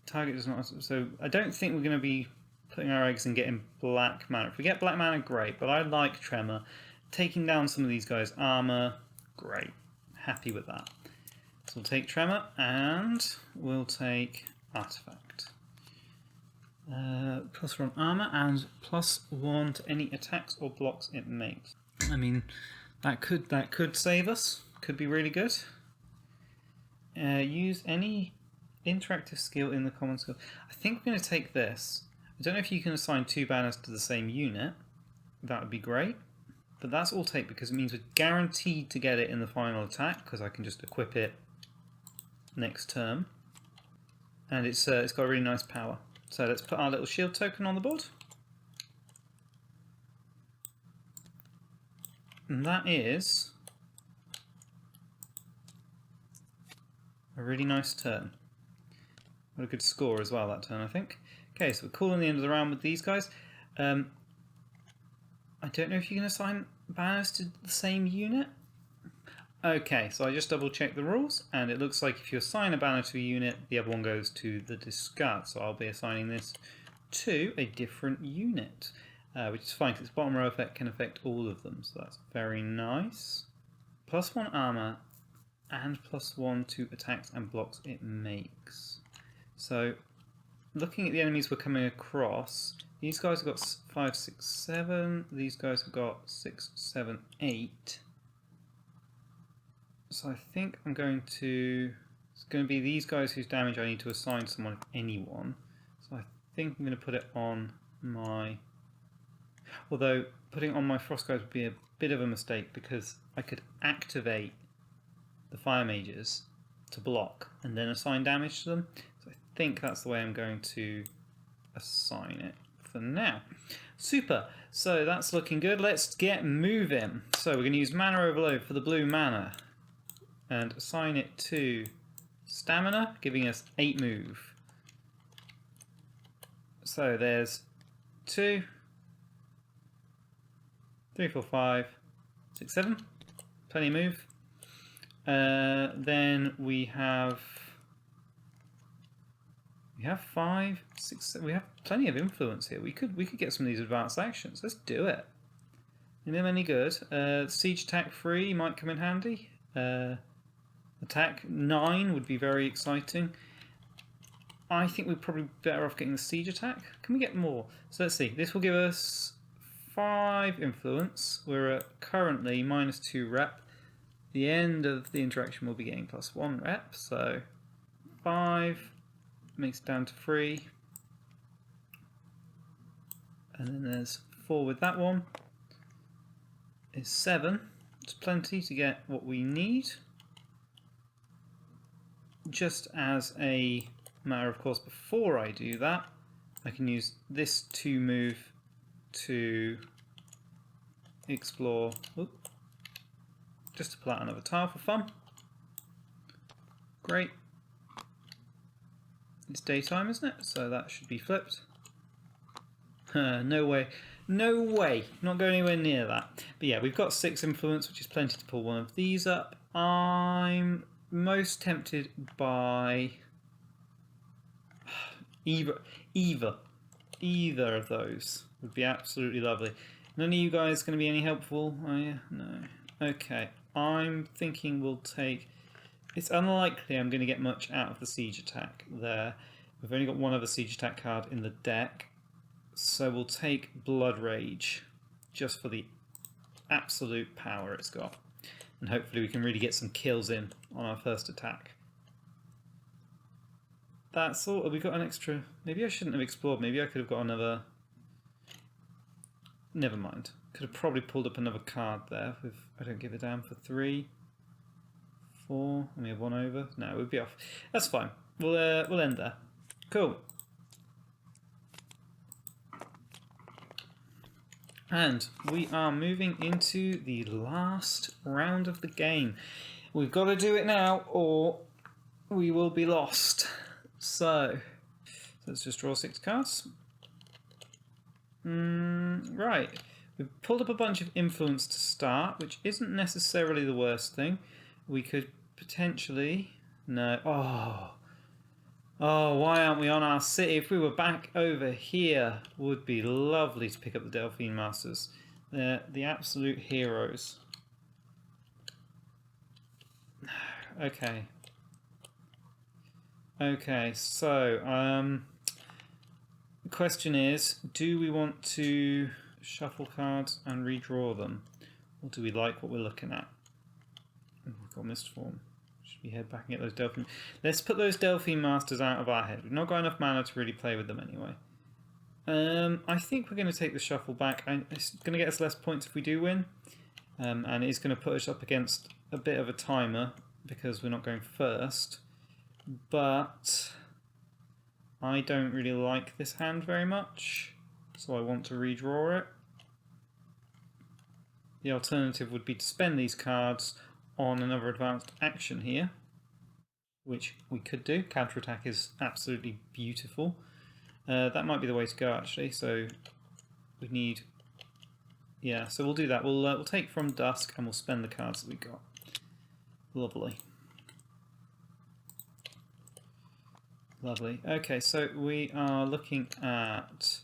Target does not... So I don't think we're going to be putting our eggs and getting black mana. If we get black mana, great. But I like Tremor. Taking down some of these guys' armor, great. Happy with that. So we'll take Tremor and we'll take Artifact. +1 armor and +1 to any attacks or blocks it makes. I mean, that could save us. Could be really good. Use any interactive skill in the common skill. I think we're going to take this. I don't know if you can assign 2 banners to the same unit. That would be great. But that's all take because it means we're guaranteed to get it in the final attack because I can just equip it next turn. And it's got a really nice power. So let's put our little shield token on the board. And that is a really nice turn. What a good score as well that turn, I think. Okay, so we're calling the end of the round with these guys. I don't know if you can assign banners to the same unit. Okay, so I just double checked the rules, and it looks like if you assign a banner to a unit, the other one goes to the discard. So I'll be assigning this to a different unit, which is fine because its bottom row effect can affect all of them. So that's very nice. +1 armor and +1 to attacks and blocks it makes. So looking at the enemies we're coming across, these guys have got 5, 6, 7. These guys have got 6, 7, 8. So I think I'm going to... It's going to be these guys whose damage I need to assign someone, if anyone. So I think I'm going to put it on my... Although putting it on my frost guys would be a bit of a mistake because I could activate the fire mages to block and then assign damage to them. So I think that's the way I'm going to assign it for now. Super, so that's looking good. Let's get moving. So we're going to use Mana Overload for the blue mana and assign it to Stamina, giving us 8 move. So there's 2, 3, 4, 5, 6, 7. Plenty of move. Then we have 5, 6, 7. We have plenty of influence here. We could get some of these advanced actions. Let's do it. Any them any good? Siege attack 3 might come in handy. Attack 9 would be very exciting. I think we're probably better off getting the siege attack. Can we get more? So let's see. This will give us 5 influence. We're at currently -2 rep. The end of the interaction will be getting +1 rep. So 5 makes it down to 3. And then there's 4 with that one. Is 7. It's plenty to get what we need. Just as a matter of course, before I do that, I can use this 2 move to explore, just to pull out another tile for fun. Great. It's daytime, isn't it? So that should be flipped. No way. No way. Not going anywhere near that. But yeah, we've got 6 influence, which is plenty to pull one of these up. I'm most tempted by either of those would be absolutely lovely. None of you guys going to be any helpful, are you? No. Okay, I'm thinking we'll take... It's unlikely I'm going to get much out of the siege attack there. We've only got one other siege attack card in the deck, so we'll take Blood Rage just for the absolute power it's got. And hopefully we can really get some kills in on our first attack. That's all. Have we got an extra... Maybe I shouldn't have explored. Maybe I could have got another... Never mind. Could have probably pulled up another card there with I don't give a damn for 3, 4, and we have 1 over. No, we'd be off. That's fine. We'll end there. Cool. And we are moving into the last round of the game. We've got to do it now or we will be lost. So let's just draw 6 cards. Right. We've pulled up a bunch of influence to start, which isn't necessarily the worst thing. We could potentially... No. Oh, why aren't we on our city? If we were back over here, would be lovely to pick up the Delphine Masters. They're the absolute heroes. Okay. Okay, so the question is, do we want to shuffle cards and redraw them? Or do we like what we're looking at? Oh, we've got Mistform. Should we head back and get those Delphine? Let's put those Delphine Masters out of our head. We've not got enough mana to really play with them anyway. I think we're going to take the shuffle back. It's going to get us less points if we do win. And it's going to put us up against a bit of a timer because we're not going first. But I don't really like this hand very much, so I want to redraw it. The alternative would be to spend these cards on another advanced action here, which we could do. Counterattack is absolutely beautiful. That might be the way to go actually, so we need... Yeah, so we'll do that. We'll take from Dusk and we'll spend the cards that we got. Lovely. Lovely. Okay, so we are looking at...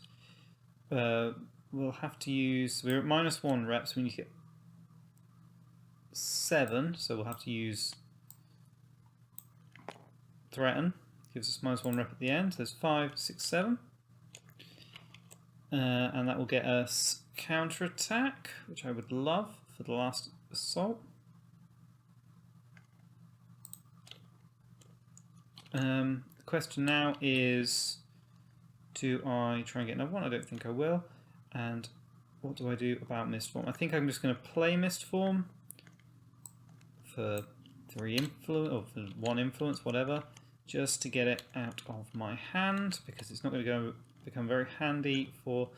we'll have to use... We're at -1 reps. We need to get 7, so we'll have to use Threaten. Gives us -1 rep at the end. There's 5, 6, 7. And that will get us Counterattack, which I would love for the last assault. The question now is, do I try and get another one? I don't think I will. And what do I do about Mistform? I think I'm just going to play Mistform for 3 influence, or for 1 influence, whatever, just to get it out of my hand, because it's not going to become very handy for...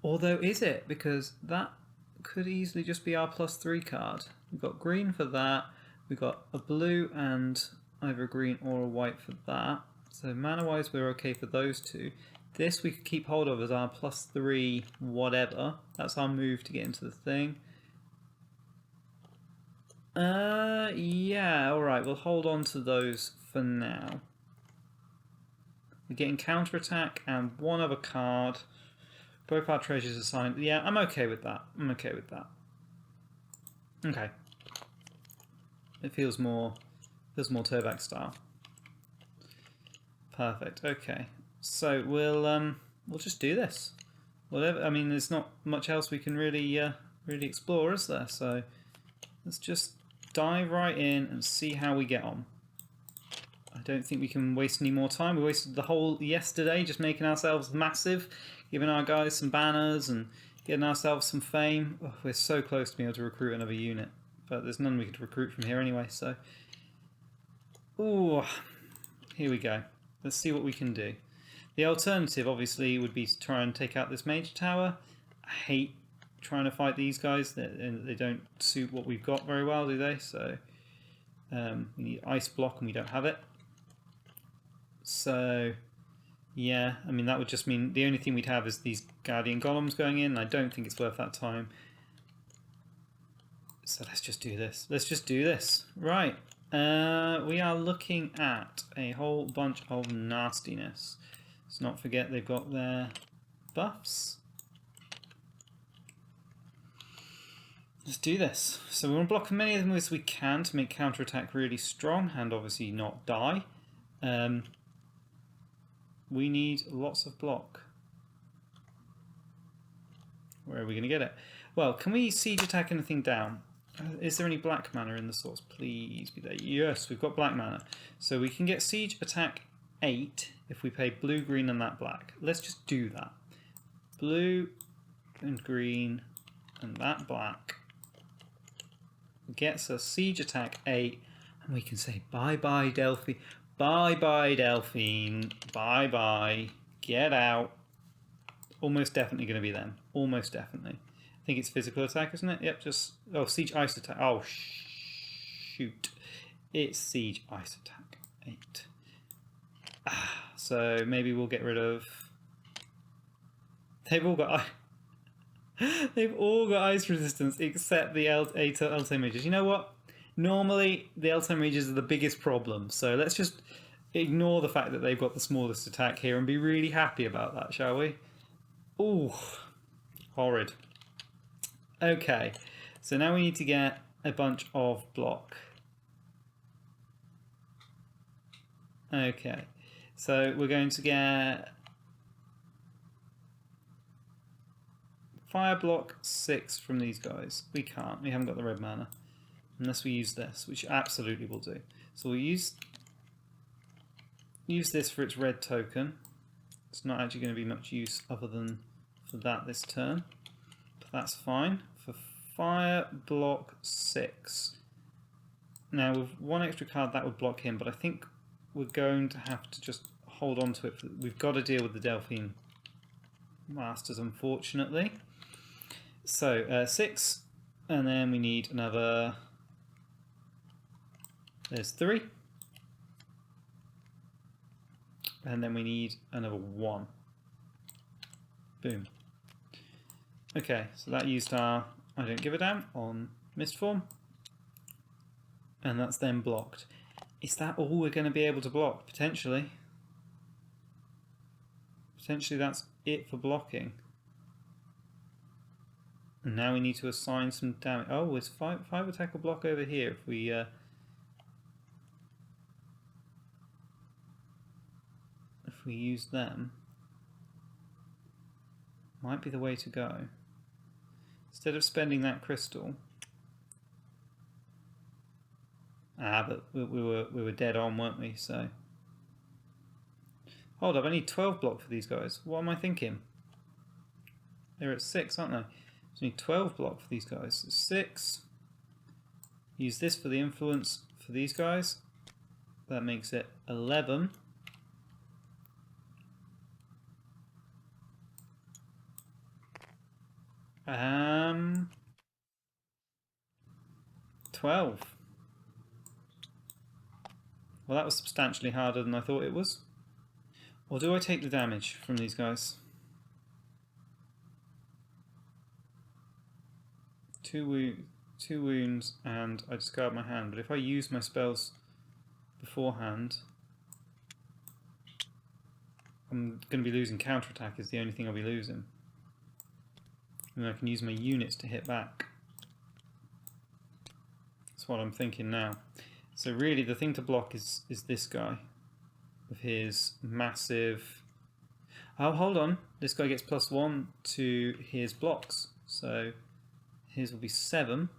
Although, is it? Because that could easily just be our +3 card. We've got green for that, we've got a blue and either a green or a white for that. So mana-wise, we're okay for those two. This we could keep hold of as our +3 whatever. That's our move to get into the thing. Yeah, alright, we'll hold on to those for now. We're getting Counterattack and 1 other card. Both our treasures assigned. Yeah, I'm okay with that. I'm okay with that. Okay. It feels more Turbac style. Perfect. Okay. So we'll just do this. Whatever. I mean, there's not much else we can really explore, is there? So let's just dive right in and see how we get on. I don't think we can waste any more time. We wasted the whole yesterday just making ourselves massive, giving our guys some banners and getting ourselves some fame. Oh, we're so close to being able to recruit another unit, but there's none we could recruit from here anyway. So, ooh, here we go. Let's see what we can do. The alternative, obviously, would be to try and take out this Mage Tower. I hate trying to fight these guys. They don't suit what we've got very well, do they? So we need Ice Block and we don't have it. So, yeah, I mean, that would just mean the only thing we'd have is these Guardian Golems going in. I don't think it's worth that time. So let's just do this. Let's just do this. Right. We are looking at a whole bunch of nastiness. Let's not forget they've got their buffs. Let's do this. So we want to block as many of them as we can to make counterattack really strong and obviously not die. We need lots of block. Where are we going to get it? Well, can we siege attack anything down? Is there any black mana in the source? Please be there. Yes, we've got black mana. So we can get siege attack 8 if we pay blue, green and that black. Let's just do that. Blue and green and that black gets us siege attack 8 and we can say bye-bye Delphine. Bye-bye Delphine. Bye-bye. Get out. Almost definitely going to be them. Almost definitely. I think it's physical attack, isn't it? Yep, just... Oh, siege ice attack. Oh, shoot. It's siege ice attack 8. So maybe we'll get rid of... They've all got... They've all got ice resistance except the Elte Mages. You know what? Normally, the L10 Mages are the biggest problem, so let's just ignore the fact that they've got the smallest attack here and be really happy about that, shall we? Ooh, horrid. Okay, so now we need to get a bunch of block. Okay, so we're going to get fire block 6 from these guys. We can't, we haven't got the red mana. Unless we use this, which absolutely will do. So we'll use this for its red token. It's not actually going to be much use other than for that this turn. But that's fine. For fire block 6. Now with one extra card that would block him, but I think we're going to have to just hold on to it. We've got to deal with the Delphine Masters, unfortunately. So 6, and then we need another. There's 3. And then we need another 1. Boom. Okay, so that used our I don't give a damn on mist form. And that's then blocked. Is that all we're going to be able to block? Potentially. Potentially that's it for blocking. And now we need to assign some damage. Oh, it's 5 attack or block over here if we use them. Might be the way to go. Instead of spending that crystal. But we were dead on, weren't we? So hold up, I need 12 block for these guys. What am I thinking? They're at 6, aren't they? So I need 12 block for these guys. 6. Use this for the influence for these guys. That makes it 11. 12. Well, that was substantially harder than I thought it was. Or do I take the damage from these guys? 2 wounds and I discard my hand, but if I use my spells beforehand, I'm going to be losing counterattack is the only thing I'll be losing. And I can use my units to hit back. That's what I'm thinking now. So really the thing to block is this guy with his massive... Oh, hold on. This guy gets +1 to his blocks. So his will be 7.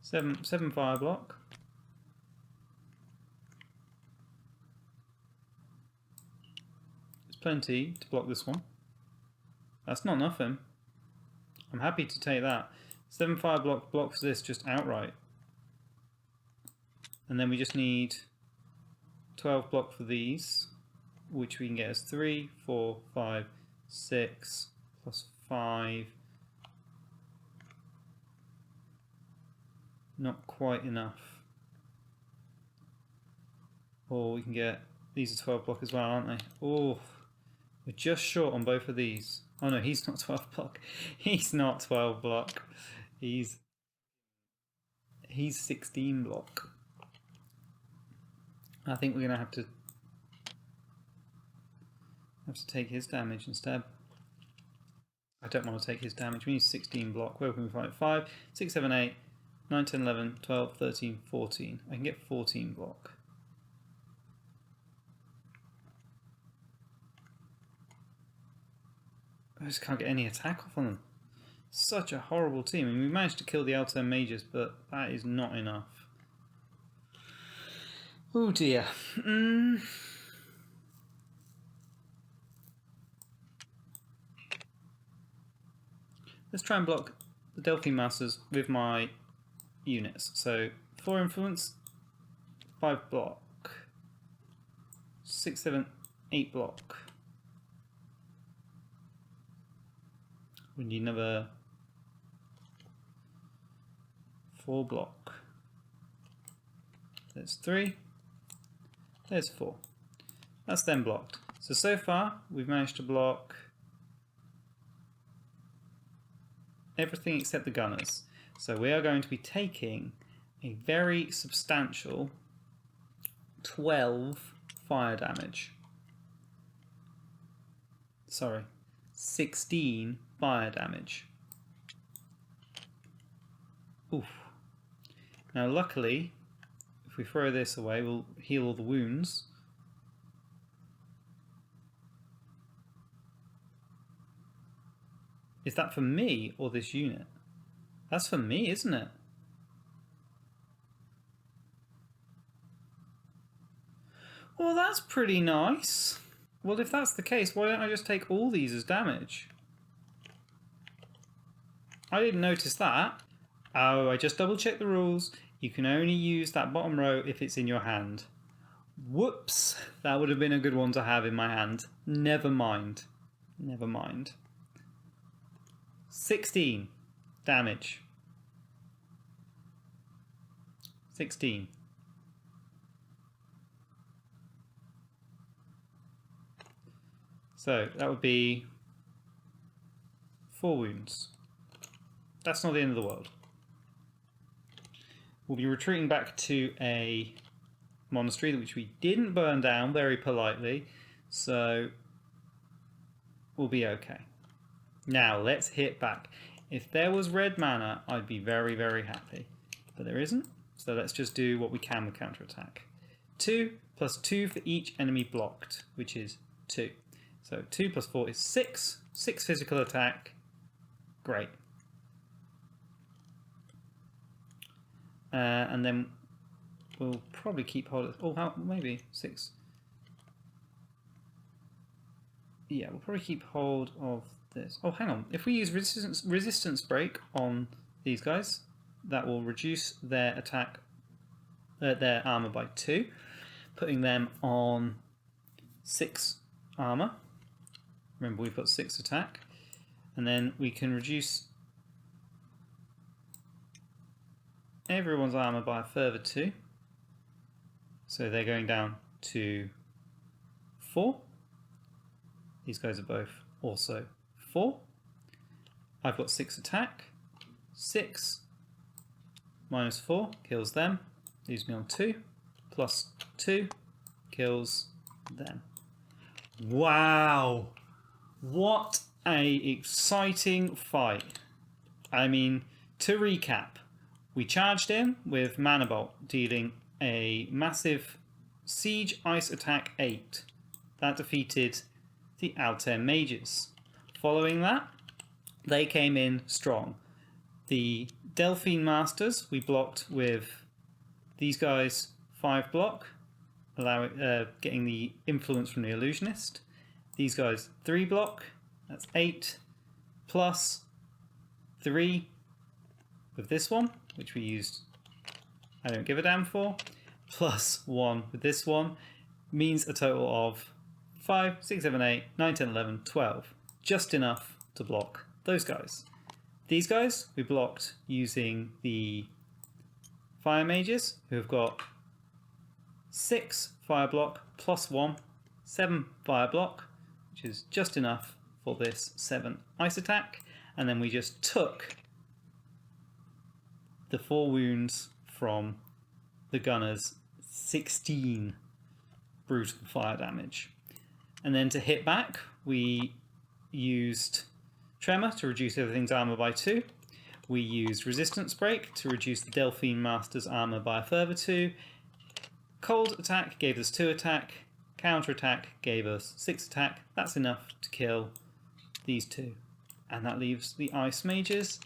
7 fire block. There's plenty to block this one. That's not nothing. I'm happy to take that. 7 fire block blocks this just outright. And then we just need 12 block for these, which we can get as 3, 4, 5, 6, plus 5. Not quite enough. Or we can get, these are 12 block as well, aren't they? Oh, we're just short on both of these. Oh no, he's not 12 block. He's not 12 block. He's 16 block. I think we're gonna have to take his damage instead. I don't want to take his damage. We need 16 block. Where can we find it? 5, 6, 7, 8, 9, 10, 11, 12, 13, 14. I can get 14 block. I just can't get any attack off on them. Such a horrible team. I mean, we managed to kill the L10 Mages, but that is not enough. Oh dear. Let's try and block the Delphine Masters with my units. So 4 influence, 5 block, 6, 7, 8 block. We need another 4 block. There's 3. There's 4. That's then blocked. So far we've managed to block everything except the gunners. So we are going to be taking a very substantial 12 fire damage. Sorry, 16 fire damage. Oof. Now luckily, if we throw this away, we'll heal all the wounds. Is that for me or this unit? That's for me, isn't it? Well, that's pretty nice. Well, if that's the case, why don't I just take all these as damage? I didn't notice that. Oh, I just double-checked the rules. You can only use that bottom row if it's in your hand. Whoops! That would have been a good one to have in my hand. Never mind. Never mind. 16 damage. 16. So that would be 4 wounds. That's not the end of the world. We'll be retreating back to a monastery which we didn't burn down very politely, so we'll be okay. Now let's hit back. If there was red mana, I'd be very, very happy. But there isn't, so let's just do what we can with counterattack. 2 plus 2 for each enemy blocked, which is 2. So 2 plus 4 is 6. 6 physical attack. Great. And then we'll probably keep hold of... Oh, how, maybe 6. Yeah, we'll probably keep hold of this. Oh, hang on. If we use resistance break on these guys, that will reduce their attack, their armor by 2, putting them on 6 armor. Remember, we've got 6 attack, and then we can reduce everyone's armor by a further 2. So they're going down to 4. These guys are both also 4. I've got 6 attack. 6 minus 4 kills them. Leaves me on 2. Plus 2 kills them. Wow! What a exciting fight. I mean, to recap, we charged in with Mana Bolt, dealing a massive Siege Ice Attack 8. That defeated the Outer Mages. Following that, they came in strong. The Delphine Masters we blocked with these guys 5 block, getting the influence from the Illusionist. These guys 3 block, that's 8, plus 3 with this one, which we used I don't give a damn for, plus 1 with this one, means a total of 5, 6, 7, 8, 9, 10, 11, 12. Just enough to block those guys. These guys we blocked using the Fire Mages, who have got 6 fire block plus 1, 7 fire block, which is just enough for this 7 ice attack. And then we just took the 4 wounds from the gunners, 16 brutal fire damage. And then to hit back, we used Tremor to reduce everything's armor by 2. We used Resistance Break to reduce the Delphine Master's armor by a further 2. Cold Attack gave us 2 attack. Counter Attack gave us 6 attack. That's enough to kill these 2. And that leaves the Ice Mages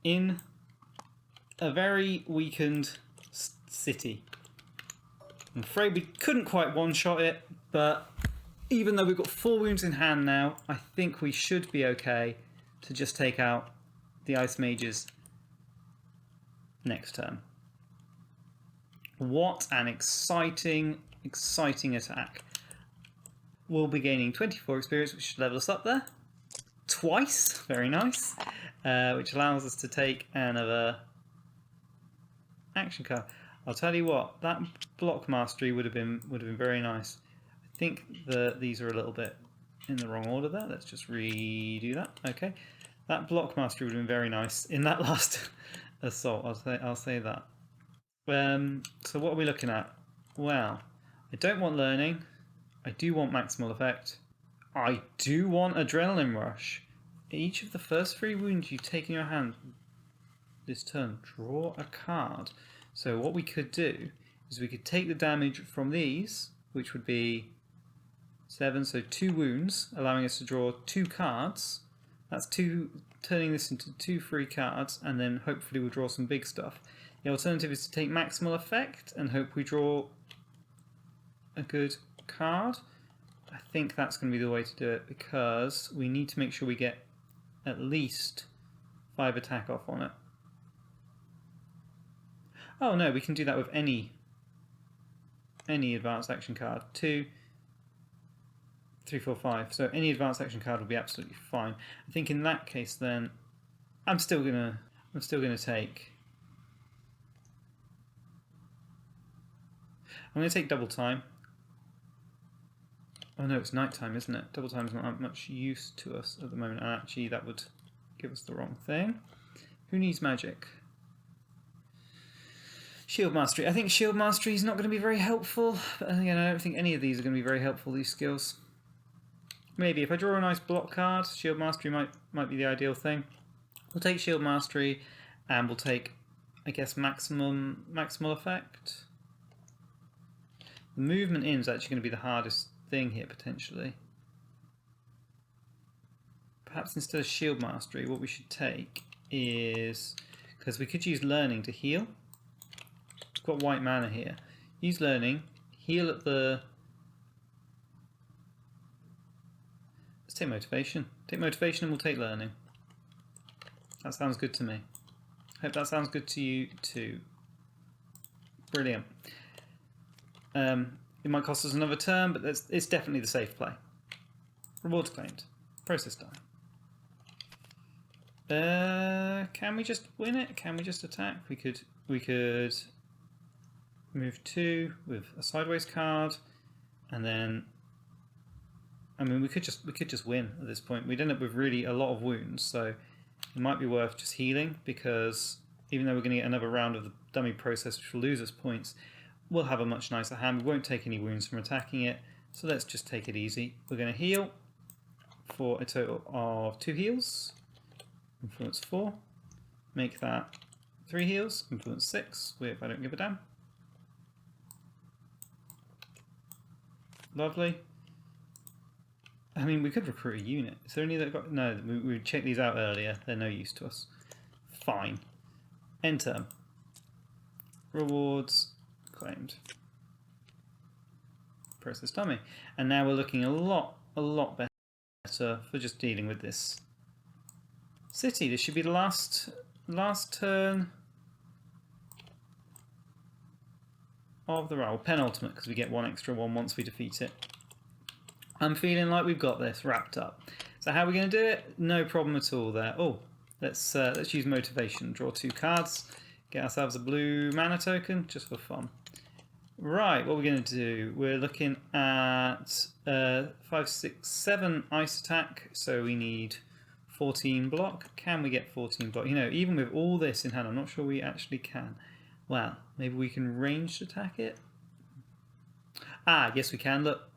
in a very weakened city. I'm afraid we couldn't quite one-shot it, but even though we've got 4 wounds in hand now, I think we should be okay to just take out the Ice Mages next turn. What an exciting attack. We'll be gaining 24 experience, which should level us up there. Twice, very nice. Which allows us to take another action card. I'll tell you what, that block mastery would have been very nice. I think these are a little bit in the wrong order there. Let's just redo that. Okay. That block mastery would have been very nice in that last assault. I'll say that. So what are we looking at? Well, I don't want learning. I do want maximal effect. I do want adrenaline rush. Each of the first 3 wounds you take in your hand this turn, draw a card. So what we could do is we could take the damage from these, which would be 7, so 2 wounds, allowing us to draw 2 cards. That's turning this into 2 free cards, and then hopefully we'll draw some big stuff. The alternative is to take maximal effect and hope we draw a good card. I think that's going to be the way to do it, because we need to make sure we get at least 5 attack off on it. Oh no, we can do that with any advanced action card. 2, 3, 4, 5. So any advanced action card will be absolutely fine. I think in that case then I'm still gonna take double time. Oh no, it's night time, isn't it? Double time is not much use to us at the moment, and actually that would give us the wrong thing. Who needs magic? Shield Mastery. I think Shield Mastery is not going to be very helpful. But again, I don't think any of these are going to be very helpful, these skills. Maybe if I draw a nice block card, Shield Mastery might be the ideal thing. We'll take Shield Mastery, and we'll take, I guess, maximal effect. The movement in is actually going to be the hardest thing here, potentially. Perhaps instead of Shield Mastery, what we should take is, because we could use Learning to heal. Got white mana here. Use Learning, heal at the... Let's take Motivation. Take Motivation and we'll take Learning. That sounds good to me. Hope that sounds good to you too. Brilliant. It might cost us another turn, but it's definitely the safe play. Rewards claimed. Process time. Can we just win it? Can we just attack? We could move 2 with a sideways card, and then I mean we could just win at this point. We'd end up with really a lot of wounds, so it might be worth just healing, because even though we're going to get another round of the dummy process which will lose us points, we'll have a much nicer hand. We won't take any wounds from attacking it, so let's just take it easy. We're going to heal for a total of 2 heals. Influence 4. Make that 3 heals. Influence 6 with I don't give a damn. Lovely. I mean, we could recruit a unit. Is there any that got... No, we checked these out earlier. They're no use to us. Fine. Enter. Rewards claimed. Process dummy. And now we're looking a lot better for just dealing with this city. This should be the last turn of the roll. Penultimate, because we get 1 extra 1 once we defeat it. I'm feeling like we've got this wrapped up. So how are we going to do it? No problem at all there. Oh, let's use Motivation. Draw 2 cards. Get ourselves a blue mana token, just for fun. Right, what we're going to do, we're looking at 5, 6, 7 ice attack, so we need 14 block. Can we get 14 block? You know, even with all this in hand, I'm not sure we actually can. Well, maybe we can ranged attack it? Ah, yes we can, look.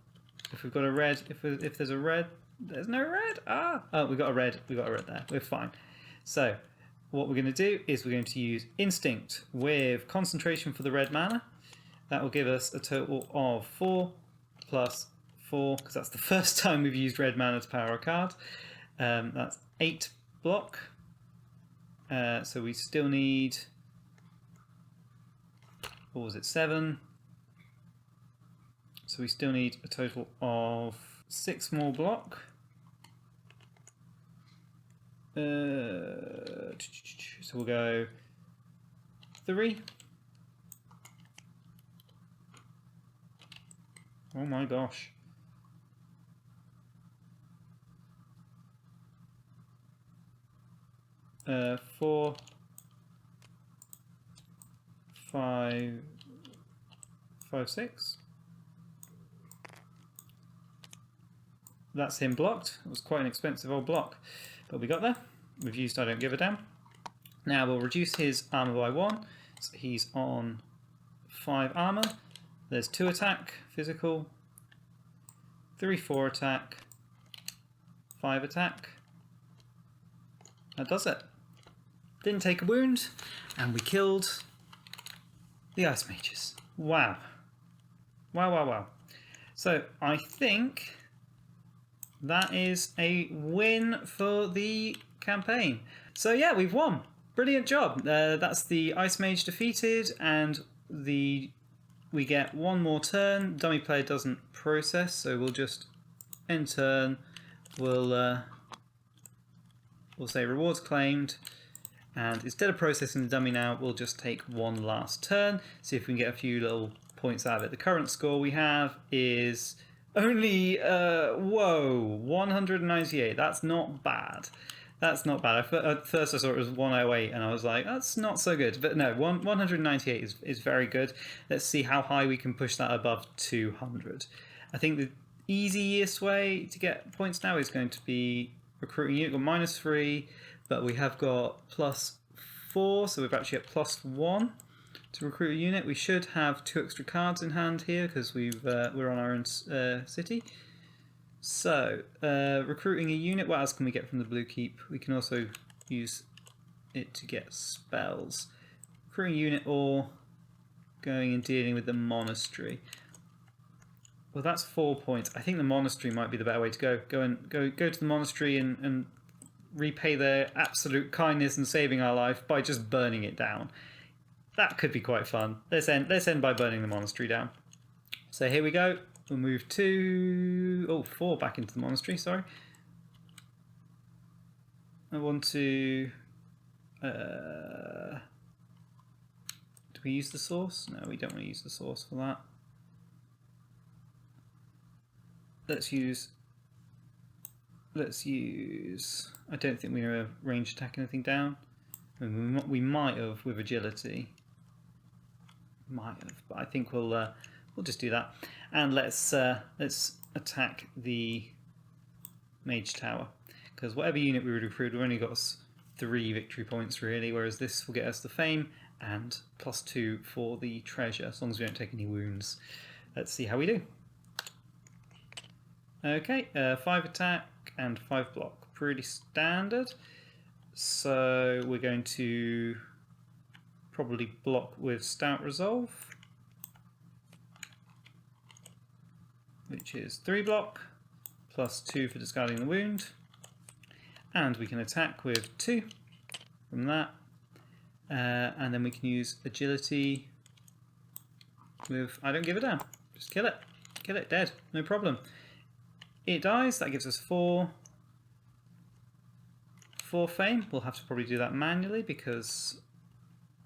If we've got a red, if there's a red, there's no red. Ah, oh, we got a red there. We're fine. So, what we're going to do is we're going to use Instinct with Concentration for the red mana. That will give us a total of 4 plus 4, because that's the first time we've used red mana to power a card. That's 8 block. So we still need, what was it, 7? So we still need a total of 6 more block. So we'll go 3. Oh my gosh. Uh, 4, 5, 6. That's him blocked. It was quite an expensive old block, but we got there. Refused, I don't give a damn. Now we'll reduce his armor by 1. So he's on 5 armor. There's 2 attack, physical. 3, 4 attack. 5 attack. That does it. Didn't take a wound. And we killed the Ice Mages. Wow. Wow, wow, wow. So I think that is a win for the campaign. So yeah, we've won. Brilliant job. That's the Ice Mage defeated, and we get 1 more turn. Dummy player doesn't process, so we'll just end turn. We'll say rewards claimed, and instead of processing the dummy now, we'll just take 1 last turn. See if we can get a few little points out of it. The current score we have is only 198. That's not bad. That's not bad. At first I saw it was 108 and I was like, that's not so good. But no, 198 is very good. Let's see how high we can push that above 200. I think the easiest way to get points now is going to be recruiting unit. We've got -3, but we have got +4, so we're actually at +1 to recruit a unit. We should have 2 extra cards in hand here because we're on our own city. So, recruiting a unit, what else can we get from the Blue Keep? We can also use it to get spells. Recruiting a unit or going and dealing with the monastery. Well, that's 4 points. I think the monastery might be the better way to go. Go to the monastery and repay their absolute kindness and saving our life by just burning it down. That could be quite fun. Let's end by burning the monastery down. So here we go. We'll move 4 back into the monastery, sorry. I want to... do we use the source? No, we don't want to use the source for that. Let's use... I don't think we're going to range attack anything down. I mean, we might have with agility. Might have, but I think we'll just do that. And let's attack the Mage Tower, because whatever unit we would recruit, we've only got 3 victory points really, whereas this will get us the fame and +2 for the treasure, as long as we don't take any wounds. Let's see how we do. Okay, 5 attack and 5 block, pretty standard. So we're going to probably block with Stout Resolve, which is 3 block, +2 for discarding the wound. And we can attack with 2 from that. And then we can use agility with, I don't give a damn, just kill it. Kill it, dead, no problem. It dies, that gives us 4 fame. We'll have to probably do that manually because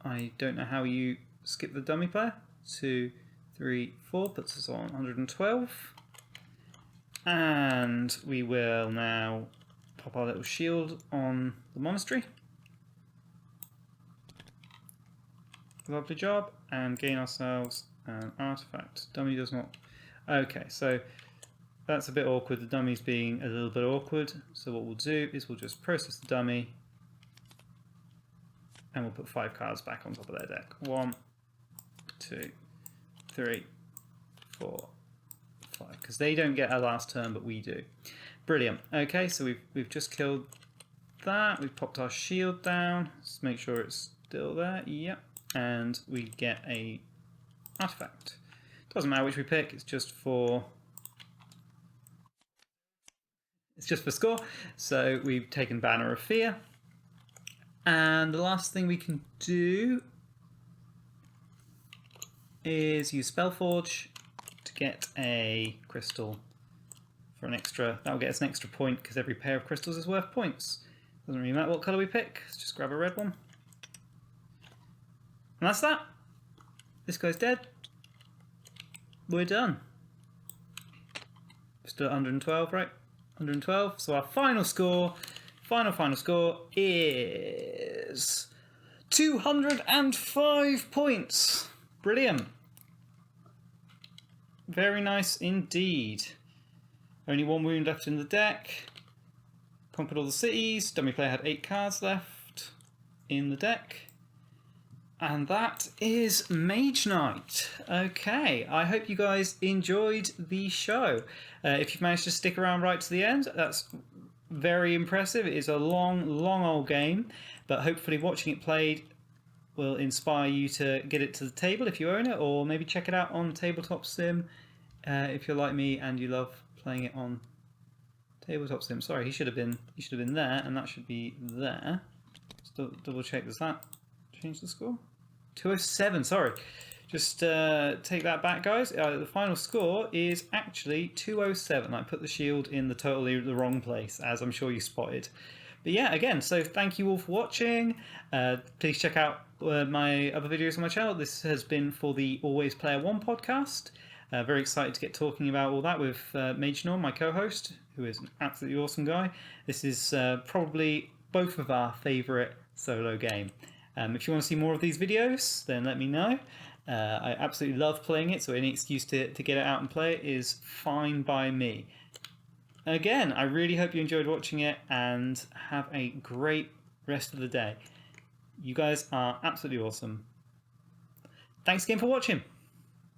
I don't know how you skip the dummy player. 2, 3, 4 puts us on 112. And we will now pop our little shield on the monastery. Lovely job. And gain ourselves an artifact. Dummy does not... Okay, so that's a bit awkward. The dummy's being a little bit awkward. So what we'll do is we'll just process the dummy. And we'll put 5 cards back on top of their deck. 1, 2, 3, 4, 5. Because they don't get a last turn, but we do. Brilliant. Okay, so we've just killed that. We've popped our shield down. Let's make sure it's still there. Yep. And we get a artifact. Doesn't matter which we pick. It's just for score. So we've taken Banner of Fear. And the last thing we can do is use Spellforge to get a crystal for an extra. That'll get us an extra point because every pair of crystals is worth points. Doesn't really matter what colour we pick. Let's just grab a red one. And that's that. This guy's dead. We're done. Still at 112, right? 112. So our final score. Final score is 205 points. Brilliant. Very nice indeed. Only 1 wound left in the deck. Conquered all the cities. Dummy player had 8 cards left in the deck. And that is Mage Night. Okay, I hope you guys enjoyed the show. If you've managed to stick around right to the end, that's very impressive. It is a long, long old game, but hopefully watching it played will inspire you to get it to the table if you own it, or maybe check it out on Tabletop Sim if you're like me and you love playing it on Tabletop Sim. Sorry, he should have been there, and that should be there. Just double check. Does that change the score? 207. Sorry, just take that back, guys. The final score is actually 207. I put the shield in the totally the wrong place, as I'm sure you spotted. But yeah, again, so thank you all for watching. Please check out my other videos on my channel. This has been for the Always Player 1 podcast. Very excited to get talking about all that with Mage Norm, my co-host, who is an absolutely awesome guy. This is probably both of our favourite solo game. If you want to see more of these videos, then let me know. I absolutely love playing it, so any excuse to get it out and play it is fine by me. Again, I really hope you enjoyed watching it, and have a great rest of the day. You guys are absolutely awesome. Thanks again for watching.